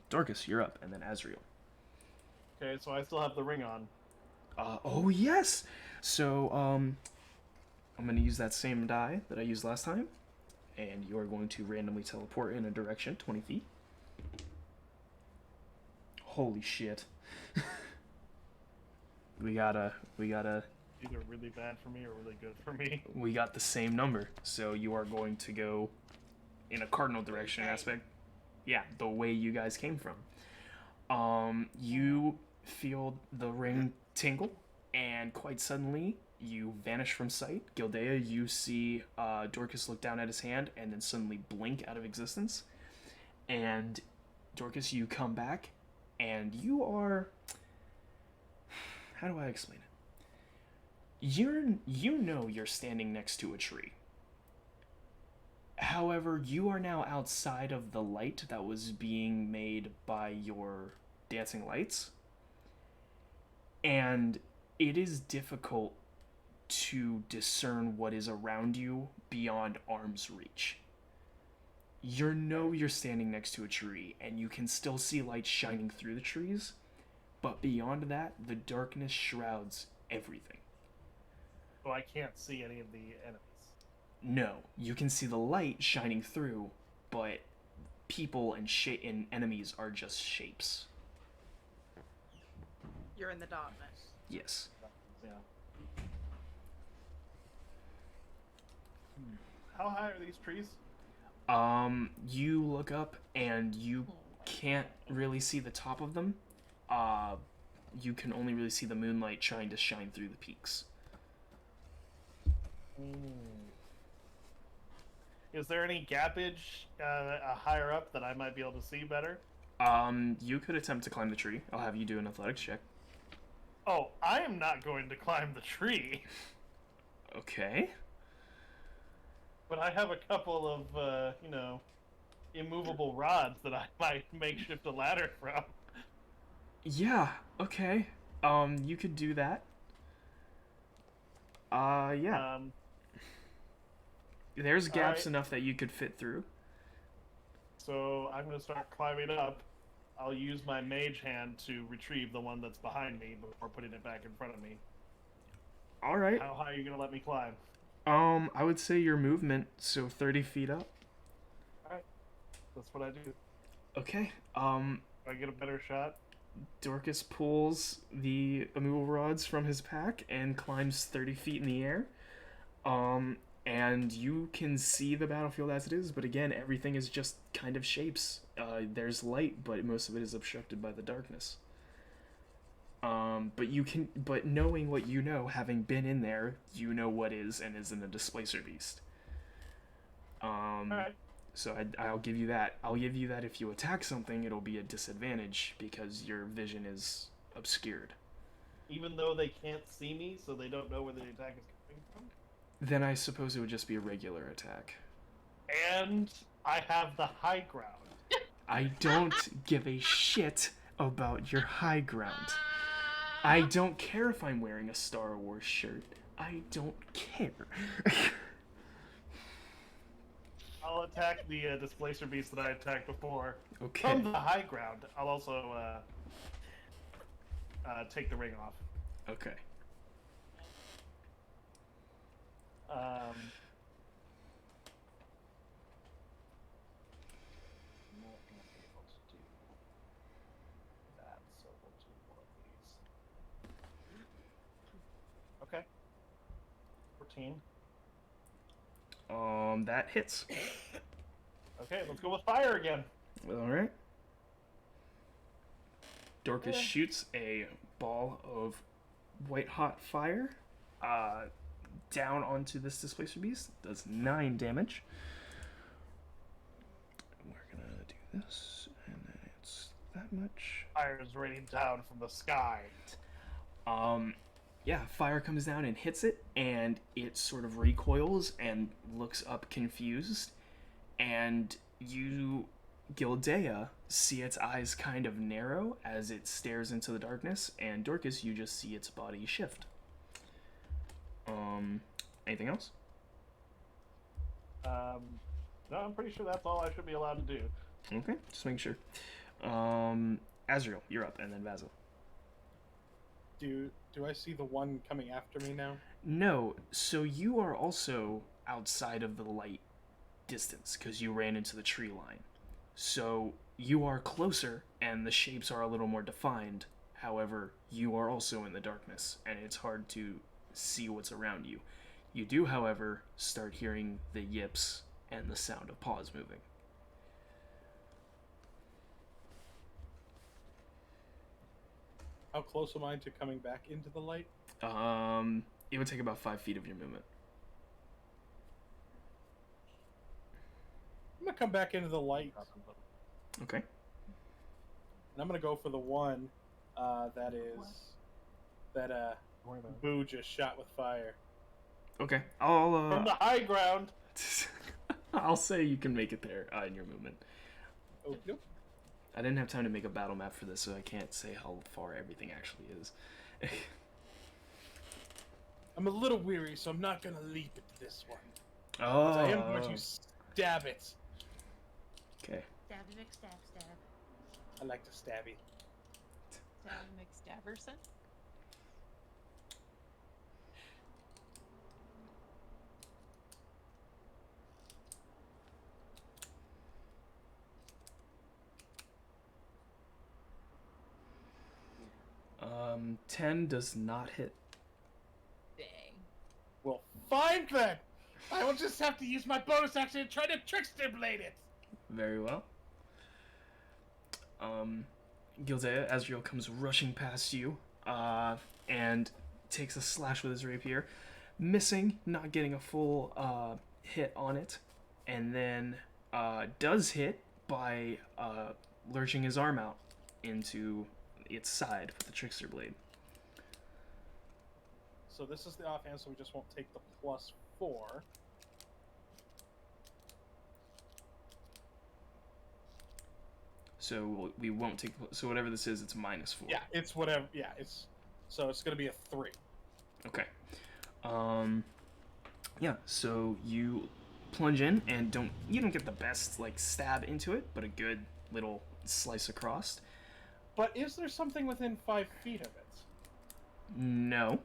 Dorcas, you're up, and then Azriel. Okay, so I still have the ring on. Oh yes! So, I'm gonna use that same die that I used last time, and you are going to randomly teleport in a direction, 20 feet. Holy shit. we gotta Either really bad for me or really good for me. we got the same number, so you are going to go in a cardinal direction aspect. Yeah, the way you guys came from. You feel the ring tingle, and quite suddenly you vanish from sight. Gildea, you see Dorcas look down at his hand and then suddenly blink out of existence. And Dorcas, you come back, and you are... How do I explain it? You know you're standing next to a tree. However, you are now outside of the light that was being made by your dancing lights. And it is difficult to discern what is around you beyond arm's reach. You know you're standing next to a tree, and you can still see light shining through the trees, but beyond that, the darkness shrouds everything. So I can't see any of the enemies. No, you can see the light shining through, but people and enemies are just shapes. You're in the darkness. Yes. Yeah. How high are these trees? You look up and you can't really see the top of them. You can only really see the moonlight trying to shine through the peaks. Is there any gappage higher up that I might be able to see better? You could attempt to climb the tree. I'll have you do an athletics check. Oh, I am not going to climb the tree. Okay. But I have a couple of, immovable rods that I might makeshift a ladder from. Yeah, okay. You could do that. Yeah. There's gaps Alright. enough that you could fit through. So I'm going to start climbing up. I'll use my mage hand to retrieve the one that's behind me before putting it back in front of me. Alright. How high are you going to let me climb? I would say your movement, so 30 feet up. Alright. That's what I do. Okay. Do I get a better shot? Dorcas pulls the immovable rods from his pack and climbs 30 feet in the air. And you can see the battlefield as it is, but again, everything is just kind of shapes. There's light, but most of it is obstructed by the darkness. But knowing what you know, having been in there, you know what is and isn't a displacer beast. Alright. So I'll give you that. I'll give you that if you attack something, it'll be a disadvantage because your vision is obscured. Even though they can't see me, so they don't know where the attack is coming from? Then I suppose it would just be a regular attack. And I have the high ground. I don't give a shit about your high ground. I don't care if I'm wearing a Star Wars shirt. I don't care. I'll attack the displacer beast that I attacked before. Okay. From the high ground. I'll also take the ring off. Okay. I'm not gonna be able to do that, so we'll do one of these. Okay. 14. That hits. Okay, let's go with fire again. Alright. Dorcas Yeah. shoots a ball of white hot fire down onto this displacer beast. Does 9 damage. We're gonna do this, and then it's that much. Fire is raining down from the sky. Yeah, fire comes down and hits it, and it sort of recoils and looks up confused, and you, Gildea, see its eyes kind of narrow as it stares into the darkness, and Dorcas, you just see its body shift. Anything else? No, I'm pretty sure that's all I should be allowed to do. Okay, just making sure. Azrael, you're up, and then Vasil. Do I see the one coming after me now? No, so you are also outside of the light distance because you ran into the tree line. So you are closer and the shapes are a little more defined. However, you are also in the darkness and it's hard to see what's around you. You do, however, start hearing the yips and the sound of paws moving. How close am I to coming back into the light? It would take about 5 feet of your movement. I'm gonna come back into the light, Okay. and I'm gonna go for the one that Boo just shot with fire. Okay. From the high ground. I'll say you can make it there in your movement. Oh, nope. I didn't have time to make a battle map for this, so I can't say how far everything actually is. I'm a little weary, so I'm not gonna leap into this one. Oh. I am going to stab it. Okay. Stabby McStab stab. I like to stabby. McStabberson. Um, 10 does not hit. Dang. Well, fine then. I will just have to use my bonus action and try to trickster blade it. Very well. Gildea, Azrael comes rushing past you, and takes a slash with his rapier, missing, not getting a full hit on it, and then does hit by lurching his arm out into its side with the trickster blade. So this is the offhand, so we just won't take the +4. So we won't take. So whatever this is, it's -4. Yeah, it's whatever. Yeah, it's gonna be a 3. Okay. Yeah. So you plunge in and you don't get the best like stab into it, but a good little slice across. But is there something within 5 feet of it? No.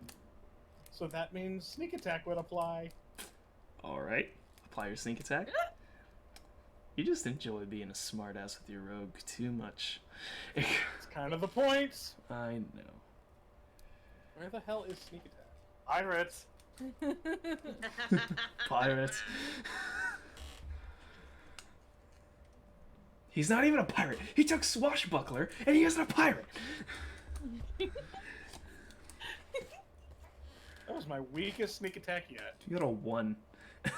So that means sneak attack would apply. All right. Apply your sneak attack. You just enjoy being a smartass with your rogue too much. It's kind of the point. I know. Where the hell is sneak attack? Pirates. Pirate. He's not even a pirate. He took swashbuckler, and he isn't a pirate. That was my weakest sneak attack yet. You got a 1. 2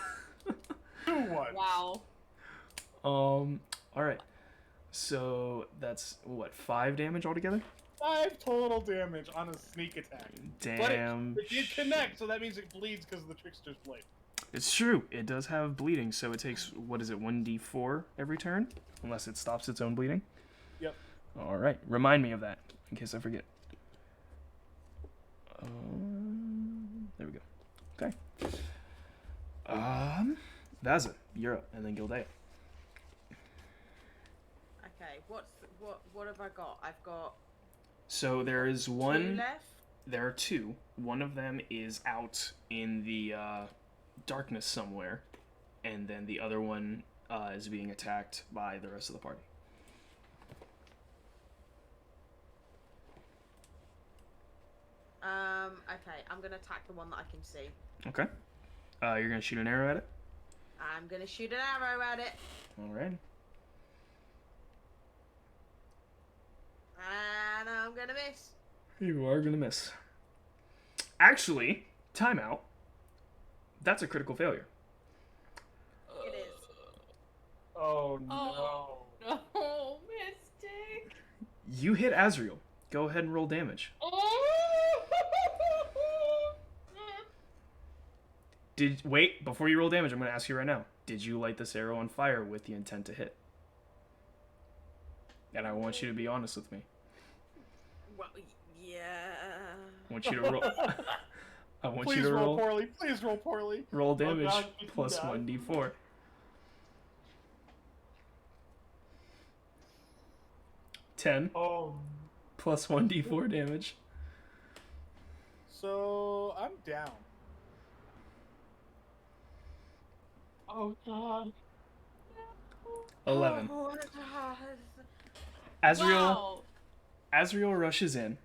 1. Wow. All right. So that's what, 5 damage altogether? 5 total damage on a sneak attack. Damn. But it did connect, so that means it bleeds because of the trickster's blade. It's true. It does have bleeding, so it takes, what is it, 1d4 every turn? Unless it stops its own bleeding? Yep. All right. Remind me of that, in case I forget. There we go. Okay. Vaza, you're up, and then Gildea. Okay, what have I got? I've got So there is 2 one. left. There are 2. One of them is out in the darkness somewhere, and then the other one is being attacked by the rest of the party. Okay, I'm gonna attack the one that I can see. Okay. You're gonna shoot an arrow at it. I'm gonna shoot an arrow at it, All right. and I'm gonna miss. You are gonna miss. Actually, timeout. That's a critical failure. It is. Oh no. Oh, no, Mystic. You hit Azrael. Go ahead and roll damage. Wait, before you roll damage, I'm gonna ask you right now. Did you light this arrow on fire with the intent to hit? And I want you to be honest with me. Well, yeah. I want you to roll. I want Please you to roll poorly. Please roll poorly. roll damage God, please plus die. 1d4. 10 Oh. plus 1d4 damage. So I'm down. Oh god. 11. Oh, God. Azrael. Wow. Azrael rushes in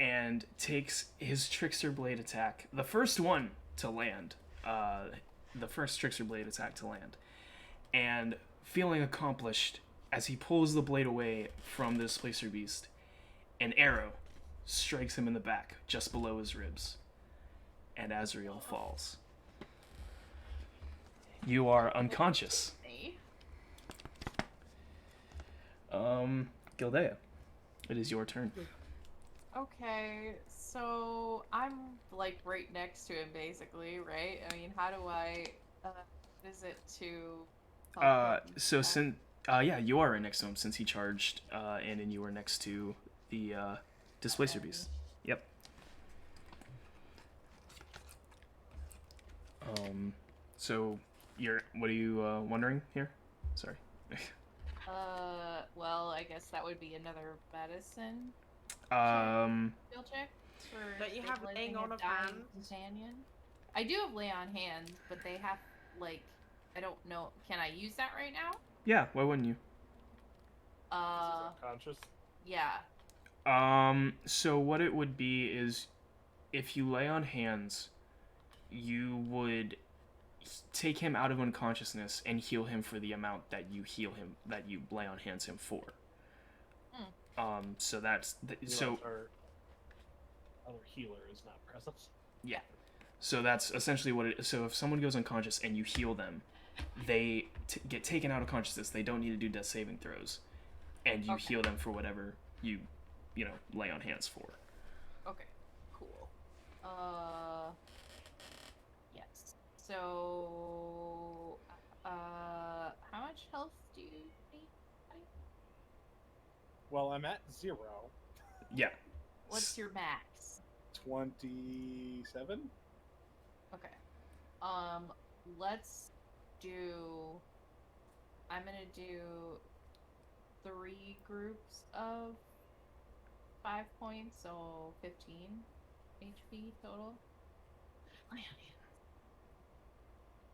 and takes his trickster blade attack, the first one to land, the first trickster blade attack to land, and feeling accomplished as he pulls the blade away from the displacer beast, an arrow strikes him in the back just below his ribs, and Azrael falls. You are unconscious. Gildea, it is your turn. Okay, so I'm like right next to him basically, right? I mean, how do I visit to So since yeah, you are right next to him since he charged, and then you were next to the displacer beast. Yep. So what are you wondering here? Sorry. Well, I guess that would be another medicine skill check for Don't you have laying stabilizing on a of dying hands? companion. I do have lay on hands, but they have I don't know. Can I use that right now? Yeah, why wouldn't you? Conscious. Yeah. So what it would be is if you lay on hands, you would take him out of unconsciousness and heal him for the amount that you lay on hands him for. So that's so Our other healer is not present. yeah. So that's essentially what it is. So if someone goes unconscious and you heal them, they get taken out of consciousness. They don't need to do death saving throws, and you heal them for whatever you lay on hands for. Okay. Cool. Yes. So, how much health do you need? Well, I'm at 0. Yeah. What's your max? 27. Okay. Let's do. I'm gonna do 3 groups of 5 points, so 15 HP total.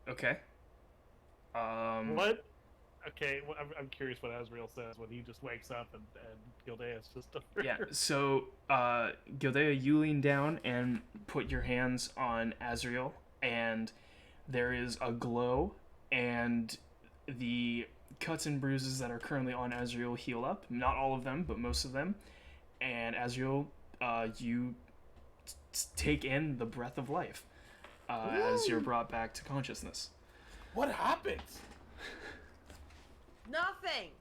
Okay. What? Okay, well, I'm curious what Azrael says when he just wakes up and Gildea's just over. Yeah, so, Gildea, you lean down and put your hands on Azrael, and there is a glow, and the cuts and bruises that are currently on Azrael heal up. Not all of them, but most of them. And Azrael, you take in the breath of life as you're brought back to consciousness. What happened? Nothing.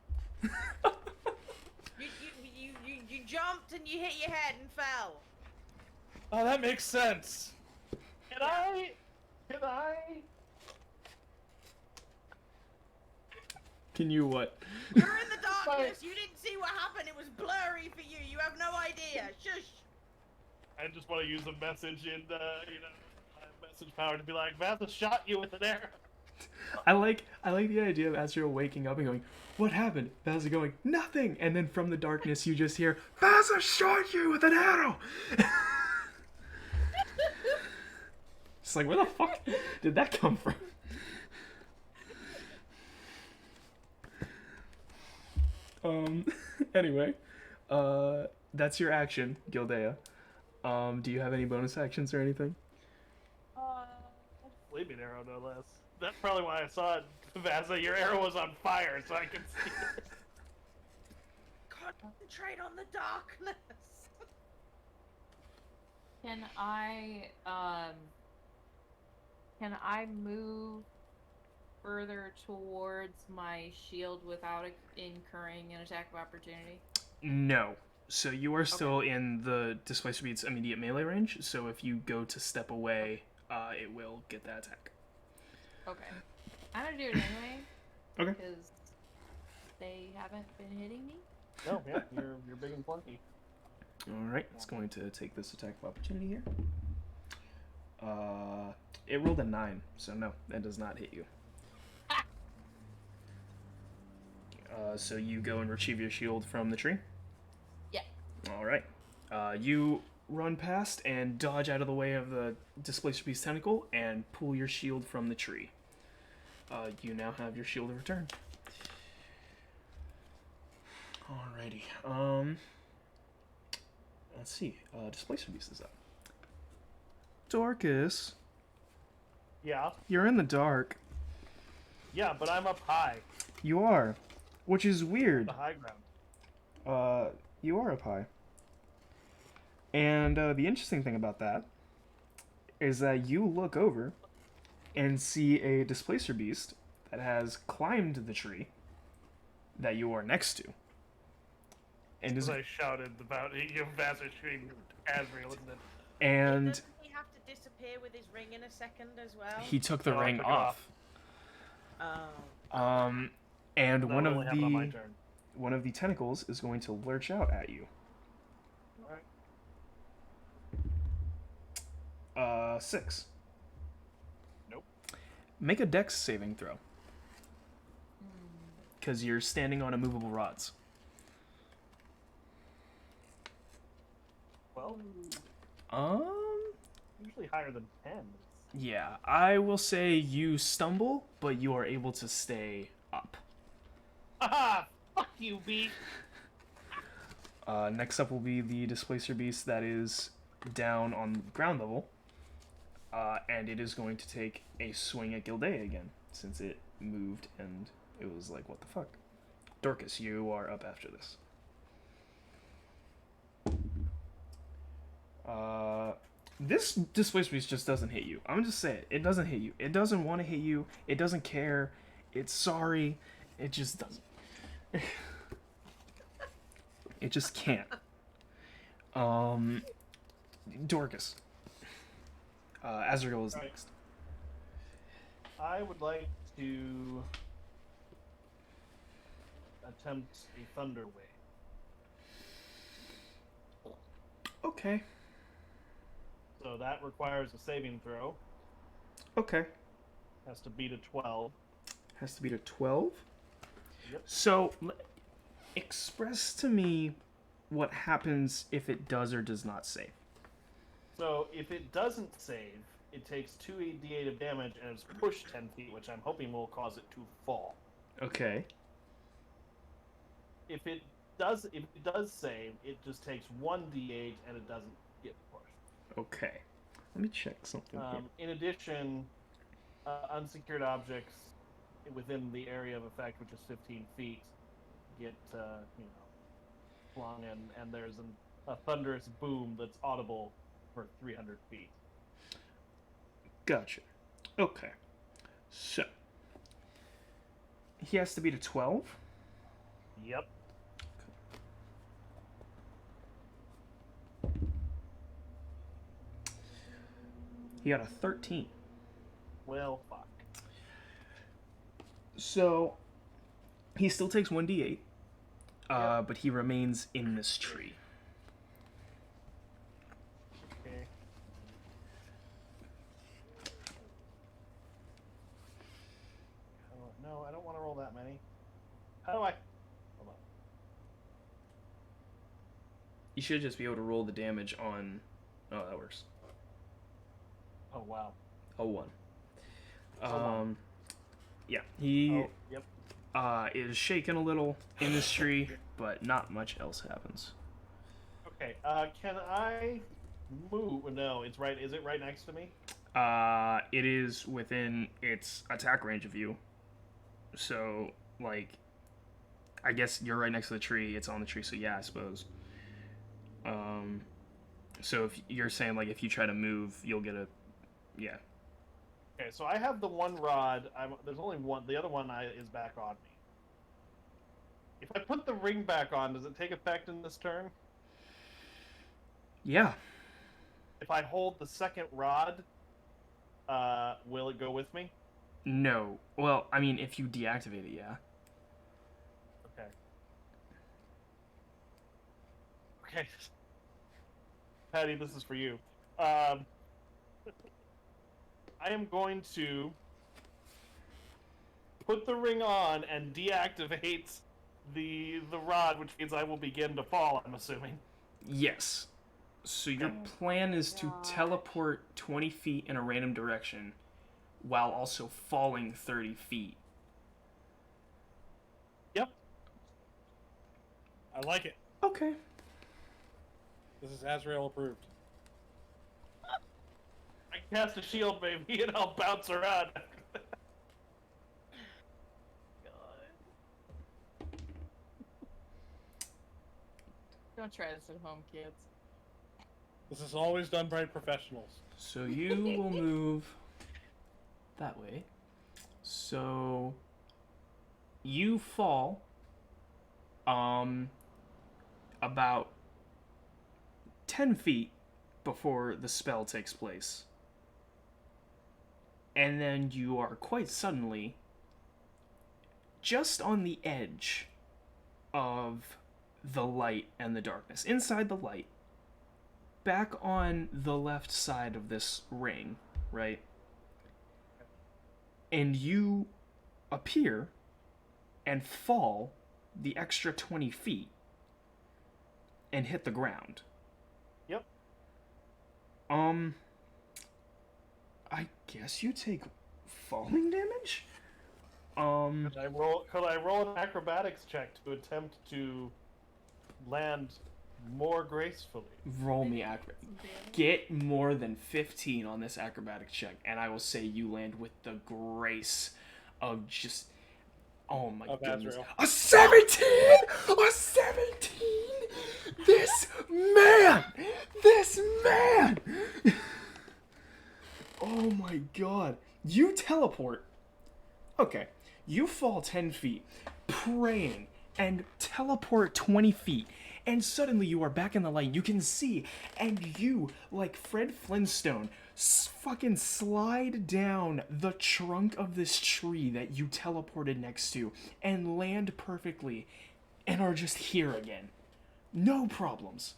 You jumped and you hit your head and fell. Oh, that makes sense. Can I? Can you what? You're in the darkness. You didn't see what happened. It was blurry for you. You have no idea. Shush. I just want to use a message in message power to be like, Matha shot you with an arrow. I like the idea of Azrael waking up and going, "What happened?" Baza going, "Nothing," and then from the darkness you just hear, "Baza shot you with an arrow." It's like, where the fuck did that come from? Anyway, that's your action, Gildea. Do you have any bonus actions or anything? Flaming arrow, no less. That's probably why I saw it, Vaza. Your arrow was on fire, so I could see it. Concentrate on the darkness. Can I move further towards my shield without incurring an attack of opportunity? No. So you are still in the Displacer Beast's immediate melee range, so if you go to step away, it will get that attack. Okay. I'm gonna do it anyway. Okay. Because they haven't been hitting me. No, yeah, you're big and plunky. Alright, it's going to take this attack of opportunity here. It rolled a 9, so no, that does not hit you. So you go and retrieve your shield from the tree? Yeah. Alright. You run past and dodge out of the way of the Displacer Beast tentacle and pull your shield from the tree. You now have your shield returned. Alrighty. Let's see. Displacer Beast is up. Dorcas, Yeah, you're in the dark. yeah, but I'm up high, You are. Which is weird. the high ground. You are up high. And the interesting thing about that is that you look over and see a Displacer Beast that has climbed the tree that you are next to. And As is I shouted about Vaza shooting Azrael, isn't it? and Doesn't he have to disappear with his ring in a second as well? he took the Oh, I ring took it off. Oh. And That one will only happen on my of turn. the tentacles is going to lurch out at you. Alright. 6. Nope. Make a dex saving throw. Because you're standing on immovable rods. Well, usually higher than 10. Yeah, I will say you stumble, but you are able to stay up. Haha! Fuck you, Beat! Next up will be the Displacer Beast that is down on ground level. And it is going to take a swing at Gildea again, since it moved and it was like, what the fuck? Dorcas, you are up after this. This Displacer Beast just doesn't hit you. I'm just saying, it doesn't hit you. It doesn't want to hit you. It doesn't care. It's sorry. It just doesn't. It just can't. Dorcas. Azrael is Right. next. I would like to attempt a Thunder Wave. Okay. So that requires a saving throw. Okay. Has to beat a 12. Has to be to 12. Yep. So, express to me what happens if it does or does not save. So if it doesn't save, it takes 2d8 of damage and it's pushed 10 feet, which I'm hoping will cause it to fall. Okay. If it does save, it just takes 1d8 and it doesn't get pushed. Okay. Let me check something here. In addition, unsecured objects within the area of effect, which is 15 feet, get flung, and there's a thunderous boom that's audible for 300 feet. Gotcha. Okay. So, he has to be to 12. Yep. He got a 13. Well, fuck. So, he still takes 1d8, Yep. but he remains in this tree. Okay. Oh, no, I don't want to roll that many. How do I? Hold on. You should just be able to roll the damage on... Oh, that works. Oh, wow. A 1. one. Yeah, he Oh, yep. is shaken a little in this tree, but not much else happens. Okay, can I move? No, it's right. Is it right next to me? It is within its attack range of you. So, like, I guess you're right next to the tree. It's on the tree, so yeah, I suppose. So if you're saying, like, if you try to move, you'll get a... Yeah. Okay, so I have the one rod. There's only one. The other one is back on me. If I put the ring back on, does it take effect in this turn? Yeah. If I hold the second rod, will it go with me? No. Well, I mean, if you deactivate it, yeah. Okay. Okay. Patty, this is for you. I am going to put the ring on and deactivate the rod, which means I will begin to fall, I'm assuming. Yes. So your plan is to teleport 20 feet in a random direction while also falling 30 feet. Yep. I like it. Okay. This is Azrael approved. I cast a shield, baby, and I'll bounce around. Don't try this at home, kids. This is always done by professionals. So you will move that way. So you fall about 10 feet before the spell takes place. And then you are quite suddenly just on the edge of the light and the darkness. Inside the light, back on the left side of this ring, right? and you appear and fall the extra 20 feet and hit the ground. Yep. I guess you take falling damage? Could I roll an acrobatics check to attempt to land more gracefully? Roll me acrobatic. Get more than 15 on this acrobatic check, and I will say you land with the grace of just... Oh my goodness. Azrael. A 17! A 17! This man! This man! Oh my god. You teleport. Okay. You fall 10 feet, praying, and teleport 20 feet. And suddenly you are back in the light. You can see, and you, like Fred Flintstone, fucking slide down the trunk of this tree that you teleported next to and land perfectly and are just here again. No problems.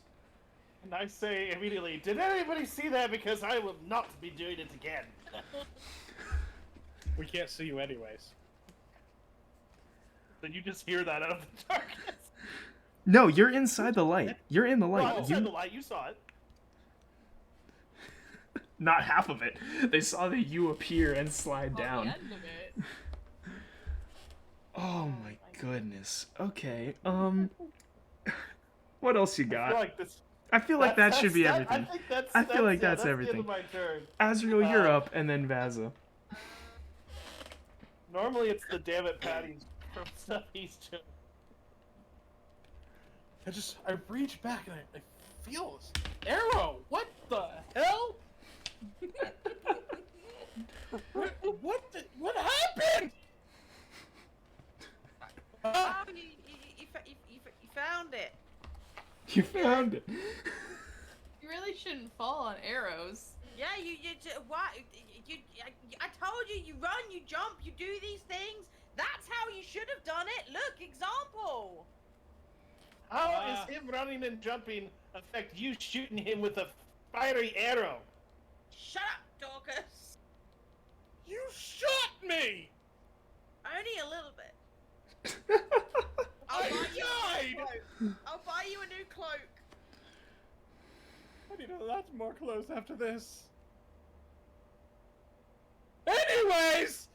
And I say immediately, did anybody see that? Because I will not be doing it again. We can't see you anyways. Then you just hear that out of the darkness. No, you're inside the light. You're in the Well, light. outside the light, you saw it. Not half of it. They saw that you appear and slide down. The end of it. Oh my goodness. Okay. What else you I feel got? like this. I feel like that should be everything. I think that's. I feel like yeah, that's the everything. end of my turn. Azrael, you're up, and then Vaza. Normally it's the damn it patties from Southeast. I reach back and I feel this arrow. What the hell? What happened? Oh, you found it. You found it. You really shouldn't fall on arrows. Yeah, what? I told you, you run, you jump, you do these things. That's how you should have done it. Look, example. How is him running and jumping affect you shooting him with a fiery arrow? Shut up, Dorcas. You shot me! Only a little bit. I died! I'll buy you a new cloak. I need a lot more clothes after this. Anyways!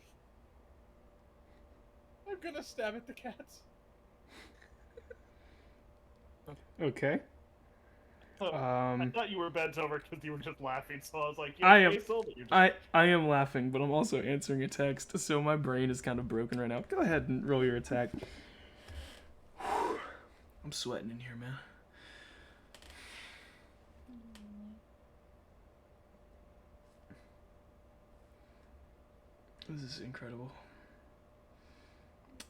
I'm gonna stab at the cats. Okay. I thought you were bent over because you were just laughing, so I was like, I am- You're just... I am laughing, but I'm also answering a text, so my brain is kind of broken right now. Go ahead and roll your attack. I'm sweating in here, man. This is incredible.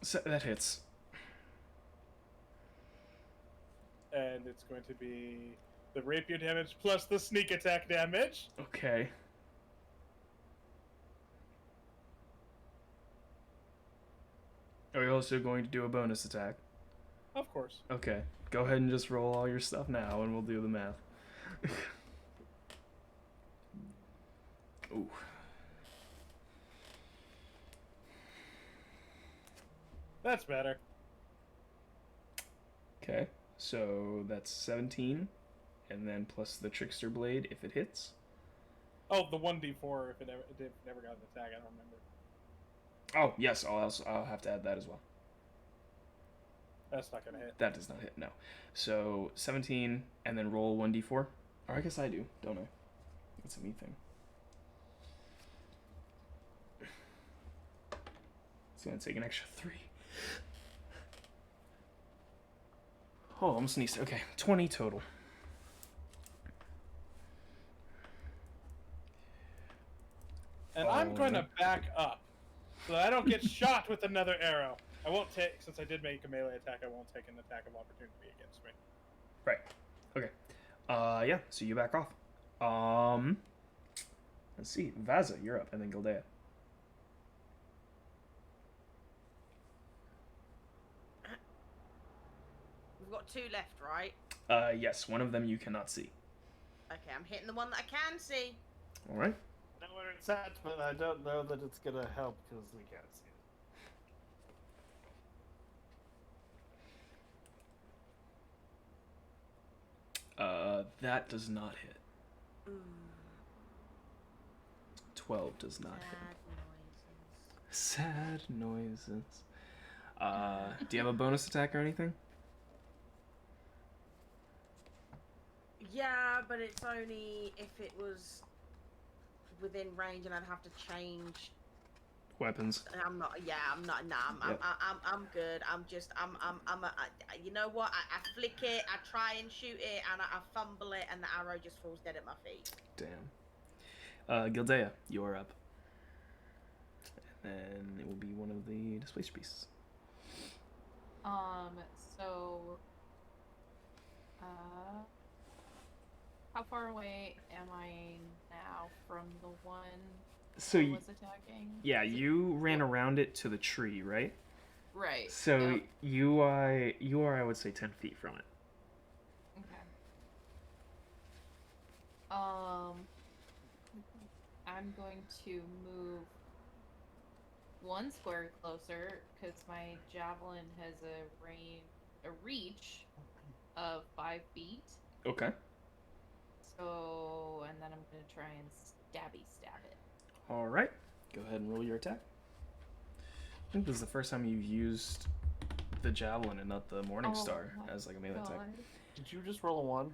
So, that hits. And it's going to be the rapier damage plus the sneak attack damage. Okay. Are you also going to do a bonus attack? Of course. Okay. Go ahead and just roll all your stuff now, and we'll do the math. Ooh. That's better. Okay. So that's 17, and then plus the trickster blade if it hits. Oh, the 1d4 if it never got an attack, I don't remember. Oh yes, I'll have to add that as well. That's not gonna hit. That does not hit, no. So 17, and then roll 1d4. Or I guess I do, don't I? That's a me thing. It's gonna take an extra 3. Oh, almost sneezed. Okay, 20 total. And I'm going to back up so that I don't get shot with another arrow. I won't take, since I did make a melee attack, I won't take an attack of opportunity against me. Right. Okay. Yeah, so you back off. Let's see. Vaza, you're up, and then Gildea. We've got 2 left, right? Yes, one of them you cannot see. Okay, I'm hitting the one that I can see. Alright. know where it's at, but I don't know that it's gonna help because we can't see it. That does not hit. Ooh, 12 does not hit. sad noises. Sad noises. Do you have a bonus attack or anything? Yeah, but it's only if it was within range, and I'd have to change. Weapons. I'm not. Yeah, I'm not. Nah, Yep. I'm good. You know what? I flick it. I try and shoot it, and I fumble it, and the arrow just falls dead at my feet. Damn. Gildea, you're up. And then it will be one of the displaced beasts. So, how far away am I now from the one So that was attacking? yeah, you ran around it to the tree, right? Right. So Yep. you are, I would say, 10 feet from it. Okay. I'm going to move one square closer because my javelin has a reach of 5 feet. Okay. So, and then I'm gonna try and stab it. All right. Go ahead and roll your attack. I think this is the first time you've used the javelin and not the Morning Star as like a melee attack. Did you just roll a 1?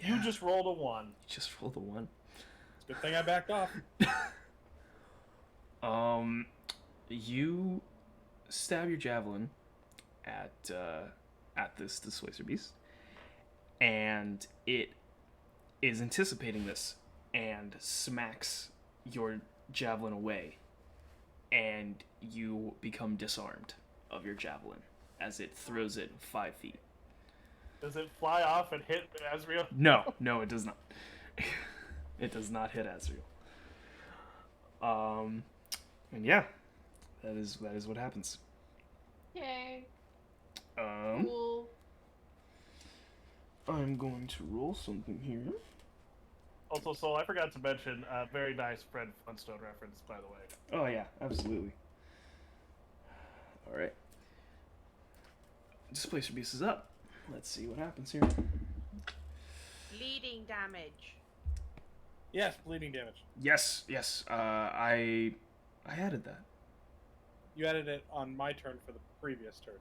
Yeah. You just rolled a 1. You just rolled a 1. It's a good thing I backed off. You stab your javelin at this displacer beast, and it is anticipating this and smacks your javelin away, and you become disarmed of your javelin as it throws it 5 feet. Does it fly off and hit Azrael? No, it does not. It does not hit Azrael. And yeah, that is what happens. Yay! Um, Cool. I'm going to roll something here. Also, Soul, I forgot to mention, very nice Fred Flintstone reference, by the way. Oh yeah, absolutely. All right. Displacer beast is up. Let's see what happens here. Bleeding damage. Yes, bleeding damage. Yes. I added that. You added it on my turn for the previous turn.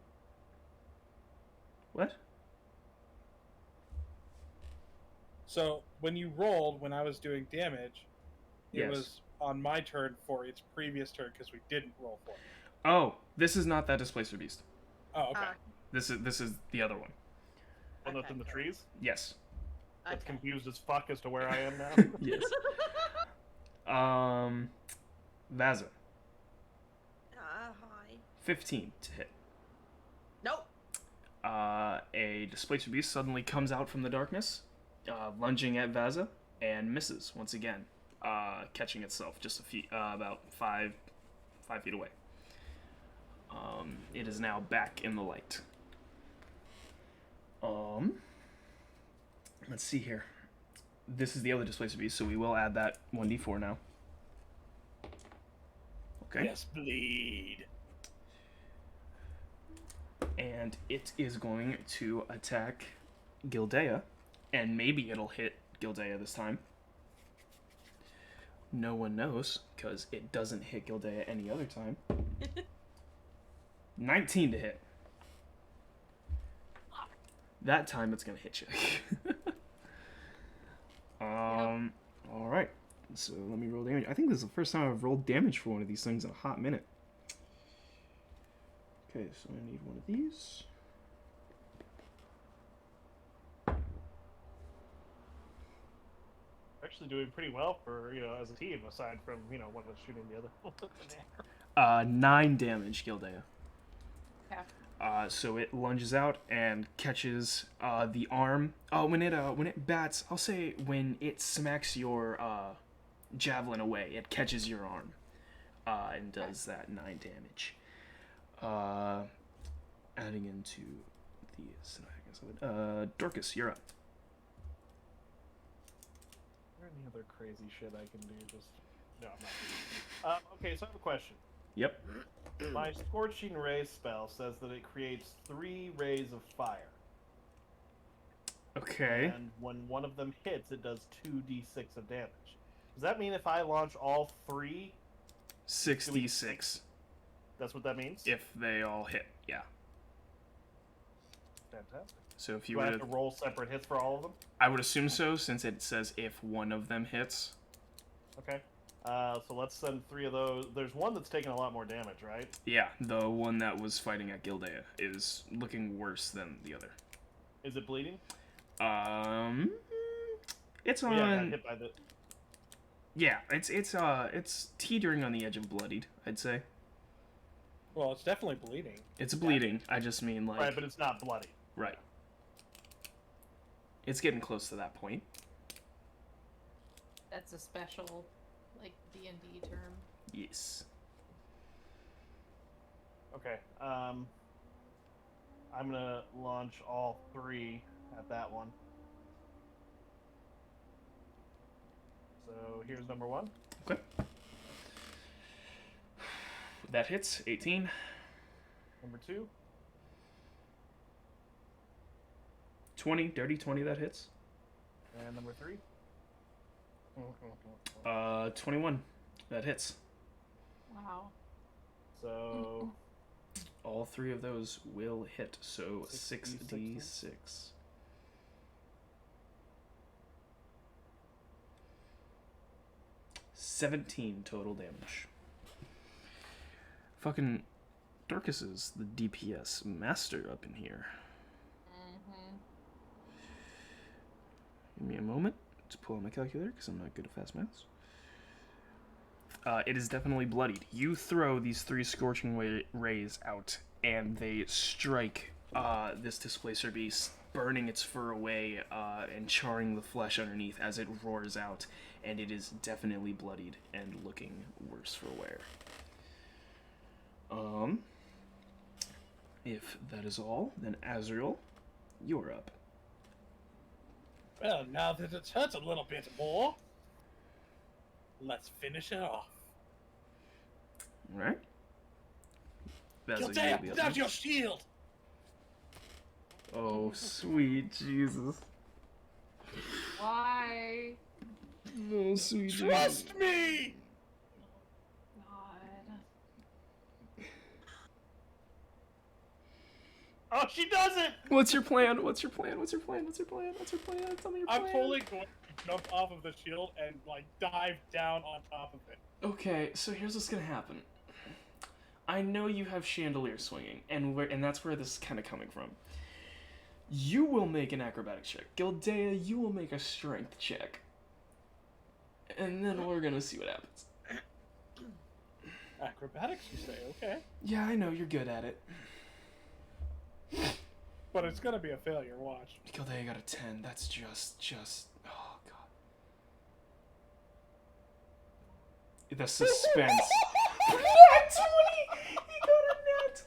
What? So when you rolled, when I was doing damage, it Yes. was on my turn for its previous turn because we didn't roll for it. Oh, this is not that displacer beast. Oh, okay. This is the other one. One that's Okay, in the cool. trees? Yes. That's Okay. confused as fuck as to where I am now. Yes. Vaza. Hi. 15 to hit. Nope. A displacer beast suddenly comes out from the darkness, lunging at Vaza, and misses once again, catching itself just about 5 feet away. It is now back in the light. Let's see here. This is the other displacer beast, so we will add that 1d4 now. Okay. Yes, bleed. And it is going to attack Gildea, and maybe it'll hit Gildea this time. No one knows, because it doesn't hit Gildea any other time. 19 to hit. That time it's going to hit you. Alright, so let me roll damage. I think this is the first time I've rolled damage for one of these things in a hot minute. Okay, so I need one of these. Actually doing pretty well for, as a team, aside from, one was shooting the other. 9 damage, Gildea. Okay. So it lunges out and catches the arm. When it bats, I'll say when it smacks your javelin away, it catches your arm and does that 9 damage. Adding into the cinematics of it. Dorcas, you're up. Very any other crazy shit I can do? Just no, I'm not. Okay, so I have a question. Yep. My Scorching Ray spell says that it creates 3 rays of fire. Okay. And when one of them hits, it does 2d6 of damage. Does that mean if I launch all 3, 6d6 that's what that means? if they all hit. Yeah. Fantastic. So if you Do I were have to roll separate hits for all of them? I would assume so, since it says if one of them hits. Okay. So let's send 3 of those. There's one that's taking a lot more damage, right? Yeah, the one that was fighting at Gildea is looking worse than the other. Is it bleeding? It's on. Yeah, I got hit by the. Yeah, it's teetering on the edge of bloodied, I'd say. Well, it's definitely bleeding. It's bleeding. I just mean like. Right, but it's not bloody. Right. It's getting close to that point. That's a special, like, D&D term. Yes. Okay. I'm gonna launch all 3 at that one. So here's number 1. Okay. That hits. 18. Number 2. 20. Dirty 20, that hits. And number 3. 21. That hits. Wow. So All 3 of those will hit, so 6d6. 6d6. 17 total damage. Fucking Dorcas is the DPS master up in here. Mm-hmm. Give me a moment to pull out my calculator, because I'm not good at fast maths. It is definitely bloodied. You throw these 3 scorching rays out, and they strike this displacer beast, burning its fur away and charring the flesh underneath as it roars out, and it is definitely bloodied and looking worse for wear. If that is all, then Azrael, you're up. Well, now that it's hurt a little bit more, let's finish it off. Alright. Gildea, put out your shield! Oh, sweet Jesus. Why? Oh, sweet Jesus. Trust me! God. oh, she does it! What's your plan? What's your plan? What's your plan? What's your plan? What's your plan? Tell me your plan. I'm totally going to jump off of the shield and, like, dive down on top of it. Okay, so here's what's gonna happen. I know you have chandelier swinging, and that's where this is kind of coming from. You will make an acrobatic check. Gildea, you will make a strength check. And then we're gonna see what happens. Acrobatics, you say? Okay. Yeah, I know, you're good at it. But it's gonna be a failure, watch. Gildea got a 10. That's just... Oh, God. The suspense. Nat 20! He got a nat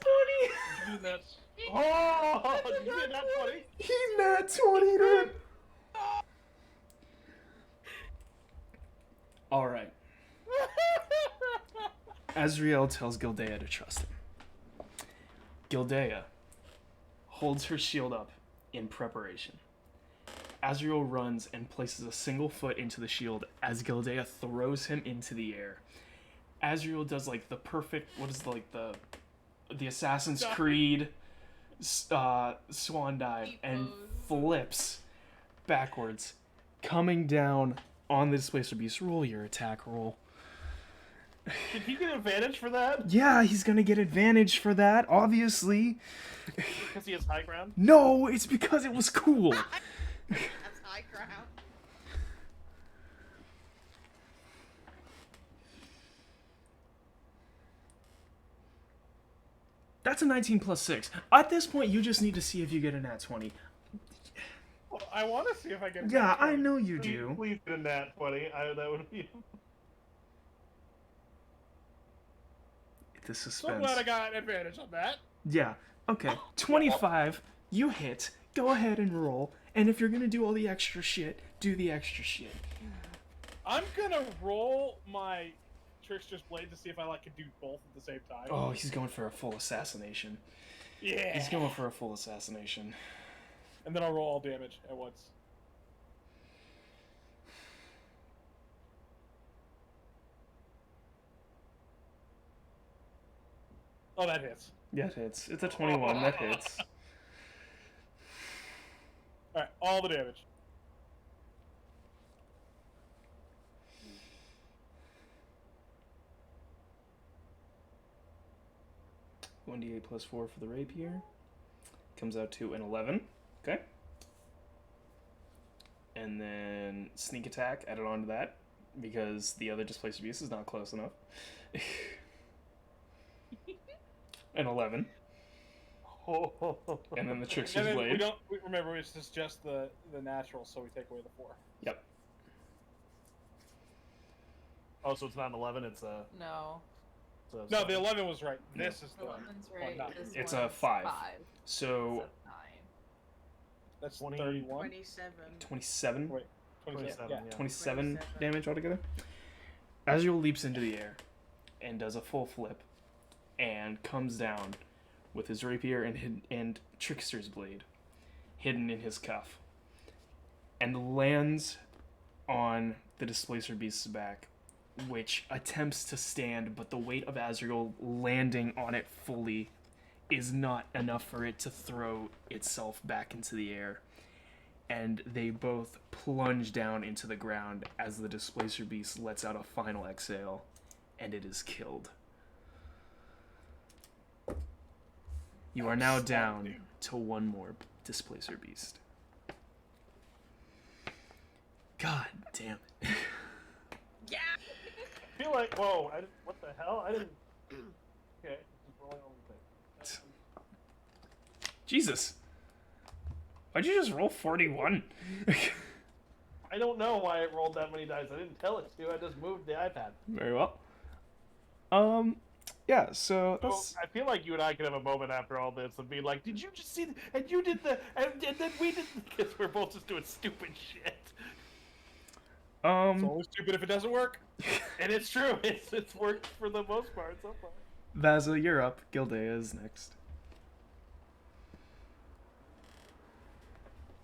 20! That's... Oh, you did that 20. He nat 20'd it! Alright. Azrael tells Gildea to trust him. Gildea holds her shield up in preparation. Azrael runs and places a single foot into the shield as Gildea throws him into the air. Azrael does like the perfect, what is like the Assassin's Creed swan dive and flips backwards, coming down on the displacer beast. Roll your attack roll. Did he get advantage for that? Yeah, he's gonna get advantage for that, obviously. Because he has high ground? No, it's because it was cool. That's high ground. That's a 19 plus 6. At this point, you just need to see if you get a nat 20. Well, I want to see if I get. Yeah, I know you Please, do. please get a nat 20. That would be... The So suspense. glad I got advantage on that. Yeah, okay. 25, you hit. Go ahead and roll. And if you're gonna do all the extra shit, do the extra shit. I'm gonna roll my Trickster's Blade to see if I can do both at the same time. Oh, he's going for a full assassination. Yeah. He's going for a full assassination. And then I'll roll all damage at once. Oh, that hits. Yeah, it hits. It's a 21. That hits. Alright, all the damage. One d8 plus 4 for the rapier. Comes out to an 11. Okay. And then sneak attack added on to that because the other displacer beast is not close enough. An 11. And then the trickster's And then blade. remember, it's just the natural, so we take away the 4. Yep. Oh, so it's not an 11, it's a... No. No, the 11 was right. This is the 11's right. no. This It's one's a 5. 5. So It's a 9. That's 20 31. 27. 27. Wait, 27. Yeah. 27 27. damage altogether. Azrael leaps into the air and does a full flip and comes down with his rapier and trickster's blade hidden in his cuff and lands on the displacer beast's back, which attempts to stand, but the weight of Azrael landing on it fully is not enough for it to throw itself back into the air. And they both plunge down into the ground as the displacer beast lets out a final exhale, and it is killed. You are now down to one more displacer beast. God damn it. Yeah. I feel like, whoa, what the hell? I didn't... Okay, just rolling on the thing. Jesus. Why'd you just roll 41? I don't know why it rolled that many dice. I didn't tell it to. I just moved the iPad. Very well. Yeah, so So that's... I feel like you and I could have a moment after all this and be like, did you just see and you did and then we did because we're both just doing stupid shit. It's always stupid if it doesn't work. And it's true. It's worked for the most part so far. Vaza, you're up. Gildea is next.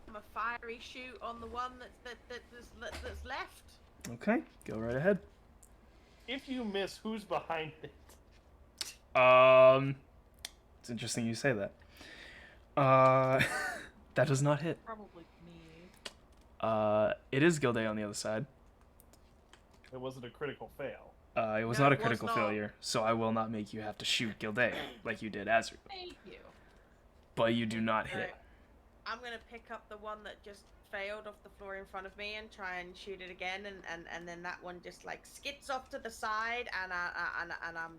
I'm a fiery shoot on the one that's left. Okay, go right ahead. If you miss, who's behind it? It's interesting you say that. That does not hit. Probably me. It is Gildea on the other side. It wasn't a critical fail. It was No, not a it was critical not. failure, so I will not make you have to shoot Gildea like you did Azrael. Thank you. But you do not hit. Right. I'm gonna pick up the one that just failed off the floor in front of me and try and shoot it again, and then that one just like skids off to the side, and I'm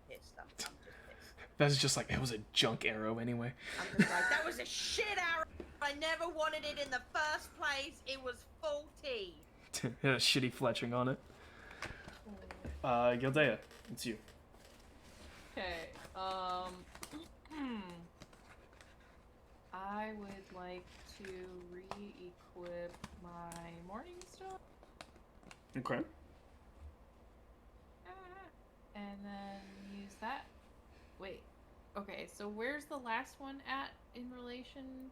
pissed. I'm just pissed. That's just like, it was a junk arrow anyway. I'm just like, that was a shit arrow. I never wanted it in the first place. It was faulty. It had a shitty fletching on it. Gildea, it's you. Okay. I would like to re-equip my Morning Star. Okay. And then use that. Wait. Okay, so where's the last one at in relation?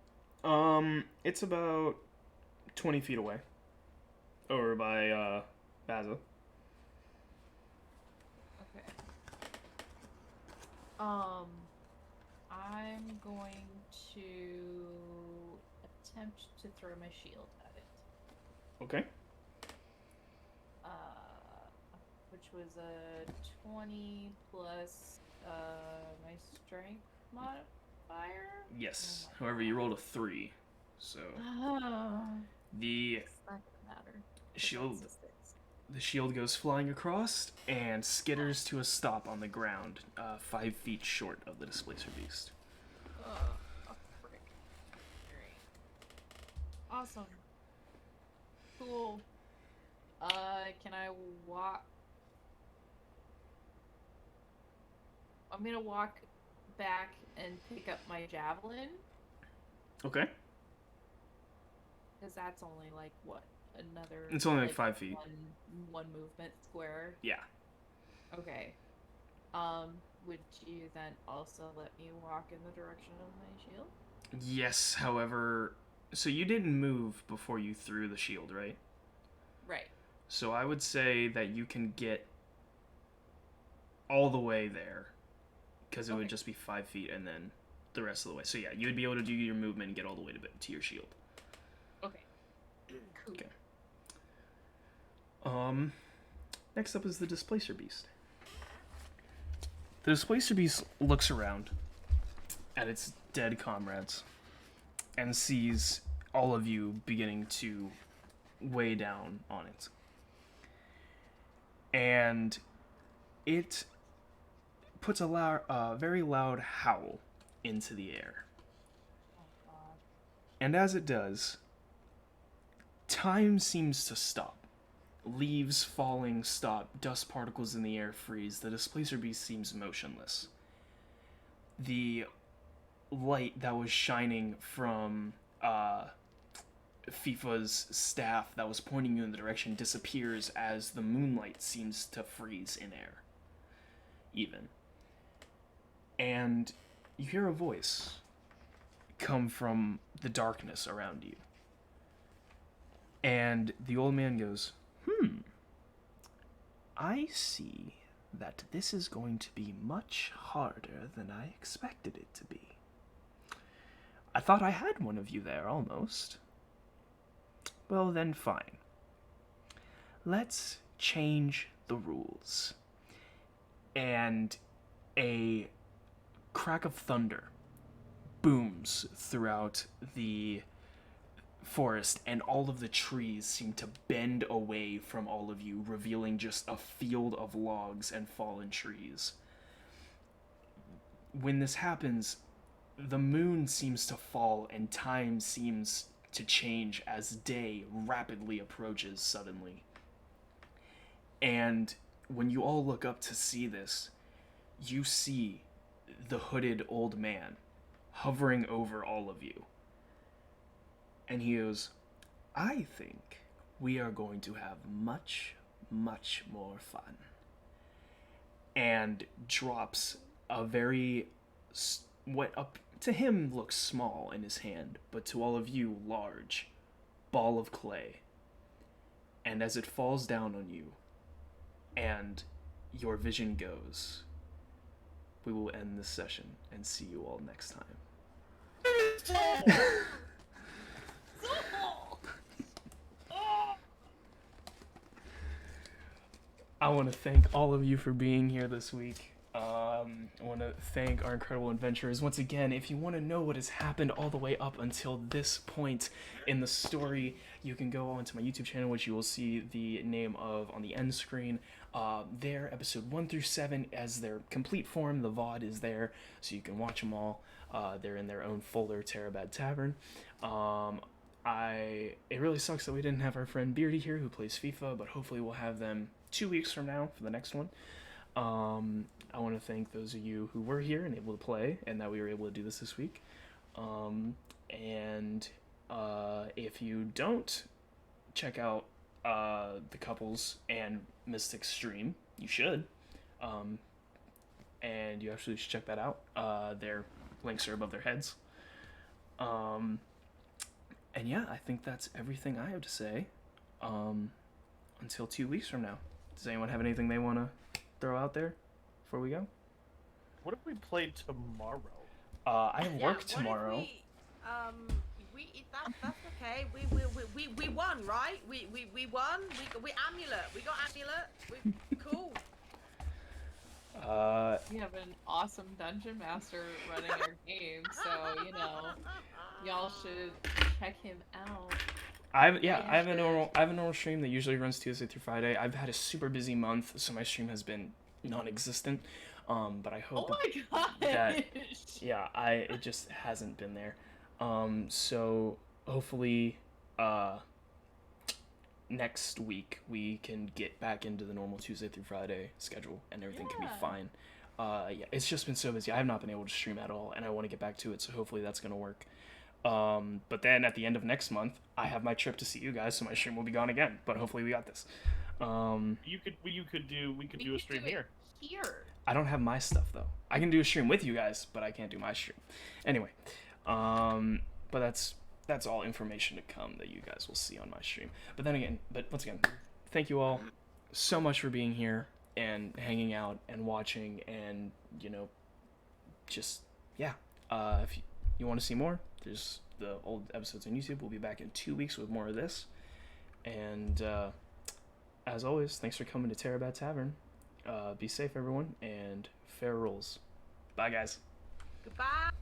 It's about 20 feet away. Over by, Vaza. Okay. I'm going to attempt to throw my shield at it. Okay. Which was a 20 plus my strength modifier. Yes. Oh my However, you God. rolled a 3. So, Oh, the it's not gonna matter. 'cause shield that's a 6. The shield goes flying across and skitters to a stop on the ground, 5 feet short of the displacer beast. Oh, frick. Great. Awesome. Cool. Can I walk? I'm gonna walk back and pick up my javelin, Okay. because that's only like, what, another? It's only like 5 feet. One movement square. Yeah. Okay. Would you then also let me walk in the direction of my shield? Yes, however, so you didn't move before you threw the shield, right? Right. So I would say that you can get all the way there, because it would just be 5 feet and then the rest of the way. So yeah, you would be able to do your movement and get all the way to your shield. Okay. Cool. Okay. Next up is the Displacer Beast. The Displacer Beast looks around at its dead comrades and sees all of you beginning to weigh down on it. And it puts a very loud howl into the air. Oh, God. And as it does, time seems to stop. Leaves falling stop, dust particles in the air freeze, the Displacer Beast seems motionless. The light that was shining from FIFA's staff that was pointing you in the direction disappears as the moonlight seems to freeze in air. Even. And you hear a voice come from the darkness around you. And the old man goes, I see that this is going to be much harder than I expected it to be. I thought I had one of you there, almost. Well, then fine. Let's change the rules. And a crack of thunder booms throughout the forest, and all of the trees seem to bend away from all of you, revealing just a field of logs and fallen trees. When this happens, the moon seems to fall and time seems to change as day rapidly approaches suddenly. And when you all look up to see this, you see the hooded old man hovering over all of you. And he goes, I think we are going to have much, much more fun. And drops a very, what up to him looks small in his hand, but to all of you, large ball of clay. And as it falls down on you, and your vision goes, we will end this session and see you all next time. I want to thank all of you for being here this week. I want to thank our incredible adventurers. Once again, if you want to know what has happened all the way up until this point in the story, you can go onto my YouTube channel, which you will see the name of on the end screen. There, episode 1 through 7 as their complete form. The VOD is there, so you can watch them all. They're in their own folder, Terribad Tavern. It really sucks that we didn't have our friend Beardy here who plays FIFA, but hopefully we'll have them 2 weeks from now for the next one. I want to thank those of you who were here and able to play, and that we were able to do this week. If you don't check out the Couples and Mystics stream, you should. And you actually should check that out. Their links are above their heads. And yeah, I think that's everything I have to say. Until 2 weeks from now. Does anyone have anything they want to throw out there before we go? What if we played tomorrow? I have work tomorrow. That's okay. We won, right? We won. We amulet. We got amulet. We cool. We have an awesome dungeon master running our game, so y'all should check him out. I have a normal stream that usually runs Tuesday through Friday. I've had a super busy month, so my stream has been non-existent. But I hope that it just hasn't been there. So hopefully next week we can get back into the normal Tuesday through Friday schedule and everything can be fine. It's just been so busy. I have not been able to stream at all, and I want to get back to it, so hopefully that's gonna work. But then at the end of next month, I have my trip to see you guys, so my stream will be gone again. But hopefully we got this. We could do a stream do it here. Here. I don't have my stuff though. I can do a stream with you guys, but I can't do my stream. Anyway, but that's all information to come that you guys will see on my stream. But once again, thank you all so much for being here and hanging out and watching and just yeah. If you want to see more, there's the old episodes on YouTube. We'll be back in 2 weeks with more of this. And as always, thanks for coming to Terribad Tavern. Be safe, everyone, and fair rolls. Bye, guys. Goodbye.